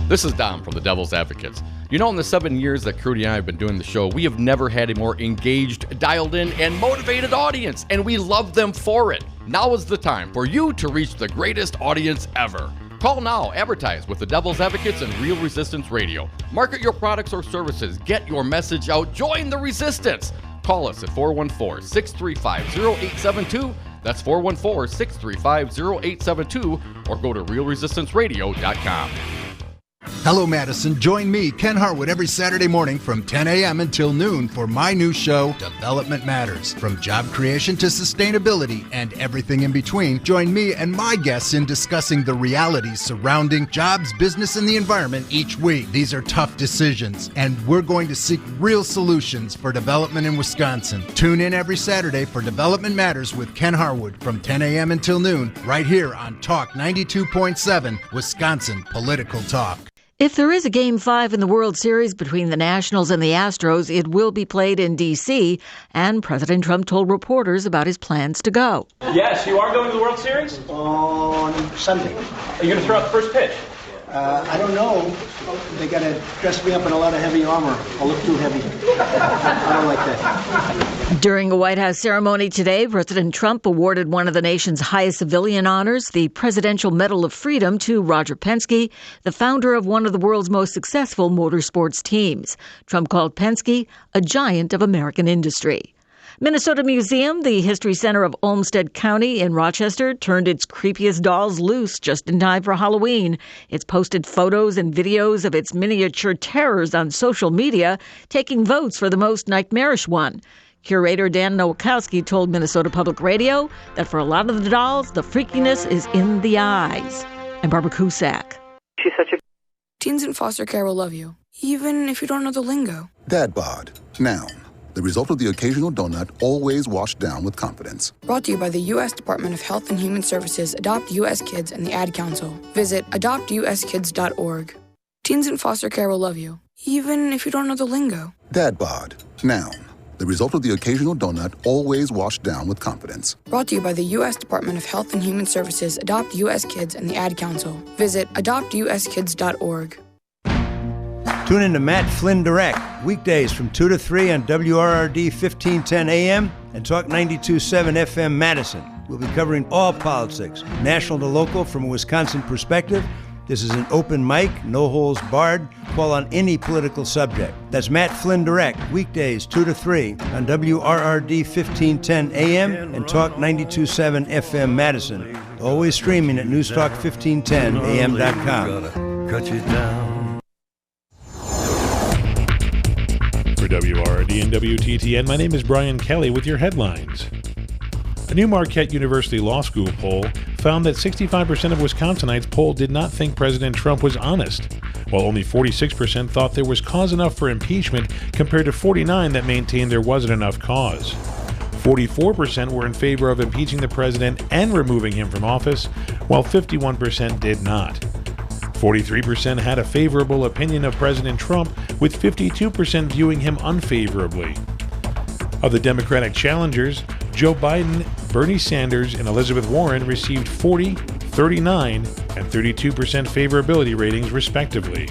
This is Dom from the Devil's Advocates. You know, in the 7 years that Crudy and I have been doing the show, we have never had a more engaged, dialed in, and motivated audience, and we love them for it. Now is the time for you to reach the greatest audience ever. Call now, advertise with the Devil's Advocates and Real Resistance Radio. Market your products or services, get your message out, join the resistance. Call us at 414-635-0872. That's 414-635-0872, or go to realresistanceradio.com. Hello, Madison. Join me, Ken Harwood, every Saturday morning from 10 a.m. until noon for my new show, Development Matters. From job creation to sustainability and everything in between, join me and my guests in discussing the realities surrounding jobs, business, and the environment each week. These are tough decisions, and we're going to seek real solutions for development in Wisconsin. Tune in every Saturday for Development Matters with Ken Harwood from 10 a.m. until noon, right here on Talk 92.7, Wisconsin Political Talk. If there is a Game 5 in the World Series between the Nationals and the Astros, it will be played in D.C., and President Trump told reporters about his plans to go. Yes, you are going to the World Series? On Sunday. Are you going to throw out the first pitch? I don't know. They got to dress me up in a lot of heavy armor. I'll look too heavy. I don't like that. During a White House ceremony today, President Trump awarded one of the nation's highest civilian honors, the Presidential Medal of Freedom, to Roger Penske, the founder of one of the world's most successful motorsports teams. Trump called Penske a giant of American industry. Minnesota Museum, the History Center of Olmsted County in Rochester, turned its creepiest dolls loose just in time for Halloween. It's posted photos and videos of its miniature terrors on social media, taking votes for the most nightmarish one. Curator Dan Nowakowski told Minnesota Public Radio that for a lot of the dolls, the freakiness is in the eyes. I'm Barbara Cusack. She's such a... Teens in foster care will love you, even if you don't know the lingo. Dad bod, noun. The result of the occasional donut, always washed down with confidence. Brought to you by the U.S. Department of Health and Human Services, Adopt U.S. Kids, and the Ad Council. Visit adoptuskids.org. Teens in foster care will love you, even if you don't know the lingo. Dad bod, noun. The result of the occasional donut, always washed down with confidence. Brought to you by the U.S. Department of Health and Human Services, Adopt U.S. Kids, and the Ad Council. Visit adoptuskids.org. Tune in to Matt Flynn Direct, weekdays from 2 to 3 on WRRD 1510 AM and Talk 92.7 FM Madison. We'll be covering all politics, national to local, from a Wisconsin perspective. This is an open mic, no holds barred, call on any political subject. That's Matt Flynn Direct, weekdays 2 to 3 on WRRD 1510 AM and Talk 92.7 FM Madison. Always streaming at newstalk1510am.com. Cut you down. For WRRD and WTTN, my name is Brian Kelly with your headlines. A new Marquette University Law School poll found that 65% of Wisconsinites polled did not think President Trump was honest, while only 46% thought there was cause enough for impeachment compared to 49% that maintained there wasn't enough cause. 44% were in favor of impeaching the president and removing him from office, while 51% did not. 43% had a favorable opinion of President Trump, with 52% viewing him unfavorably. Of the Democratic challengers, Joe Biden, Bernie Sanders, and Elizabeth Warren received 40, 39, and 32% favorability ratings, respectively.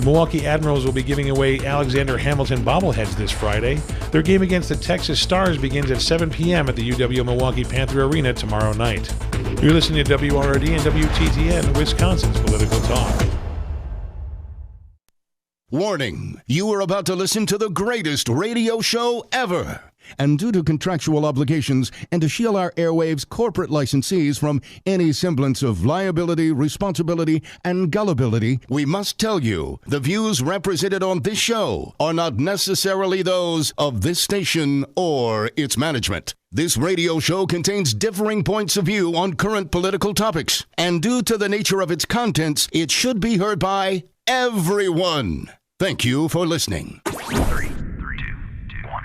The Milwaukee Admirals will be giving away Alexander Hamilton bobbleheads this Friday. Their game against the Texas Stars begins at 7 p.m. at the UW-Milwaukee Panther Arena tomorrow night. You're listening to WRRD and WTTN, Wisconsin's Political Talk. Warning, you are about to listen to the greatest radio show ever. And due to contractual obligations and to shield our airwaves' corporate licensees from any semblance of liability, responsibility, and gullibility, we must tell you the views represented on this show are not necessarily those of this station or its management. This radio show contains differing points of view on current political topics, and due to the nature of its contents, it should be heard by everyone. Thank you for listening. 3, 2, 1.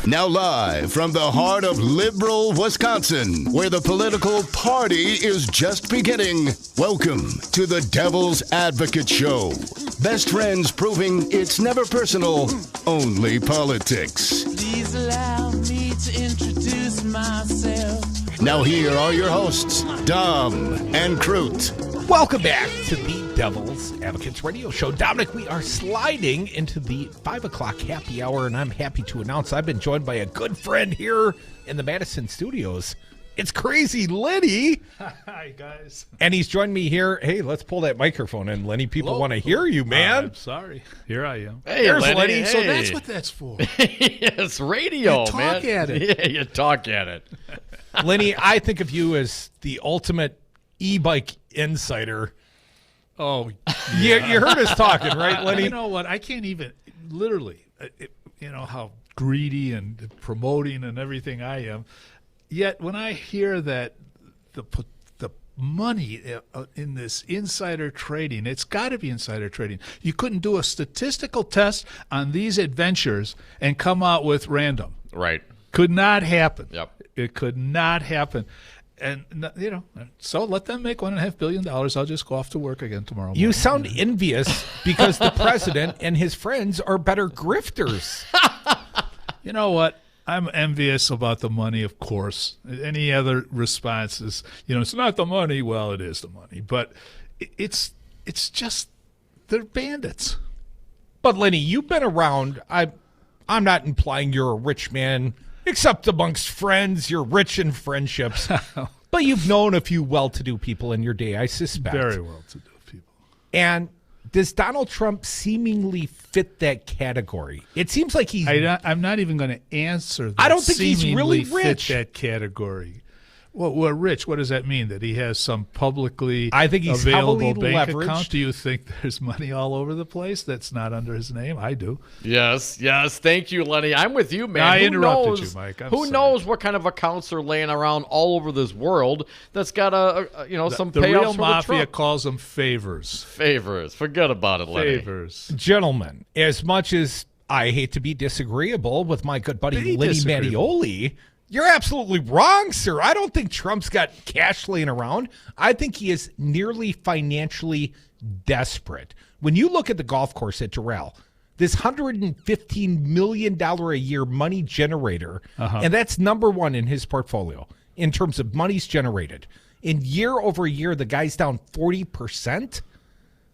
Now live from the heart of liberal Wisconsin, where the political party is just beginning, welcome to the Devil's Advocate Show. Best friends proving it's never personal, only politics. Please allow me to introduce myself. Now here are your hosts, Dom and Crute. Welcome back to the Devil's Advocates Radio Show. Dominic, we are sliding into the 5 o'clock happy hour, and I'm happy to announce I've been joined by a good friend here in the Madison studios. It's Crazy Lenny. Hi, guys. And he's joined me here. Hey, let's pull that microphone in, Lenny. People want to hear you, man. I'm sorry. Here I am. Hey, there's Lenny. Lenny. Hey. So that's what that's for. It's radio, you talk man. at it. Yeah, you talk at it. Lenny, I think of you as the ultimate e-bike insider. Oh, yeah. You heard us talking, right, Lenny? You know what? I can't even, literally, you know how greedy and promoting and everything I am. Yet when I hear that the money in this insider trading, it's got to be insider trading. You couldn't do a statistical test on these adventures and come out with random. Right. Could not happen. Yep. It could not happen. And, you know, so let them make $1.5 billion. I'll just go off to work again tomorrow morning. You sound envious because the president and his friends are better grifters. You know what? I'm envious about the money, of course. Any other response is, you know, it's not the money. Well, it is the money. But it's just, they're bandits. But, Lenny, you've been around. I'm not implying you're a rich man. Except amongst friends, you're rich in friendships. But you've known a few well-to-do people in your day, I suspect. Very well-to-do people. And does Donald Trump seemingly fit that category? It seems like he's... I'm not even going to answer that. I don't think he's really rich. Fit that category. Well, rich, what does that mean? That he has some publicly I think he's available bank leveraged. account? Do you think there's money all over the place that's not under his name? I do. Yes. Thank you, Lenny. I'm with you, man. I interrupted you, Mike. Who knows what kind of accounts are laying around all over this world that's got some the payouts real for mafia the Trump. calls them favors. Favors. Forget about it, Lenny. Favors. Gentlemen, as much as I hate to be disagreeable with my good buddy Lenny Mattioli, you're absolutely wrong, sir. I don't think Trump's got cash laying around. I think he is nearly financially desperate. When you look at the golf course at Doral, this $115 million a year money generator, and that's number one in his portfolio in terms of monies generated. In year over year, the guy's down 40%.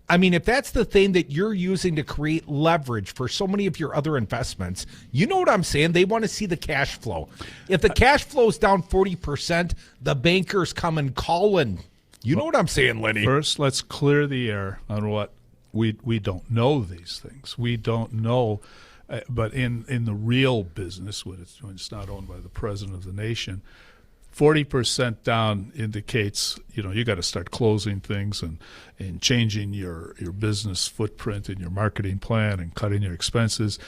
I mean, if that's the thing that you're using to create leverage for so many of your other investments, you know what I'm saying? They want to see the cash flow. If the cash flow is down 40%, the bankers come and calling. You know what I'm saying, Lenny? First, let's clear the air on what we don't know these things. We don't know, but in the real business, when it's not owned by the president of the nation, 40% down indicates, you got to start closing things and changing your business footprint and your marketing plan and cutting your expenses,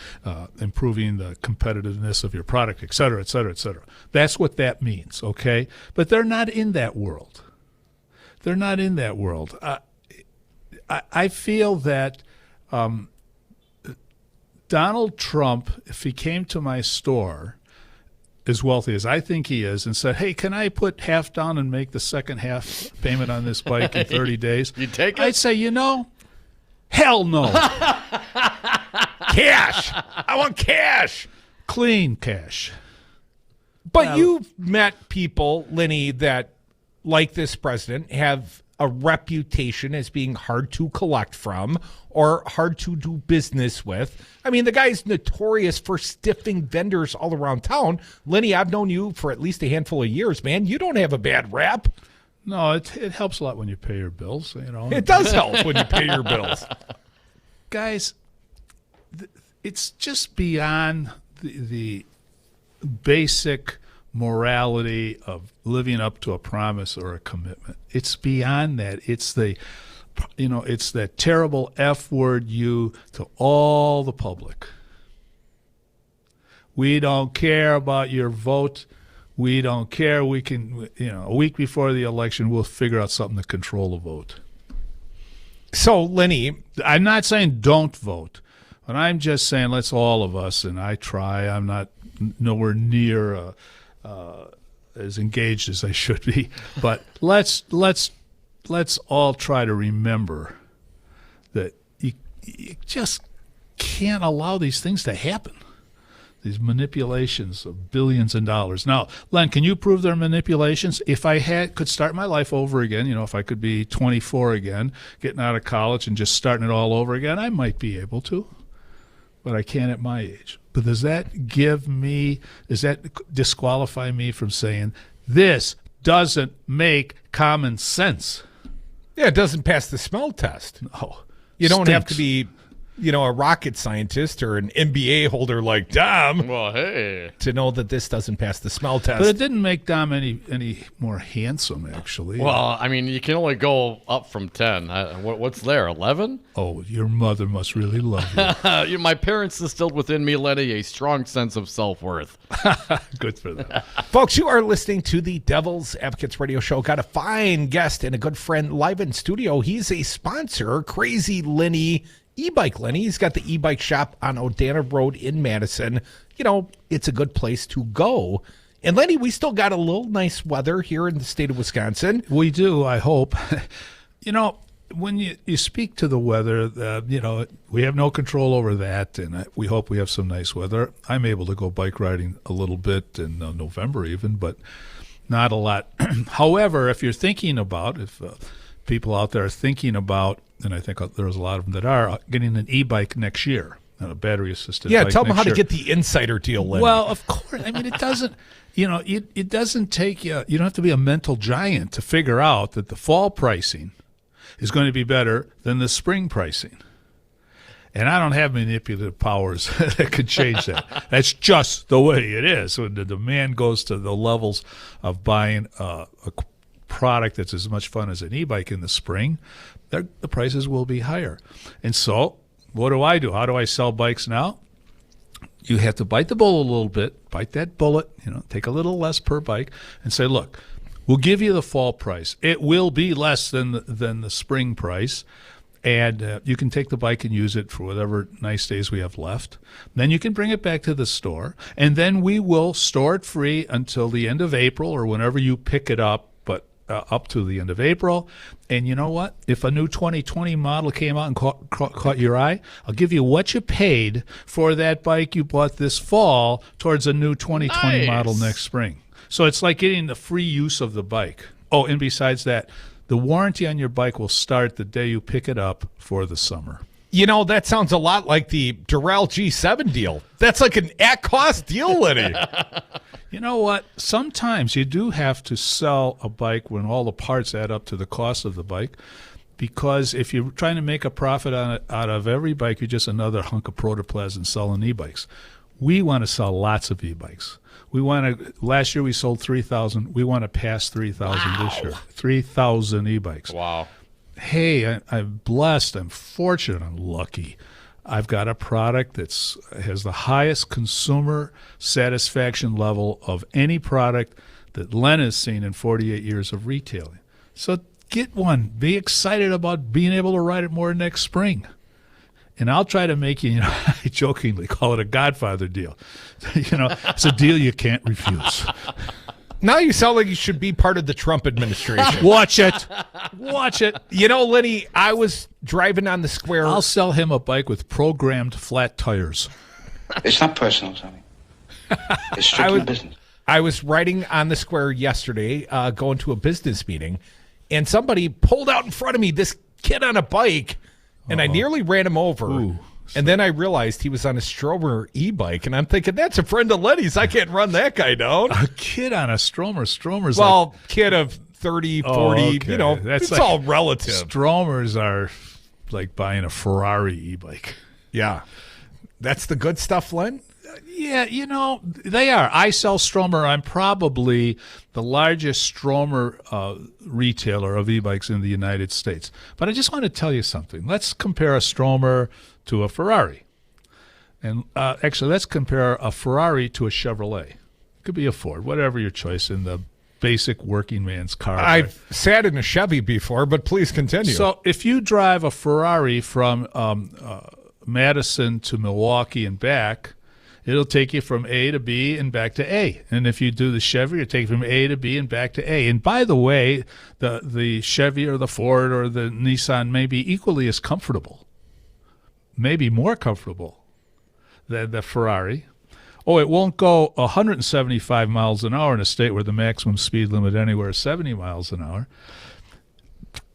improving the competitiveness of your product, et cetera, et cetera, et cetera. That's what that means, okay? But they're not in that world. They're not in that world. I feel that Donald Trump, if he came to my store as wealthy as I think he is and said, hey, can I put half down and make the second half payment on this bike in 30 days? You take it? I'd say, hell no. Cash. I want cash. Clean cash. But you've met people, Lenny, that, like this president, have a reputation as being hard to collect from or hard to do business with. I mean, the guy's notorious for stiffing vendors all around town. Lenny, I've known you for at least a handful of years, man. You don't have a bad rap. No, it helps a lot when you pay your bills. You know, it does help when you pay your bills. Guys, it's just beyond the basic morality of living up to a promise or a commitment. It's beyond that. It's it's that terrible F word you to all the public. We don't care about your vote. We don't care. We can, a week before the election, we'll figure out something to control the vote. So, Lenny, I'm not saying don't vote, but I'm just saying let's all of us, and I try. I'm not nowhere near as engaged as I should be, but let's all try to remember that you just can't allow these things to happen. These manipulations of billions of dollars. Now, Len, can you prove they're manipulations? If I could start my life over again, if I could be 24 again, getting out of college and just starting it all over again, I might be able to, but I can't at my age. But does that disqualify me from saying this doesn't make common sense? Yeah, it doesn't pass the smell test. No. You don't have to be, a rocket scientist or an MBA holder like Dom. Well, hey. To know that this doesn't pass the smell test. But it didn't make Dom any more handsome, actually. Well, I mean, you can only go up from 10. What's there, 11? Oh, your mother must really love you. My parents instilled within me, Lenny, a strong sense of self-worth. Good for them. Folks, you are listening to the Devil's Advocates Radio Show. Got a fine guest and a good friend live in studio. He's a sponsor, Crazy Lenny E-Bike Lenny. He's got the e-bike shop on Odana Road in Madison. It's a good place to go. And Lenny, we still got a little nice weather here in the state of Wisconsin. We do, I hope. When you speak to the weather, we have no control over that, and we hope we have some nice weather. I'm able to go bike riding a little bit in November even, but not a lot. However, if you're thinking about, if people out there are thinking about, and I think there's a lot of them that are, getting an e-bike next year, and a battery-assisted bike. Yeah, tell them how year. to get the insider deal, Lenny. Well, of course. I mean, it doesn't, it doesn't take you don't have to be a mental giant to figure out that the fall pricing is going to be better than the spring pricing. And I don't have manipulative powers that could change that. That's just the way it is. When the demand goes to the levels of buying a product that's as much fun as an e-bike in the spring, the prices will be higher. And so what do? How do I sell bikes now? You have to bite the bullet a little bit, bite that bullet, take a little less per bike and say, look, we'll give you the fall price. It will be less than the spring price, and you can take the bike and use it for whatever nice days we have left. Then you can bring it back to the store, and then we will store it free until the end of April or whenever you pick it up, but up to the end of April. And you know what? If a new 2020 model came out and caught your eye, I'll give you what you paid for that bike you bought this fall towards a new 2020 model next spring. So it's like getting the free use of the bike. Oh, and besides that, the warranty on your bike will start the day you pick it up for the summer. That sounds a lot like the Durrell G7 deal. That's like an at-cost deal, Lenny. You know what? Sometimes you do have to sell a bike when all the parts add up to the cost of the bike, because if you're trying to make a profit out of every bike, you're just another hunk of protoplasm selling e-bikes. We want to sell lots of e-bikes. Last year we sold 3,000. We want to pass 3,000 this year. 3,000 e-bikes. Wow. Hey, I'm blessed. I'm fortunate. I'm lucky. I've got a product that has the highest consumer satisfaction level of any product that Len has seen in 48 years of retailing. So get one. Be excited about being able to ride it more next spring. And I'll try to make you, I jokingly call it a Godfather deal. It's a deal you can't refuse. Now you sound like you should be part of the Trump administration. Watch it. Watch it. Lenny, I was driving on the square. I'll sell him a bike with programmed flat tires. It's not personal, Tony. It's strictly business. I was riding on the square yesterday, going to a business meeting, and somebody pulled out in front of me, this kid on a bike, and I nearly ran him over. Ooh. And then I realized he was on a Stromer e-bike, and I'm thinking, that's a friend of Lenny's. I can't run that guy down. A kid on a Stromer. Stromer's well, kid of 30, 40, okay. It's like, all relative. Stromers are like buying a Ferrari e-bike. Yeah. That's the good stuff, Len? Yeah, they are. I sell Stromer. I'm probably the largest Stromer retailer of e-bikes in the United States. But I just want to tell you something. Let's compare a Stromer to a Ferrari. And actually, let's compare a Ferrari to a Chevrolet. It could be a Ford, whatever your choice in the basic working man's car. I've sat in a Chevy before, but please continue. So if you drive a Ferrari from Madison to Milwaukee and back, it'll take you from A to B and back to A. And if you do the Chevy, it'll take you from A to B and back to A. And by the way, the Chevy or the Ford or the Nissan may be equally as comfortable, maybe more comfortable than the Ferrari. Oh, it won't go 175 miles an hour in a state where the maximum speed limit anywhere is 70 miles an hour.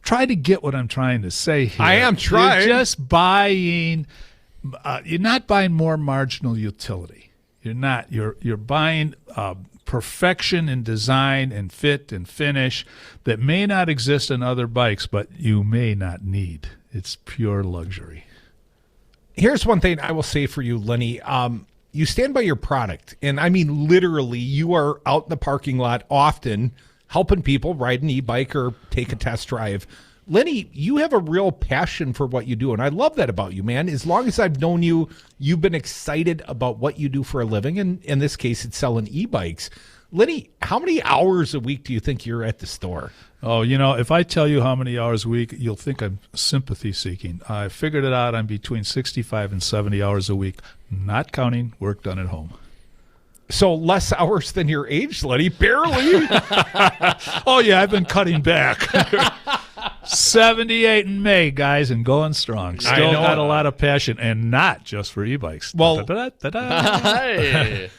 Try to get what I'm trying to say here. I am trying. You're just buying... you're not buying more marginal utility. You're not. You're buying perfection in design and fit and finish that may not exist in other bikes, but you may not need. It's pure luxury. Here's one thing I will say for you, Lenny. You stand by your product, and I mean literally. You are out in the parking lot often helping people ride an e-bike or take a test drive. Lenny, you have a real passion for what you do, and I love that about you, man. As long as I've known you, you've been excited about what you do for a living, and in this case, it's selling e-bikes. Lenny, how many hours a week do you think you're at the store? Oh, if I tell you how many hours a week, you'll think I'm sympathy-seeking. I figured it out. I'm between 65 and 70 hours a week, not counting work done at home. So less hours than your age, Lenny? Barely? Oh, yeah, I've been cutting back. 78 in May, guys, and going strong. Still got a lot of passion, and not just for e-bikes. Well, Hey.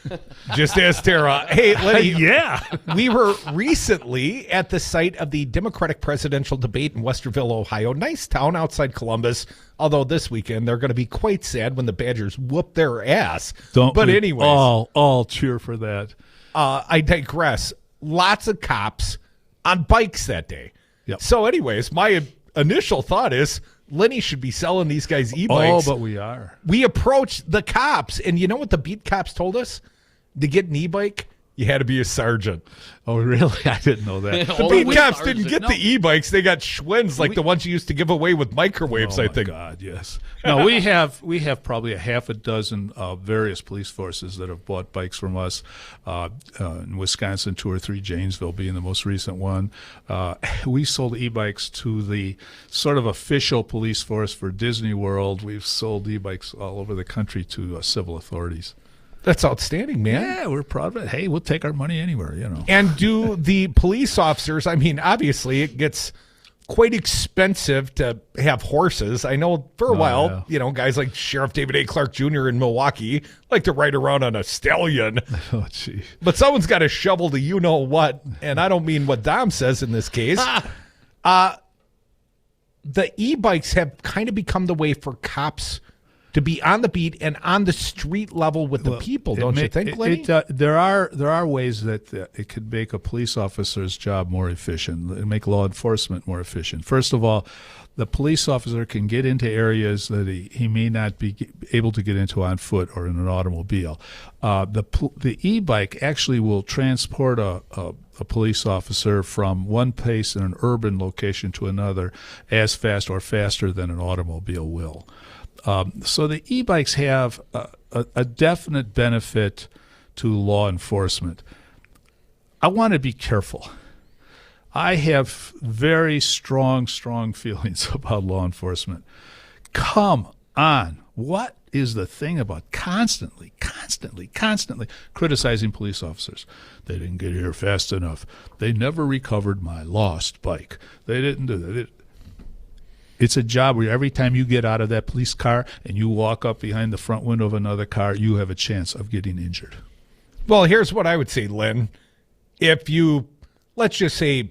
Just ask Tara. Hey, Lenny. Yeah. We were recently at the site of the Democratic presidential debate in Westerville, Ohio. Nice town outside Columbus. Although this weekend they're going to be quite sad when the Badgers whoop their ass. But anyways, all cheer for that. I digress. Lots of cops on bikes that day. Yep. So anyways, my initial thought is Lenny should be selling these guys e-bikes. Oh, but we are. We approached the cops, and you know what the beat cops told us? To get an e-bike, you had to be a sergeant. Oh, really? I didn't know that. The beat cops didn't get the e-bikes. They got Schwinn's, like the ones you used to give away with microwaves, I think. Oh, my God, yes. No, we have probably a half a dozen various police forces that have bought bikes from us. In Wisconsin, 2 or 3, Janesville being the most recent one. We sold e-bikes to the sort of official police force for Disney World. We've sold e-bikes all over the country to civil authorities. That's outstanding, man. Yeah, we're proud of it. Hey, we'll take our money anywhere, And do the police officers, I mean, obviously it gets quite expensive to have horses. I know for a while, guys like Sheriff David A. Clark Jr. in Milwaukee like to ride around on a stallion. Oh, gee. But someone's got to shovel the you-know-what, and I don't mean what Dom says in this case. The e-bikes have kind of become the way for cops to be on the beat and on the street level with the people, don't you think, Lenny? There are ways that it could make a police officer's job more efficient, make law enforcement more efficient. First of all, the police officer can get into areas that he may not be able to get into on foot or in an automobile. The e-bike actually will transport a police officer from one place in an urban location to another as fast or faster than an automobile will. So the e-bikes have a definite benefit to law enforcement. I want to be careful. I have very strong feelings about law enforcement. Come on. What is the thing about constantly criticizing police officers? They didn't get here fast enough. They never recovered my lost bike. They didn't do that. It's a job where every time you get out of that police car and you walk up behind the front window of another car, you have a chance of getting injured. Well, here's what I would say, Len. If you, let's just say,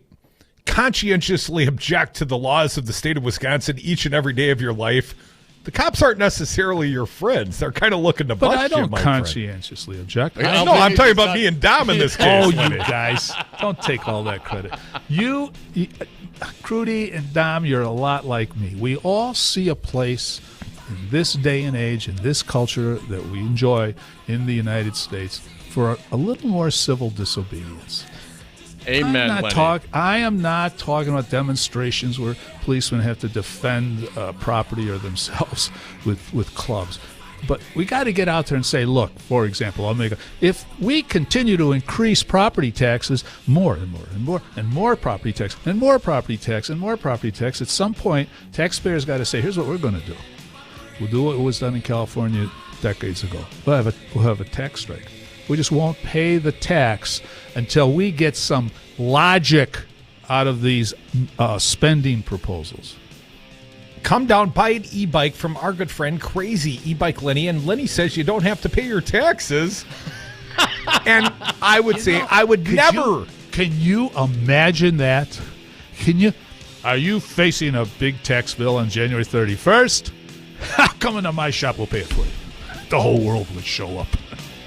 conscientiously object to the laws of the state of Wisconsin each and every day of your life, the cops aren't necessarily your friends. They're kind of looking to bust you, But I don't my conscientiously object. No, I'm talking about me and Dom in this case. Oh, you guys. Don't take all that credit. You, Crudy and Dom, you're a lot like me. We all see a place in this day and age, in this culture that we enjoy in the United States for a little more civil disobedience. Amen, I am not talking about demonstrations where policemen have to defend property or themselves with clubs. But we got to get out there and say, look, for example, if we continue to increase property taxes more and more and more and more property tax and more property tax and more property tax, at some point, taxpayers got to say, here's what we're going to do. We'll do what was done in California decades ago. We'll have a tax strike. We just won't pay the tax until we get some logic out of these spending proposals. Come down, buy an e-bike from our good friend Crazy E-Bike Lenny, and Lenny says you don't have to pay your taxes. And I would say I would never. Can you imagine that? Are you facing a big tax bill on January 31st? Come into my shop, we'll pay it for you. The whole world would show up.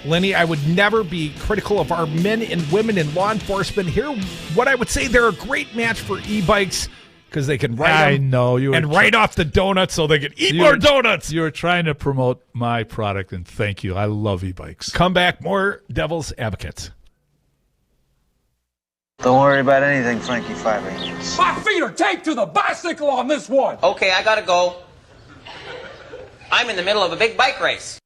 Lenny, I would never be critical of our men and women in law enforcement. Here, what I would say, they're a great match for e-bikes because they can ride them and write off the donuts so they can eat more donuts. You're trying to promote my product, and thank you. I love e-bikes. Come back, more Devil's Advocates. Don't worry about anything, Frankie 5 Angels. My feet are taped to the bicycle on this one. Okay, I gotta go. I'm in the middle of a big bike race.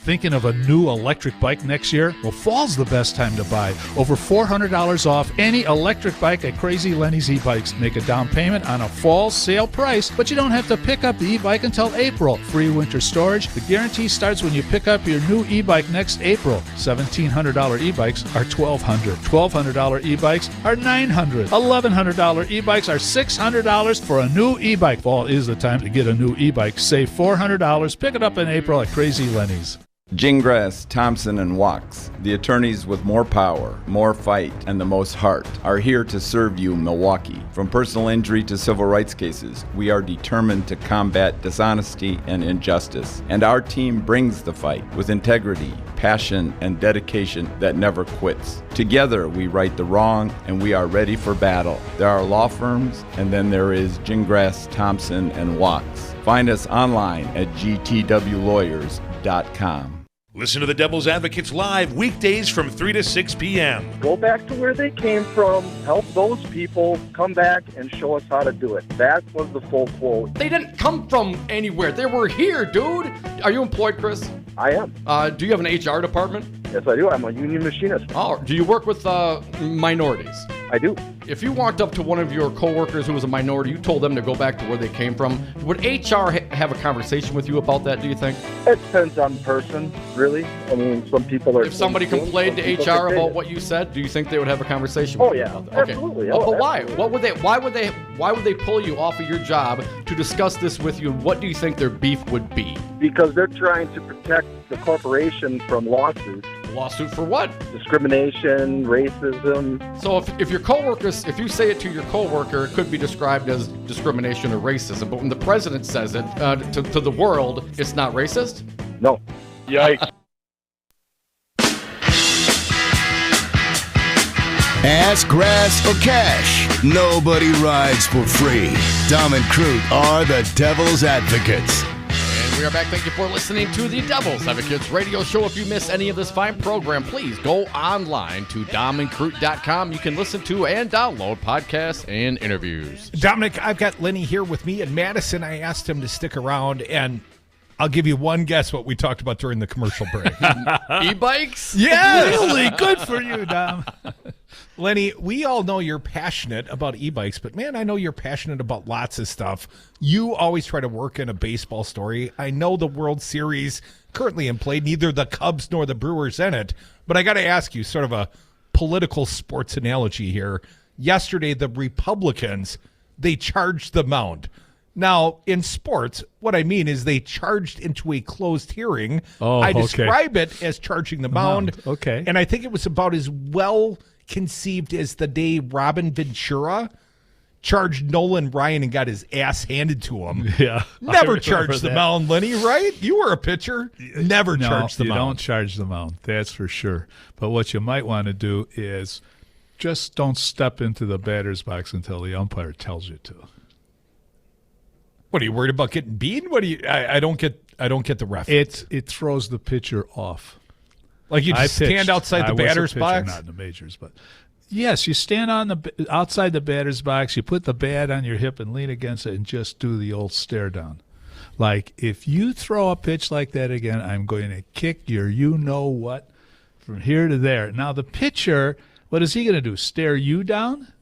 Thinking of a new electric bike next year? Well, fall's the best time to buy. Over $400 off any electric bike at Crazy Lenny's e-bikes. Make a down payment on a fall sale price, but you don't have to pick up the e-bike until April. Free winter storage. The guarantee starts when you pick up your new e-bike next April. $1,700 e-bikes are $1,200. $1,200 e-bikes are $900. $1,100 e-bikes are $600 for a new e-bike. Fall is the time to get a new e-bike. Save $400. Pick it up in April at Crazy Lenny's. Gingras, Thompson, and Wachs, the attorneys with more power, more fight, and the most heart, are here to serve you, Milwaukee. From personal injury to civil rights cases, we are determined to combat dishonesty and injustice. And our team brings the fight with integrity, passion, and dedication that never quits. Together, we right the wrong, and we are ready for battle. There are law firms, and then there is Gingras, Thompson, and Wachs. Find us online at gtwlawyers.com. Listen to the Devil's Advocates live weekdays from 3 to 6 p.m. Go back to where they came from, help those people come back and show us how to do it. That was the full quote. They didn't come from anywhere. They were here, dude. Are you employed, Chris? I am. Do you have an HR department? Yes, I do. I'm a union machinist. Oh, do you work with minorities? I do. If you walked up to one of your coworkers who was a minority, you told them to go back to where they came from, would HR have a conversation with you about that, do you think? It depends on the person, really. I mean, some people are... If somebody complained to HR about what you said, do you think they would have a conversation with you about that? Okay. Absolutely. But why? Why would they pull you off of your job to discuss this with you, and what do you think their beef would be? Because they're trying to protect the corporation from lawsuits. Lawsuit for what? Discrimination, racism. So if your coworkers, if you say it to your coworker, it could be described as discrimination or racism. But when the president says it to the world, it's not racist? No. Yikes. Ass, grass, or cash. Nobody rides for free. Dom and Crute are the Devil's Advocates. We are back. Thank you for listening to the Devil's Advocates radio show. If you miss any of this fine program, please go online to domandcrute.com. You can listen to and download podcasts and interviews. Dominic, I've got Lenny here with me in Madison. I asked him to stick around, and I'll give you one guess what we talked about during the commercial break. E-bikes? Yes! Really good for you, Dom. Lenny, we all know you're passionate about e-bikes, but man, I know you're passionate about lots of stuff. You always try to work in a baseball story. I know the World Series currently in play, neither the Cubs nor the Brewers in it, but I got to ask you sort of a political sports analogy here. Yesterday, the Republicans, they charged the mound. Now, in sports, what I mean is they charged into a closed hearing. I describe it as charging the mound. Okay. And I think it was about as well conceived as the day Robin Ventura charged Nolan Ryan and got his ass handed to him. Yeah. Never charged the mound, Lenny, right? You were a pitcher. Never No, charged the you mound. don't charge the mound. That's for sure. But what you might want to do is just don't step into the batter's box until the umpire tells you to. What, are you worried about getting beaten? What do you? I don't get the reference. It throws the pitcher off. Like you just stand pitched. outside the I was a batter's pitcher, box? not in the majors, but yes, you stand outside the batter's box. You put the bat on your hip and lean against it, and just do the old stare down. Like, if you throw a pitch like that again, I'm going to kick your you-know-what from here to there. Now, the pitcher, what is he going to do, stare you down?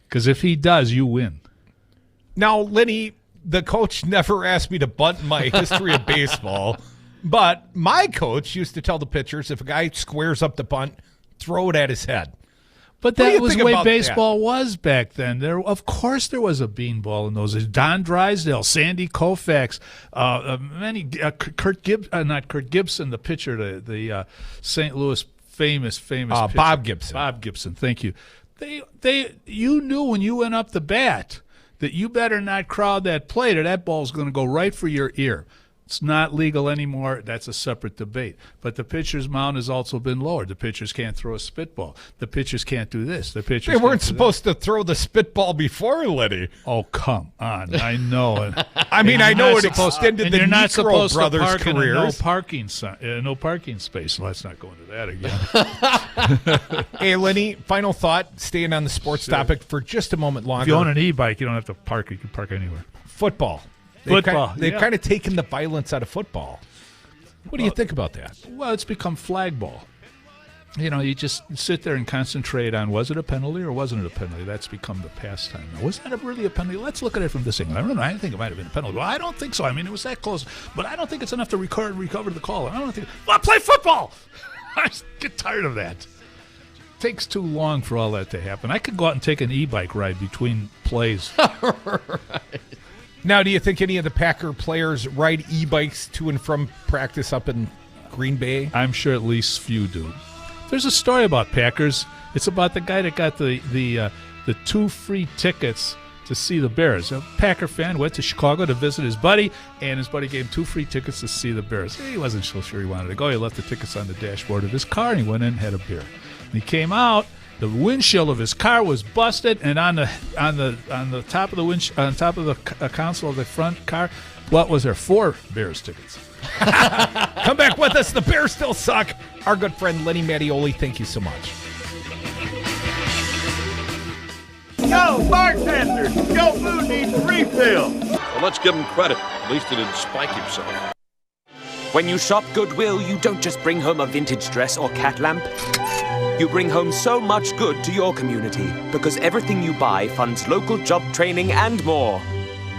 Because if he does, you win. Now, Lenny, the coach never asked me to bunt in my history of baseball, but my coach used to tell the pitchers, if a guy squares up the bunt, throw it at his head. But What do that you was think the way about baseball was back then. Of course, there was a beanball in those days. Don Drysdale, Sandy Koufax, many Kurt Gibson, the pitcher, the St. Louis famous pitcher. Bob Gibson. Bob Gibson, thank you. You knew when you went up the bat that you better not crowd that plate or that ball's going to go right for your ear. It's not legal anymore. That's a separate debate. But the pitcher's mound has also been lowered. The pitchers can't throw a spitball. The pitchers can't do this. The pitchers They weren't can't do supposed to throw the spitball before, Lenny. Oh, come on. I know. I mean, I know it extended the you're not Necro supposed brothers' to park in a careers. no parking space. Let's not go into that again. Hey, Lenny, final thought, staying on the sports topic for just a moment longer. If you own an e-bike, you don't have to park. You can park anywhere. Football. They've kind of taken the violence out of football. What do you think about that? Well, it's become flag ball. You know, you just sit there and concentrate on, was it a penalty or wasn't it a penalty? That's become the pastime now. Was that really a penalty? Let's look at it from this angle. I think it might have been a penalty. Well, I don't think so. I mean, it was that close. But I don't think it's enough to recover the call. I don't think. Well, play football! I get tired of that. It takes too long for all that to happen. I could go out and take an e-bike ride between plays. Right. Now, do you think any of the Packer players ride e-bikes to and from practice up in Green Bay? I'm sure at least few do. There's a story about Packers. It's about the guy that got the 2 free tickets to see the Bears. A Packer fan went to Chicago to visit his buddy, and his buddy gave him 2 free tickets to see the Bears. He wasn't so sure he wanted to go. He left the tickets on the dashboard of his car, and he went in and had a beer. And he came out. The windshield of his car was busted, and on the top of the console of the front car, what was there? 4 Bears tickets. Come back with us. The Bears still suck. Our good friend Lenny Mattioli, thank you so much. Yo, bartender, your food needs refill. Well, let's give him credit. At least he didn't spike himself. When you shop Goodwill, you don't just bring home a vintage dress or cat lamp. You bring home so much good to your community because everything you buy funds local job training and more.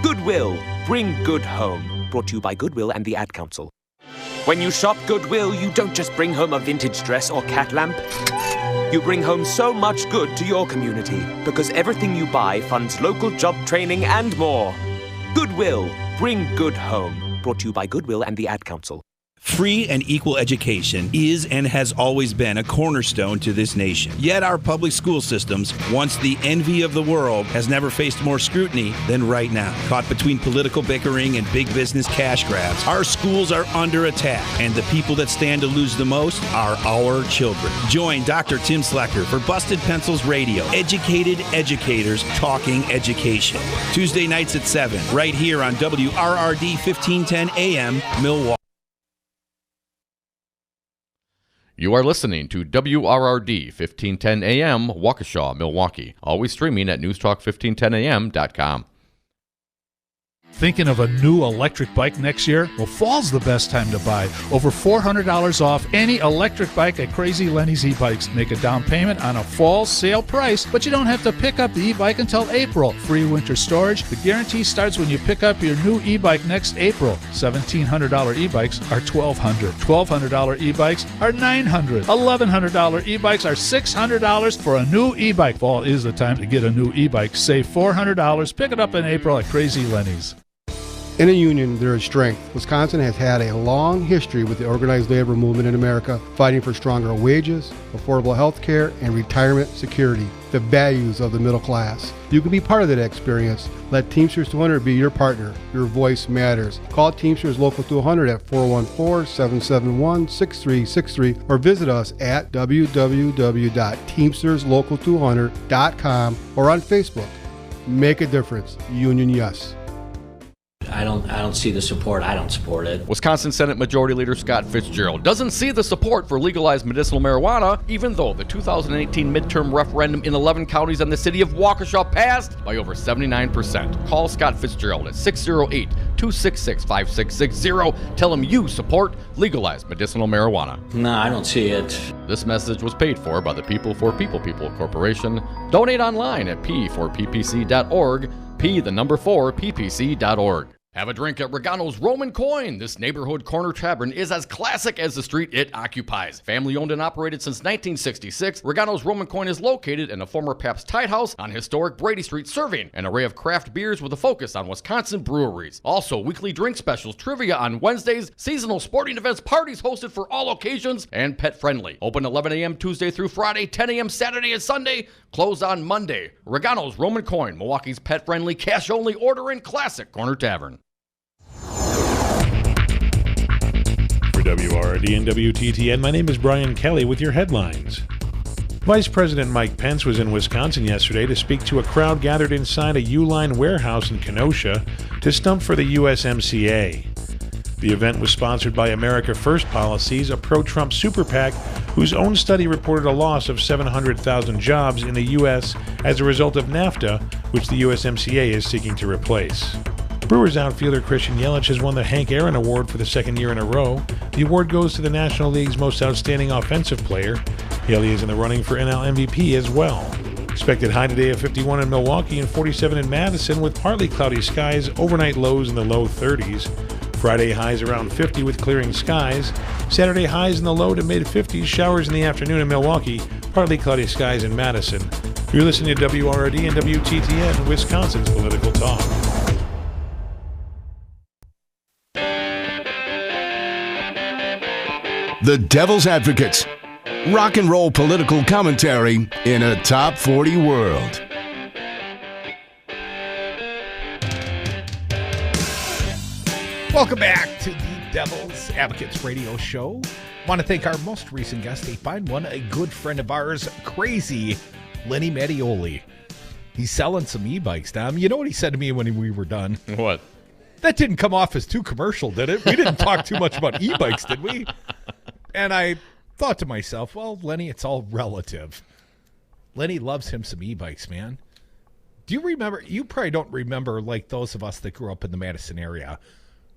Goodwill, bring good home. Brought to you by Goodwill and the Ad Council. When you shop Goodwill, you don't just bring home a vintage dress or cat lamp. You bring home so much good to your community because everything you buy funds local job training and more. Goodwill, bring good home. Brought to you by Goodwill and the Ad Council. Free and equal education is and has always been a cornerstone to this nation. Yet our public school systems, once the envy of the world, has never faced more scrutiny than right now. Caught between political bickering and big business cash grabs, our schools are under attack, and the people that stand to lose the most are our children. Join Dr. Tim Slecker for Busted Pencils Radio. Educated educators talking education. Tuesday nights at 7, right here on WRRD 1510 AM, Milwaukee. You are listening to WRRD 1510 AM, Waukesha, Milwaukee. Always streaming at newstalk1510am.com. Thinking of a new electric bike next year? Well, fall's the best time to buy. Over $400 off any electric bike at Crazy Lenny's e-bikes. Make a down payment on a fall sale price, but you don't have to pick up the e-bike until April. Free winter storage. The guarantee starts when you pick up your new e-bike next April. $1,700 e-bikes are $1,200. $1,200 e-bikes are $900. $1,100 e-bikes are $600 for a new e-bike. Fall is the time to get a new e-bike. Save $400. Pick it up in April at Crazy Lenny's. In a union, there is strength. Wisconsin has had a long history with the organized labor movement in America, fighting for stronger wages, affordable health care, and retirement security, the values of the middle class. You can be part of that experience. Let Teamsters 200 be your partner. Your voice matters. Call Teamsters Local 200 at 414-771-6363 or visit us at www.teamsterslocal200.com or on Facebook. Make a difference. Union yes. I don't see the support. I don't support it. Wisconsin Senate Majority Leader Scott Fitzgerald doesn't see the support for legalized medicinal marijuana, even though the 2018 midterm referendum in 11 counties and the city of Waukesha passed by over 79%. Call Scott Fitzgerald at 608-266-5660. Tell him you support legalized medicinal marijuana. No, I don't see it. This message was paid for by the People for People Corporation. Donate online at p4ppc.org, p4ppc.org. Have a drink at Regano's Roman Coin. This neighborhood corner tavern is as classic as the street it occupies. Family owned and operated since 1966, Regano's Roman Coin is located in a former Pabst Tide House on historic Brady Street, serving an array of craft beers with a focus on Wisconsin breweries. Also, weekly drink specials, trivia on Wednesdays, seasonal sporting events, parties hosted for all occasions, and pet friendly. Open 11 a.m. Tuesday through Friday, 10 a.m. Saturday and Sunday, closed on Monday. Regano's Roman Coin, Milwaukee's pet friendly, cash only order and classic corner tavern. WRD and WTTN, my name is Brian Kelly with your headlines. Vice President Mike Pence was in Wisconsin yesterday to speak to a crowd gathered inside a Uline warehouse in Kenosha to stump for the USMCA. The event was sponsored by America First Policies, a pro-Trump super PAC whose own study reported a loss of 700,000 jobs in the U.S. as a result of NAFTA, which the USMCA is seeking to replace. Brewers outfielder Christian Yelich has won the Hank Aaron Award for the second year in a row. The award goes to the National League's most outstanding offensive player. Haley is in the running for NL MVP as well. Expected high today of 51 in Milwaukee and 47 in Madison with partly cloudy skies, overnight lows in the low 30s. Friday highs around 50 with clearing skies. Saturday highs in the low to mid 50s, showers in the afternoon in Milwaukee, partly cloudy skies in Madison. You're listening to WRD and WTTN, Wisconsin's Political Talk. The Devil's Advocates. Rock and roll political commentary in a top 40 world. Welcome back to the Devil's Advocates radio show. Want to thank our most recent guest, a fine one, a good friend of ours, Crazy Lenny Mattioli. He's selling some e-bikes, Tom. You know what he said to me when we were done? What? That didn't come off as too commercial, did it? We didn't talk too much about e-bikes, did we? And I thought to myself, well, Lenny, it's all relative. Lenny loves him some e-bikes, man. Do you remember? You probably don't remember like those of us that grew up in the Madison area.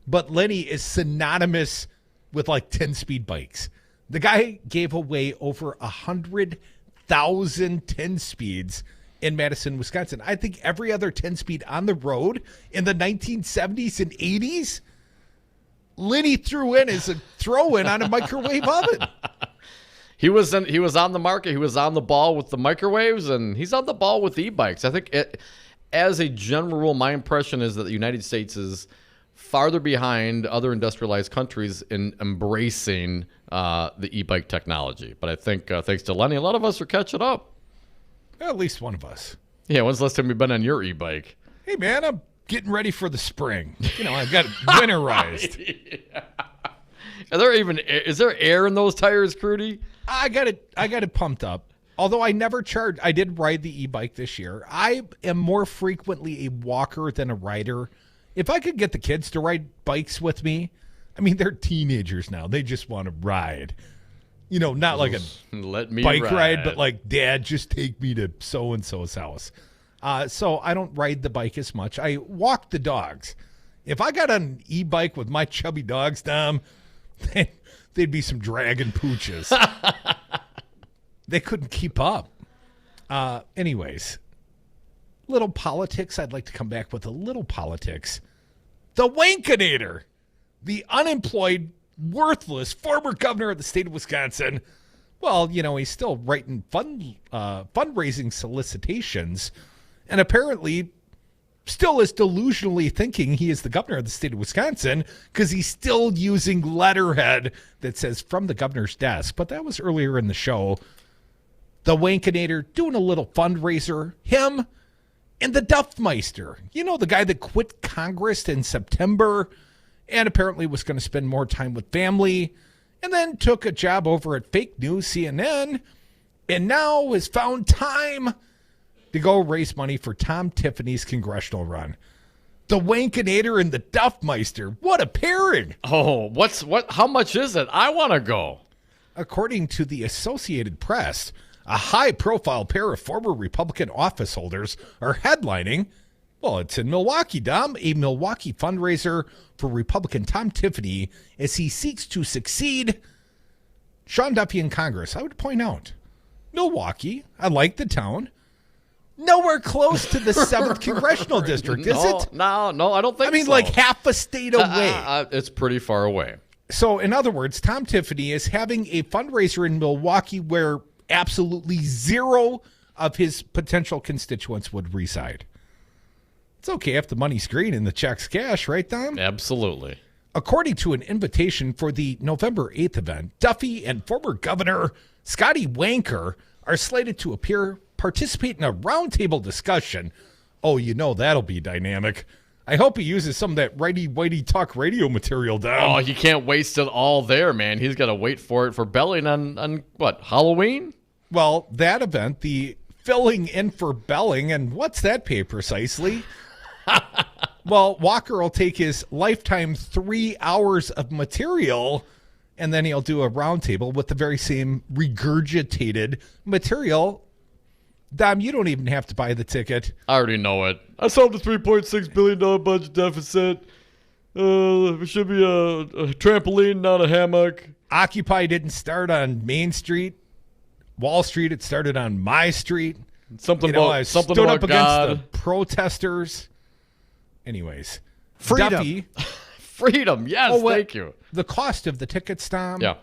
But Lenny is synonymous with like 10-speed bikes. The guy gave away over 100,000 10-speeds in Madison, Wisconsin. I think every other 10-speed on the road in the 1970s and 80s, Lenny threw in as a throw-in on a microwave oven. He was on the market. He was on the ball with the microwaves, and he's on the ball with e-bikes. I think, as a general rule, my impression is that the United States is farther behind other industrialized countries in embracing the e-bike technology. But I think, thanks to Lenny, a lot of us are catching up. At least one of us. Yeah, when's the last time you've been on your e-bike? Hey, man, I'm getting ready for the spring. You know, I've got it winterized. Yeah. Is there air in those tires, Crudy? I got it pumped up. Although I never charged. I did ride the e-bike this year. I am more frequently a walker than a rider. If I could get the kids to ride bikes with me, I mean, they're teenagers now. They just want to ride. You know, not like a bike ride, but like, Dad, just take me to so-and-so's house. So I don't ride the bike as much. I walk the dogs. If I got an e-bike with my chubby dogs, Tom, they'd be some dragon pooches. They couldn't keep up. Anyways, little politics. I'd like to come back with a little politics. The Wankinator, the unemployed, worthless former governor of the state of Wisconsin. Well, you know, he's still writing fundraising solicitations. And apparently still is delusionally thinking he is the governor of the state of Wisconsin because he's still using letterhead that says from the governor's desk. But that was earlier in the show. The Wankinator doing a little fundraiser. Him and the Duffmeister. You know, the guy that quit Congress in September and apparently was going to spend more time with family and then took a job over at fake news CNN and now has found time to go raise money for Tom Tiffany's congressional run. The Wankinator and the Duffmeister. What a pairing. Oh, how much is it? I want to go. According to the Associated Press, a high-profile pair of former Republican office holders are headlining, well, it's in Milwaukee, Dom, a Milwaukee fundraiser for Republican Tom Tiffany as he seeks to succeed Sean Duffy in Congress. I would point out, Milwaukee, I like the town. Nowhere close to the 7th Congressional District, is it? No, I don't think so. I mean, like half a state away. It's pretty far away. So, in other words, Tom Tiffany is having a fundraiser in Milwaukee where absolutely zero of his potential constituents would reside. It's okay if the money's green and the check's cash, right, Tom? Absolutely. According to an invitation for the November 8th event, Duffy and former Governor Scotty Wanker are slated to participate in a roundtable discussion. Oh, you know that'll be dynamic. I hope he uses some of that righty-whitey talk radio material, Dom. Oh, he can't waste it all there, man. He's got to wait for it for Belling on what, Halloween? Well, that event, the filling in for Belling, and what's that pay precisely? Well, Walker will take his lifetime 3 hours of material, and then he'll do a roundtable with the very same regurgitated material. Dom, you don't even have to buy the ticket. I already know it. I solved a $3.6 billion budget deficit. It should be a trampoline, not a hammock. Occupy didn't start on Main Street. Wall Street, it started on my street. Something I something stood about up against God. the protesters. Anyways. Freedom. Duffy, Freedom, yes, thank you. The cost of the tickets, Tom. Yeah.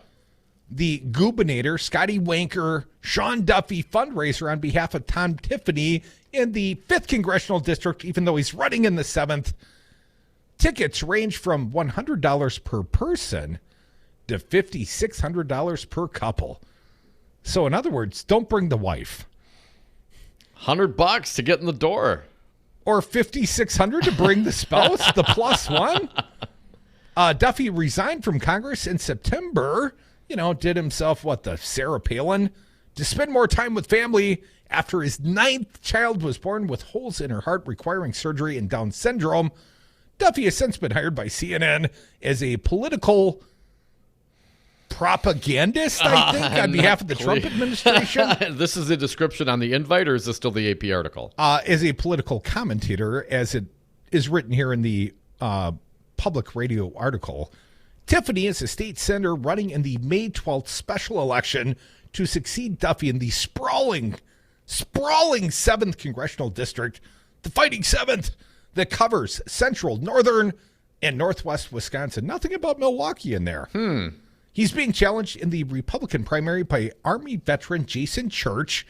The Gubernator, Scotty Wanker, Sean Duffy fundraiser on behalf of Tom Tiffany in the 5th Congressional District, even though he's running in the 7th. Tickets range from $100 per person to $5,600 per couple. So in other words, don't bring the wife. $100 to get in the door. Or $5,600 to bring the spouse, the plus one. Duffy resigned from Congress in September. You know, did himself, the Sarah Palin, to spend more time with family after his 9th child was born with holes in her heart requiring surgery and Down syndrome. Duffy has since been hired by CNN as a political propagandist, I think, on behalf of the Trump administration. This is the description on the invite, or is this still the AP article? As a political commentator, as it is written here in the public radio article. Tiffany is a state senator running in the May 12th special election to succeed Duffy in the sprawling 7th Congressional District, the Fighting 7th, that covers central, northern, and northwest Wisconsin. Nothing about Milwaukee in there. He's being challenged in the Republican primary by Army veteran Jason Church.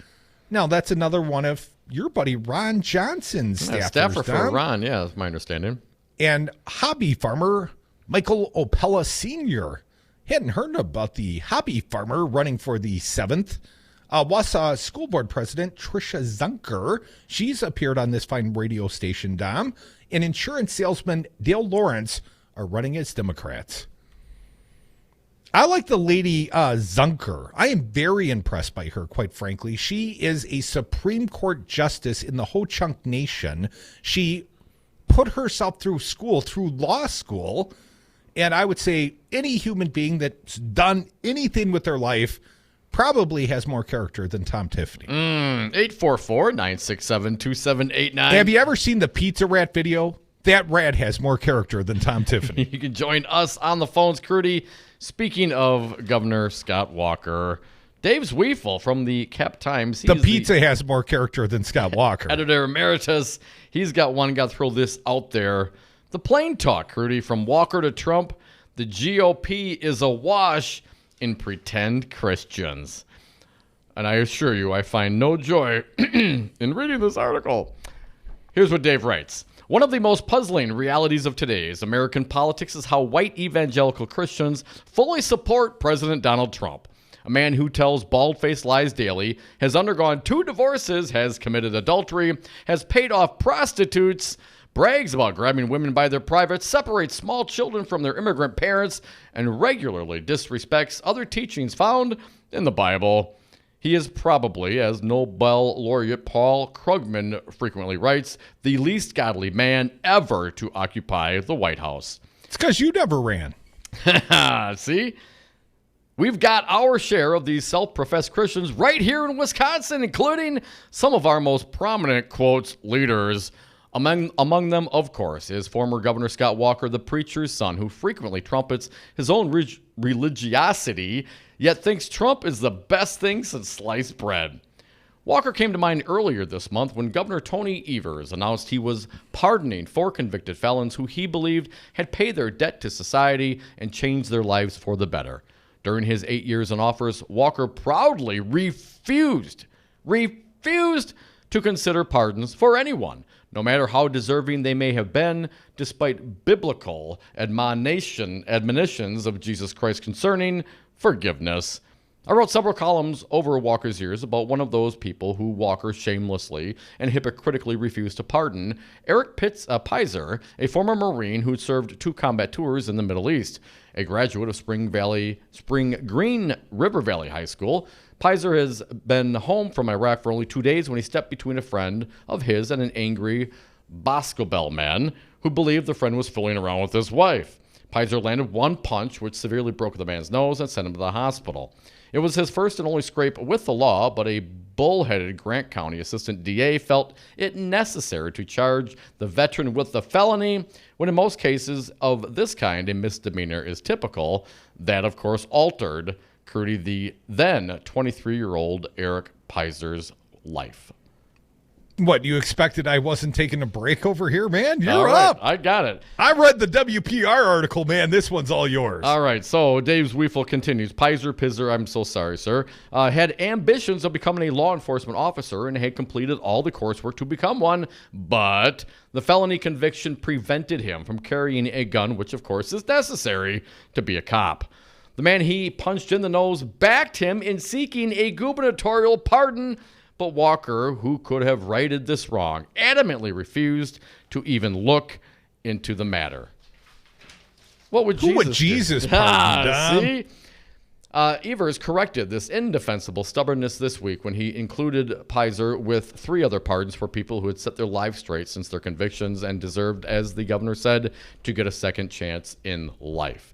Now, that's another one of your buddy Ron Johnson's staffers. Staffer for Ron, yeah, that's my understanding. And hobby farmer Michael Opella Sr. Hadn't heard about the hobby farmer running for the 7th. Wausau School Board President Tricia Zunker, she's appeared on this fine radio station, Dom. And insurance salesman Dale Lawrence are running as Democrats. I like the lady Zunker. I am very impressed by her, quite frankly. She is a Supreme Court justice in the Ho-Chunk Nation. She put herself through law school, and I would say any human being that's done anything with their life probably has more character than Tom Tiffany. 844-967-2789. Have you ever seen the Pizza Rat video? That rat has more character than Tom Tiffany. You can join us on the phones, Crudy. Speaking of Governor Scott Walker, Dave Zwiefel from the Cap Times. The pizza has more character than Scott Walker. Editor Emeritus. He's got one. Got to throw this out there. The plain talk, Crudy, from Walker to Trump. The GOP is awash in pretend Christians. And I assure you, I find no joy in reading this article. Here's what Dave writes. One of the most puzzling realities of today's American politics is how white evangelical Christians fully support President Donald Trump. A man who tells bald-faced lies daily, has undergone 2 divorces, has committed adultery, has paid off prostitutes, brags about grabbing women by their privates, separates small children from their immigrant parents, and regularly disrespects other teachings found in the Bible. He is probably, as Nobel laureate Paul Krugman frequently writes, the least godly man ever to occupy the White House. It's because you never ran. See? We've got our share of these self-professed Christians right here in Wisconsin, including some of our most prominent, quotes, leaders. Among them, of course, is former Governor Scott Walker, the preacher's son, who frequently trumpets his own religiosity, yet thinks Trump is the best thing since sliced bread. Walker came to mind earlier this month when Governor Tony Evers announced he was pardoning 4 convicted felons who he believed had paid their debt to society and changed their lives for the better. During his 8 years in office, Walker proudly refused to consider pardons for anyone, no matter how deserving they may have been, despite biblical admonitions of Jesus Christ concerning forgiveness. I wrote several columns over Walker's years about one of those people who Walker shamelessly and hypocritically refused to pardon, Eric Pizer, a former Marine who served 2 combat tours in the Middle East. A graduate of Spring Green River Valley High School, Pizer has been home from Iraq for only 2 days when he stepped between a friend of his and an angry Boscobel man who believed the friend was fooling around with his wife. Pizer landed 1 punch, which severely broke the man's nose and sent him to the hospital. It was his first and only scrape with the law, but a bullheaded Grant County assistant DA felt it necessary to charge the veteran with the felony, when in most cases of this kind, a misdemeanor is typical. That, of course, altered the then 23-year-old Eric Pizer's life. What, you expected I wasn't taking a break over here, man? You're right, up. I got it. I read the WPR article, man. This one's all yours. All right, so Dave Zwiefel continues. Pizer, I'm so sorry, sir, had ambitions of becoming a law enforcement officer and had completed all the coursework to become one, but the felony conviction prevented him from carrying a gun, which, of course, is necessary to be a cop. The man he punched in the nose backed him in seeking a gubernatorial pardon, but Walker, who could have righted this wrong, adamantly refused to even look into the matter. What would Jesus pardon? See? Evers corrected this indefensible stubbornness this week when he included Pizer with 3 other pardons for people who had set their lives straight since their convictions and deserved, as the governor said, to get a second chance in life.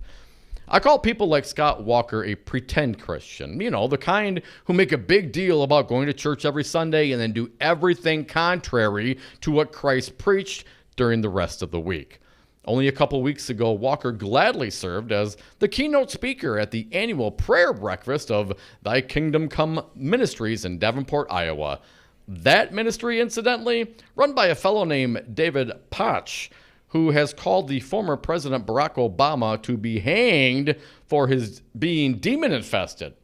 I call people like Scott Walker a pretend Christian. You know, the kind who make a big deal about going to church every Sunday and then do everything contrary to what Christ preached during the rest of the week. Only a couple weeks ago, Walker gladly served as the keynote speaker at the annual prayer breakfast of Thy Kingdom Come Ministries in Davenport, Iowa. That ministry, incidentally, run by a fellow named David Potch, who has called the former President Barack Obama to be hanged for his being demon-infested.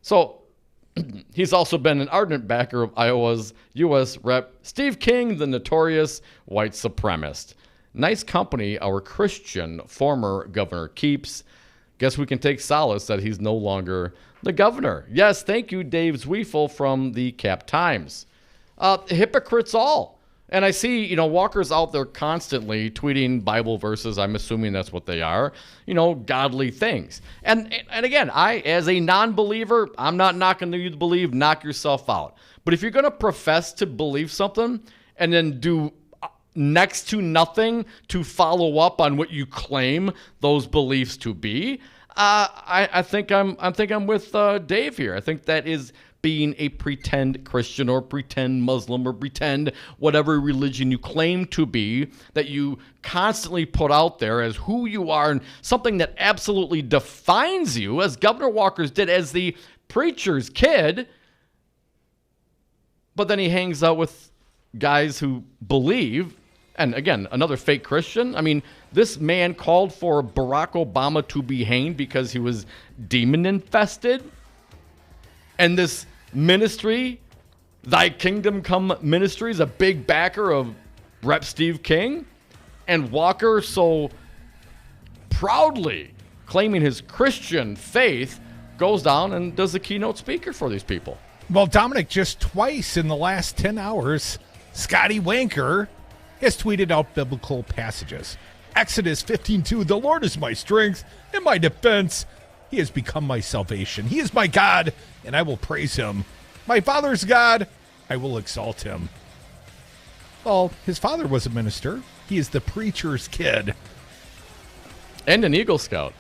So he's also been an ardent backer of Iowa's U.S. Rep. Steve King, the notorious white supremacist. Nice company our Christian former governor keeps. Guess we can take solace that he's no longer the governor. Yes, thank you, Dave Zwiefel from the Cap Times. Hypocrites all. And I see, Walker's out there constantly tweeting Bible verses. I'm assuming that's what they are, godly things. And again, I, as a non-believer, I'm not knocking you to believe, knock yourself out. But if you're going to profess to believe something and then do next to nothing to follow up on what you claim those beliefs to be, I think I'm with Dave here. I think that is being a pretend Christian or pretend Muslim or pretend whatever religion you claim to be, that you constantly put out there as who you are and something that absolutely defines you, as Governor Walker's did as the preacher's kid. But then he hangs out with guys who believe, and again, another fake Christian. I mean, this man called for Barack Obama to be hanged because he was demon-infested. And this ministry, Thy Kingdom Come Ministry, is a big backer of Rep Steve King, and Walker so proudly claiming his Christian faith goes down and does the keynote speaker for these people. Well, Dominic, just twice in the last 10 hours, Scotty Wanker has tweeted out biblical passages. Exodus 15:2, the Lord is my strength and my defense. He has become my salvation. He is my God, and I will praise him. My father's God, I will exalt him. Well, his father was a minister. He is the preacher's kid. And an Eagle Scout.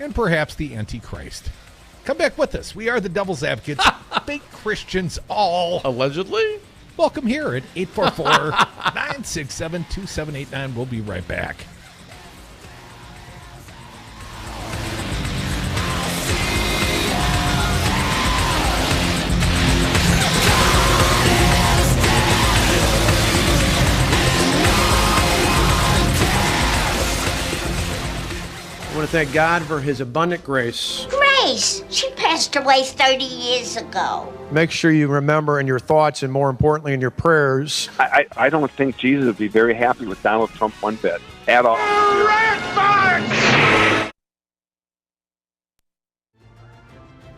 And perhaps the Antichrist. Come back with us. We are the Devil's Advocates. Big Christians all. Allegedly? Welcome here at 844-967-2789. We'll be right back. I want to thank God for his abundant grace. Grace! She passed away 30 years ago. Make sure you remember in your thoughts and more importantly in your prayers. I don't think Jesus would be very happy with Donald Trump one bit at all.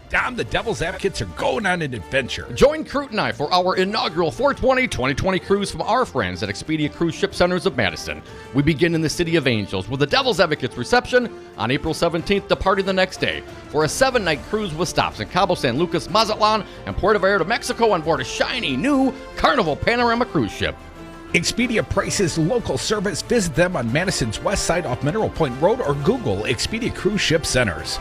Dom, the Devil's Advocates are going on an adventure. Join Crute and I for our inaugural 420-2020 cruise from our friends at Expedia Cruise Ship Centers of Madison. We begin in the City of Angels with the Devil's Advocates reception on April 17th, departing the next day for a 7-night cruise with stops in Cabo San Lucas, Mazatlan, and Puerto Vallarta, Mexico on board a shiny new Carnival Panorama cruise ship. Expedia prices local service. Visit them on Madison's west side off Mineral Point Road or Google Expedia Cruise Ship Centers.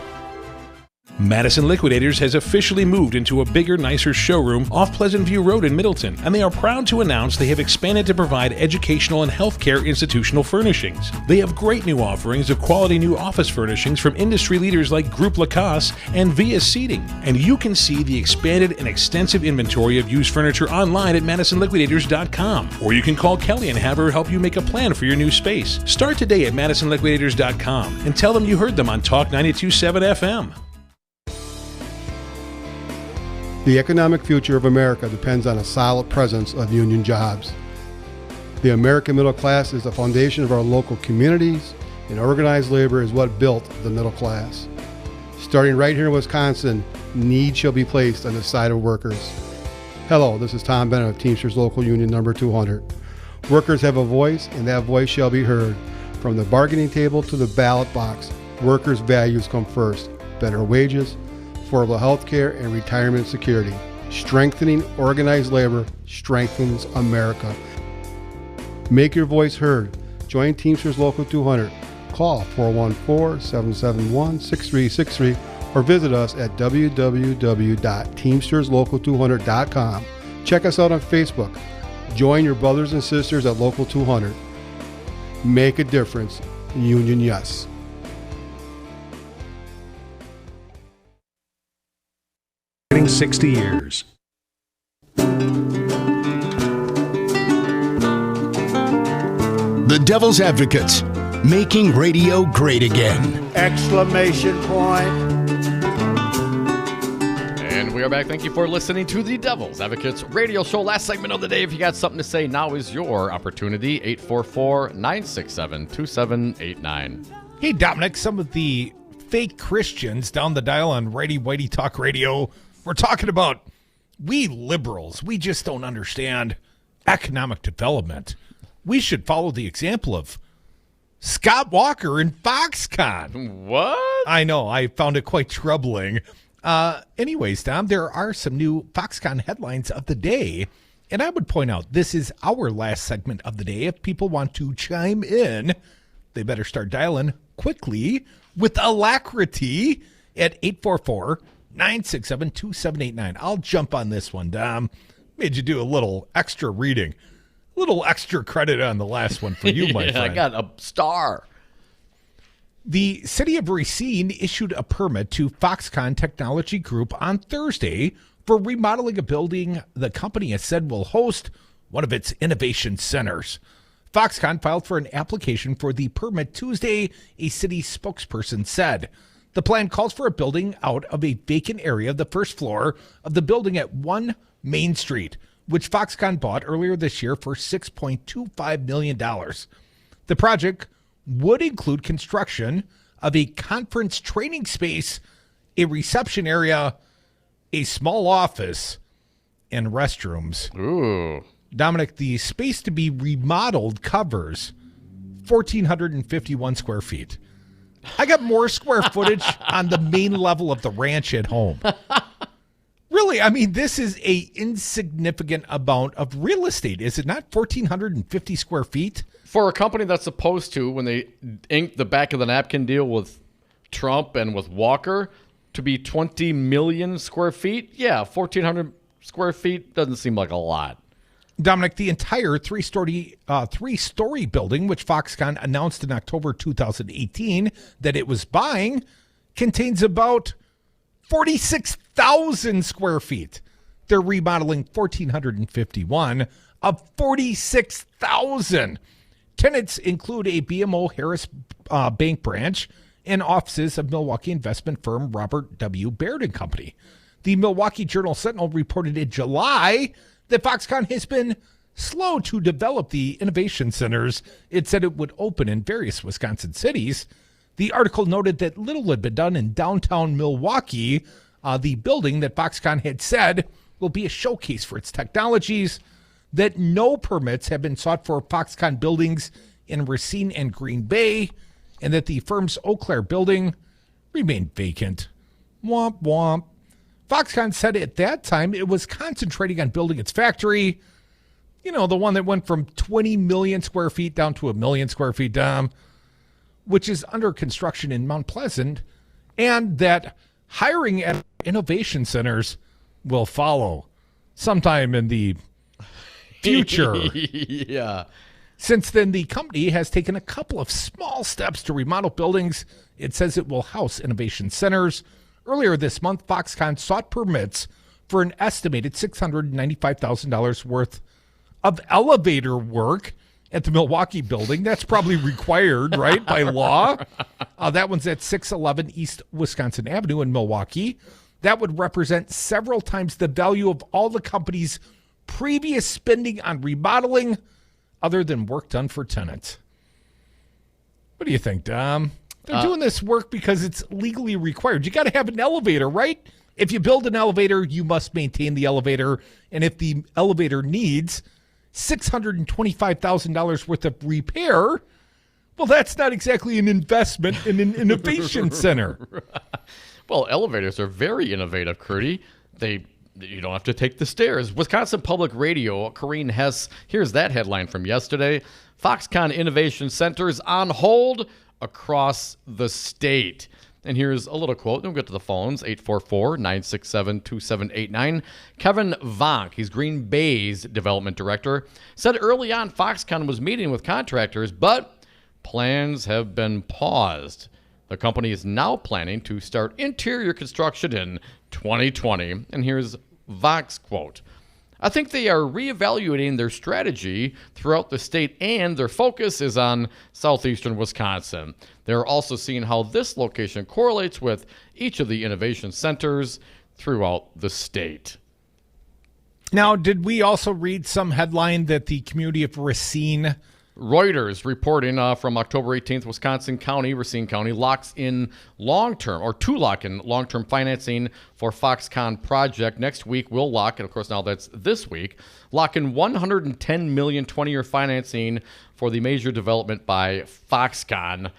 Madison Liquidators has officially moved into a bigger, nicer showroom off Pleasant View Road in Middleton, and they are proud to announce they have expanded to provide educational and healthcare institutional furnishings. They have great new offerings of quality new office furnishings from industry leaders like Groupe Lacoste and Via Seating, and you can see the expanded and extensive inventory of used furniture online at MadisonLiquidators.com, or you can call Kelly and have her help you make a plan for your new space. Start today at MadisonLiquidators.com and tell them you heard them on Talk 92.7 FM. The economic future of America depends on a solid presence of union jobs. The American middle class is the foundation of our local communities, and organized labor is what built the middle class. Starting right here in Wisconsin, need shall be placed on the side of workers. Hello, this is Tom Bennett of Teamsters Local Union number 200. Workers have a voice, and that voice shall be heard. From the bargaining table to the ballot box, workers' values come first. Better wages, affordable health care, and retirement security. Strengthening organized labor strengthens America. Make your voice heard. Join Teamsters Local 200. Call 414-771-6363 or visit us at www.teamsterslocal200.com. Check us out on Facebook. Join your brothers and sisters at Local 200. Make a difference. Union yes. 60 years. The Devil's Advocates, making radio great again! Exclamation point. And we are back. Thank you for listening to the Devil's Advocates radio show. Last segment of the day. If you got something to say, now is your opportunity. 844-967-2789. Hey, Dominic, some of the fake Christians down the dial on Righty Whitey Talk Radio, we're talking about we liberals. We just don't understand economic development. We should follow the example of Scott Walker and Foxconn. What? I know. I found it quite troubling. Anyways, Dom, there are some new Foxconn headlines of the day. And I would point out, this is our last segment of the day. If people want to chime in, they better start dialing quickly with alacrity at 844-967-2789. I'll jump on this one, Dom. Made you do a little extra reading. A little extra credit on the last one for you, my friend. I got a star. The city of Racine issued a permit to Foxconn Technology Group on Thursday for remodeling a building the company has said will host one of its innovation centers. Foxconn filed for an application for the permit Tuesday, a city spokesperson said. The plan calls for a building out of a vacant area of the first floor of the building at 1 Main Street, which Foxconn bought earlier this year for $6.25 million. The project would include construction of a conference training space, a reception area, a small office, and restrooms. Ooh. Dominic, the space to be remodeled covers 1,451 square feet. I got more square footage on the main level of the ranch at home. Really, I mean, this is a insignificant amount of real estate. Is it not 1,450 square feet? For a company that's supposed to, when they inked the back of the napkin deal with Trump and with Walker, to be 20 million square feet, yeah, 1,400 square feet doesn't seem like a lot. Dominic, the entire three-story building, which Foxconn announced in October 2018 that it was buying, contains about 46,000 square feet. They're remodeling 1,451 of 46,000. Tenants include a BMO Harris Bank branch and offices of Milwaukee investment firm Robert W. Baird & Company. The Milwaukee Journal-Sentinel reported in July that Foxconn has been slow to develop the innovation centers it said it would open in various Wisconsin cities. The article noted that little had been done in downtown Milwaukee, the building that Foxconn had said will be a showcase for its technologies, that no permits have been sought for Foxconn buildings in Racine and Green Bay, and that the firm's Eau Claire building remained vacant. Womp womp. Foxconn said at that time it was concentrating on building its factory, you know, the one that went from 20 million square feet down to 1 million square feet down, which is under construction in Mount Pleasant, and that hiring at innovation centers will follow sometime in the future. Yeah. Since then, the company has taken a couple of small steps to remodel buildings. It says it will house innovation centers. Earlier this month, Foxconn sought permits for an estimated $695,000 worth of elevator work at the Milwaukee building. That's probably required, right, by law. That one's at 611 East Wisconsin Avenue in Milwaukee. That would represent several times the value of all the company's previous spending on remodeling, other than work done for tenants. What do you think, Dom? They're doing this work because it's legally required. You got to have an elevator, right? If you build an elevator, you must maintain the elevator. And if the elevator needs $625,000 worth of repair, well, that's not exactly an investment in an innovation center. Well, elevators are very innovative, Curdy. You don't have to take the stairs. Wisconsin Public Radio, Corrine Hess, here's that headline from yesterday. Foxconn Innovation Centers on hold across the state. And here's a little quote. Then we'll get to the phones, 844-967-2789. Kevin Vonk, he's Green Bay's development director, said early on Foxconn was meeting with contractors, but plans have been paused. The company is now planning to start interior construction in 2020. And here's Vonk's quote. I think they are reevaluating their strategy throughout the state, and their focus is on southeastern Wisconsin. They're also seeing how this location correlates with each of the innovation centers throughout the state. Now, did we also read some headline that the community of Racine... Reuters reporting from October 18th, Racine County locks in long-term financing for Foxconn project. Next week, we'll lock, and of course now that's this week, lock in $110 million 20-year financing for the major development by Foxconn.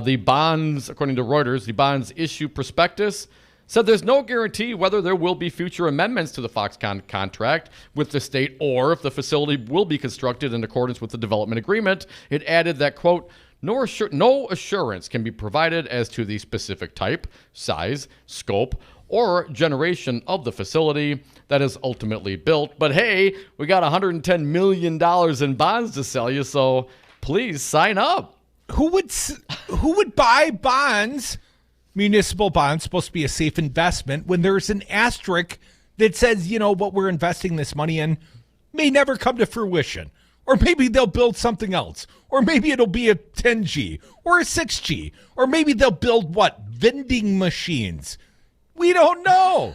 The bonds, according to Reuters, the bonds issue prospectus said there's no guarantee whether there will be future amendments to the Foxconn contract with the state or if the facility will be constructed in accordance with the development agreement. It added that, quote, no assurance can be provided as to the specific type, size, scope, or generation of the facility that is ultimately built. But hey, we got $110 million in bonds to sell you, so please sign up. Who would buy bonds? Municipal bonds supposed to be a safe investment when there's an asterisk that says, you know, what we're investing this money in may never come to fruition. Or maybe they'll build something else. Or maybe it'll be a 10G or a 6G. Or maybe they'll build vending machines. We don't know.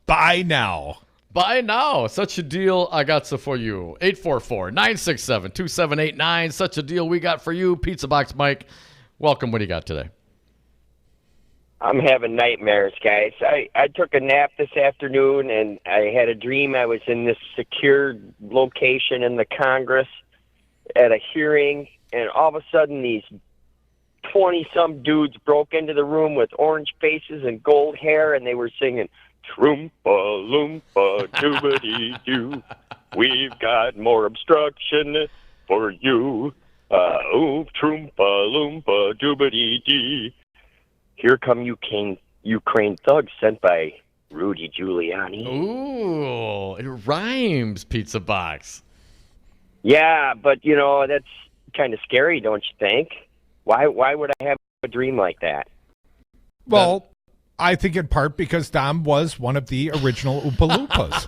Buy now. Buy now. Such a deal I got for you. 844-967-2789. Such a deal we got for you. Pizza Box Mike, welcome. What do you got today? I'm having nightmares, guys. I took a nap this afternoon, and I had a dream I was in this secure location in the Congress at a hearing, and all of a sudden these 20-some dudes broke into the room with orange faces and gold hair, and they were singing, Troompa Loompa Doobity-Doo. We've got more obstruction for you. Troompa Loompa Doobity-Dee. Here come Ukraine thugs sent by Rudy Giuliani. Ooh, it rhymes, Pizza Box. Yeah, but, that's kind of scary, don't you think? Why would I have a dream like that? Well, I think in part because Dom was one of the original Oompa Loompas.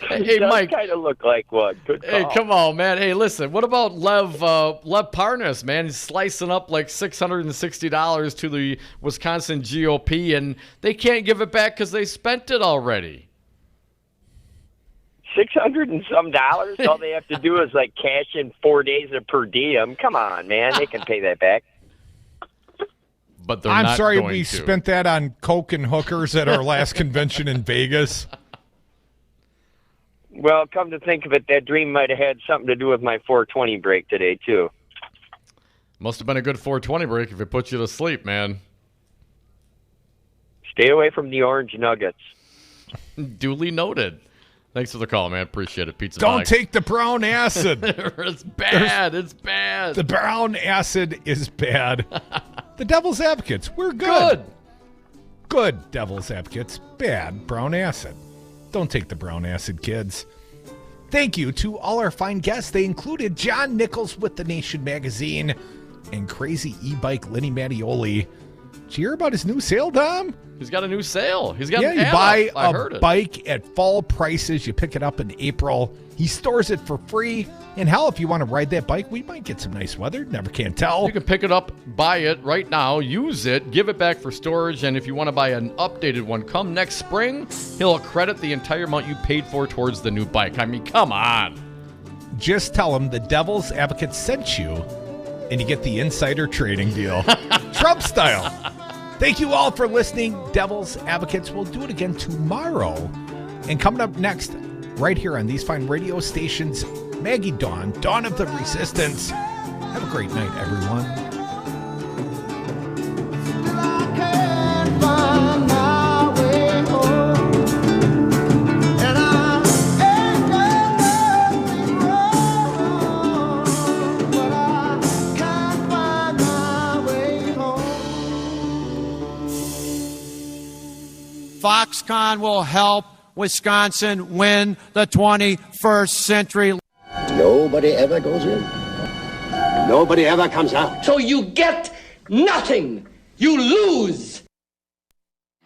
Hey, Mike. kind of look like one. Good call. Hey, come on, man. Hey, listen. What about Lev Parnas, man? He's slicing up like $660 to the Wisconsin GOP, and they can't give it back because they spent it already. $600 and some dollars? All they have to do is cash in 4 days of per diem. Come on, man. They can pay that back. But they're I'm not sorry going we to. spent that on coke and hookers at our last convention in Vegas. Well, come to think of it, that dream might have had something to do with my 420 break today, too. Must have been a good 420 break if it put you to sleep, man. Stay away from the orange nuggets. Duly noted. Thanks for the call, man. Appreciate it. Pizza Don't Box. take the brown acid. It's bad. It's bad. The brown acid is bad. The Devil's Advocates, we're good. Good Devil's Advocates, bad brown acid. Don't take the brown acid, kids. Thank you to all our fine guests. They included John Nichols with The Nation magazine and crazy e-bike Lenny Mattioli. Did you hear about his new sale, Dom? He's got a new sale. He's got an you ad buy up. I a heard it. bike at fall prices. You pick it up in April. He stores it for free. And hell, if you want to ride that bike, we might get some nice weather. Never can tell. You can pick it up, buy it right now, use it, give it back for storage, and if you want to buy an updated one, come next spring, he'll credit the entire amount you paid for towards the new bike. I mean, come on. Just tell him the Devil's Advocate sent you, and you get the insider trading deal. Trump style. Thank you all for listening, Devil's Advocates. We'll do it again tomorrow. And coming up next, right here on these fine radio stations, Maggie Dawn, Dawn of the Resistance. Have a great night, everyone. Foxconn will help Wisconsin win the 21st century. Nobody ever goes in. Nobody ever comes out. So you get nothing. You lose.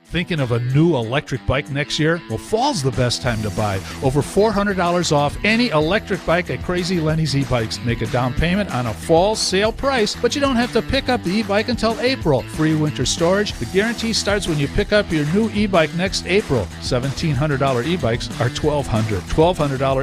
Thinking of a new electric bike next year? Well, fall's the best time to buy. Over $400 off any electric bike at Crazy Lenny's e-bikes. Make a down payment on a fall sale price, but you don't have to pick up the e-bike until April. Free winter storage. The guarantee starts when you pick up your new e-bike next April. $1,700 e-bikes are $1,200. $1,200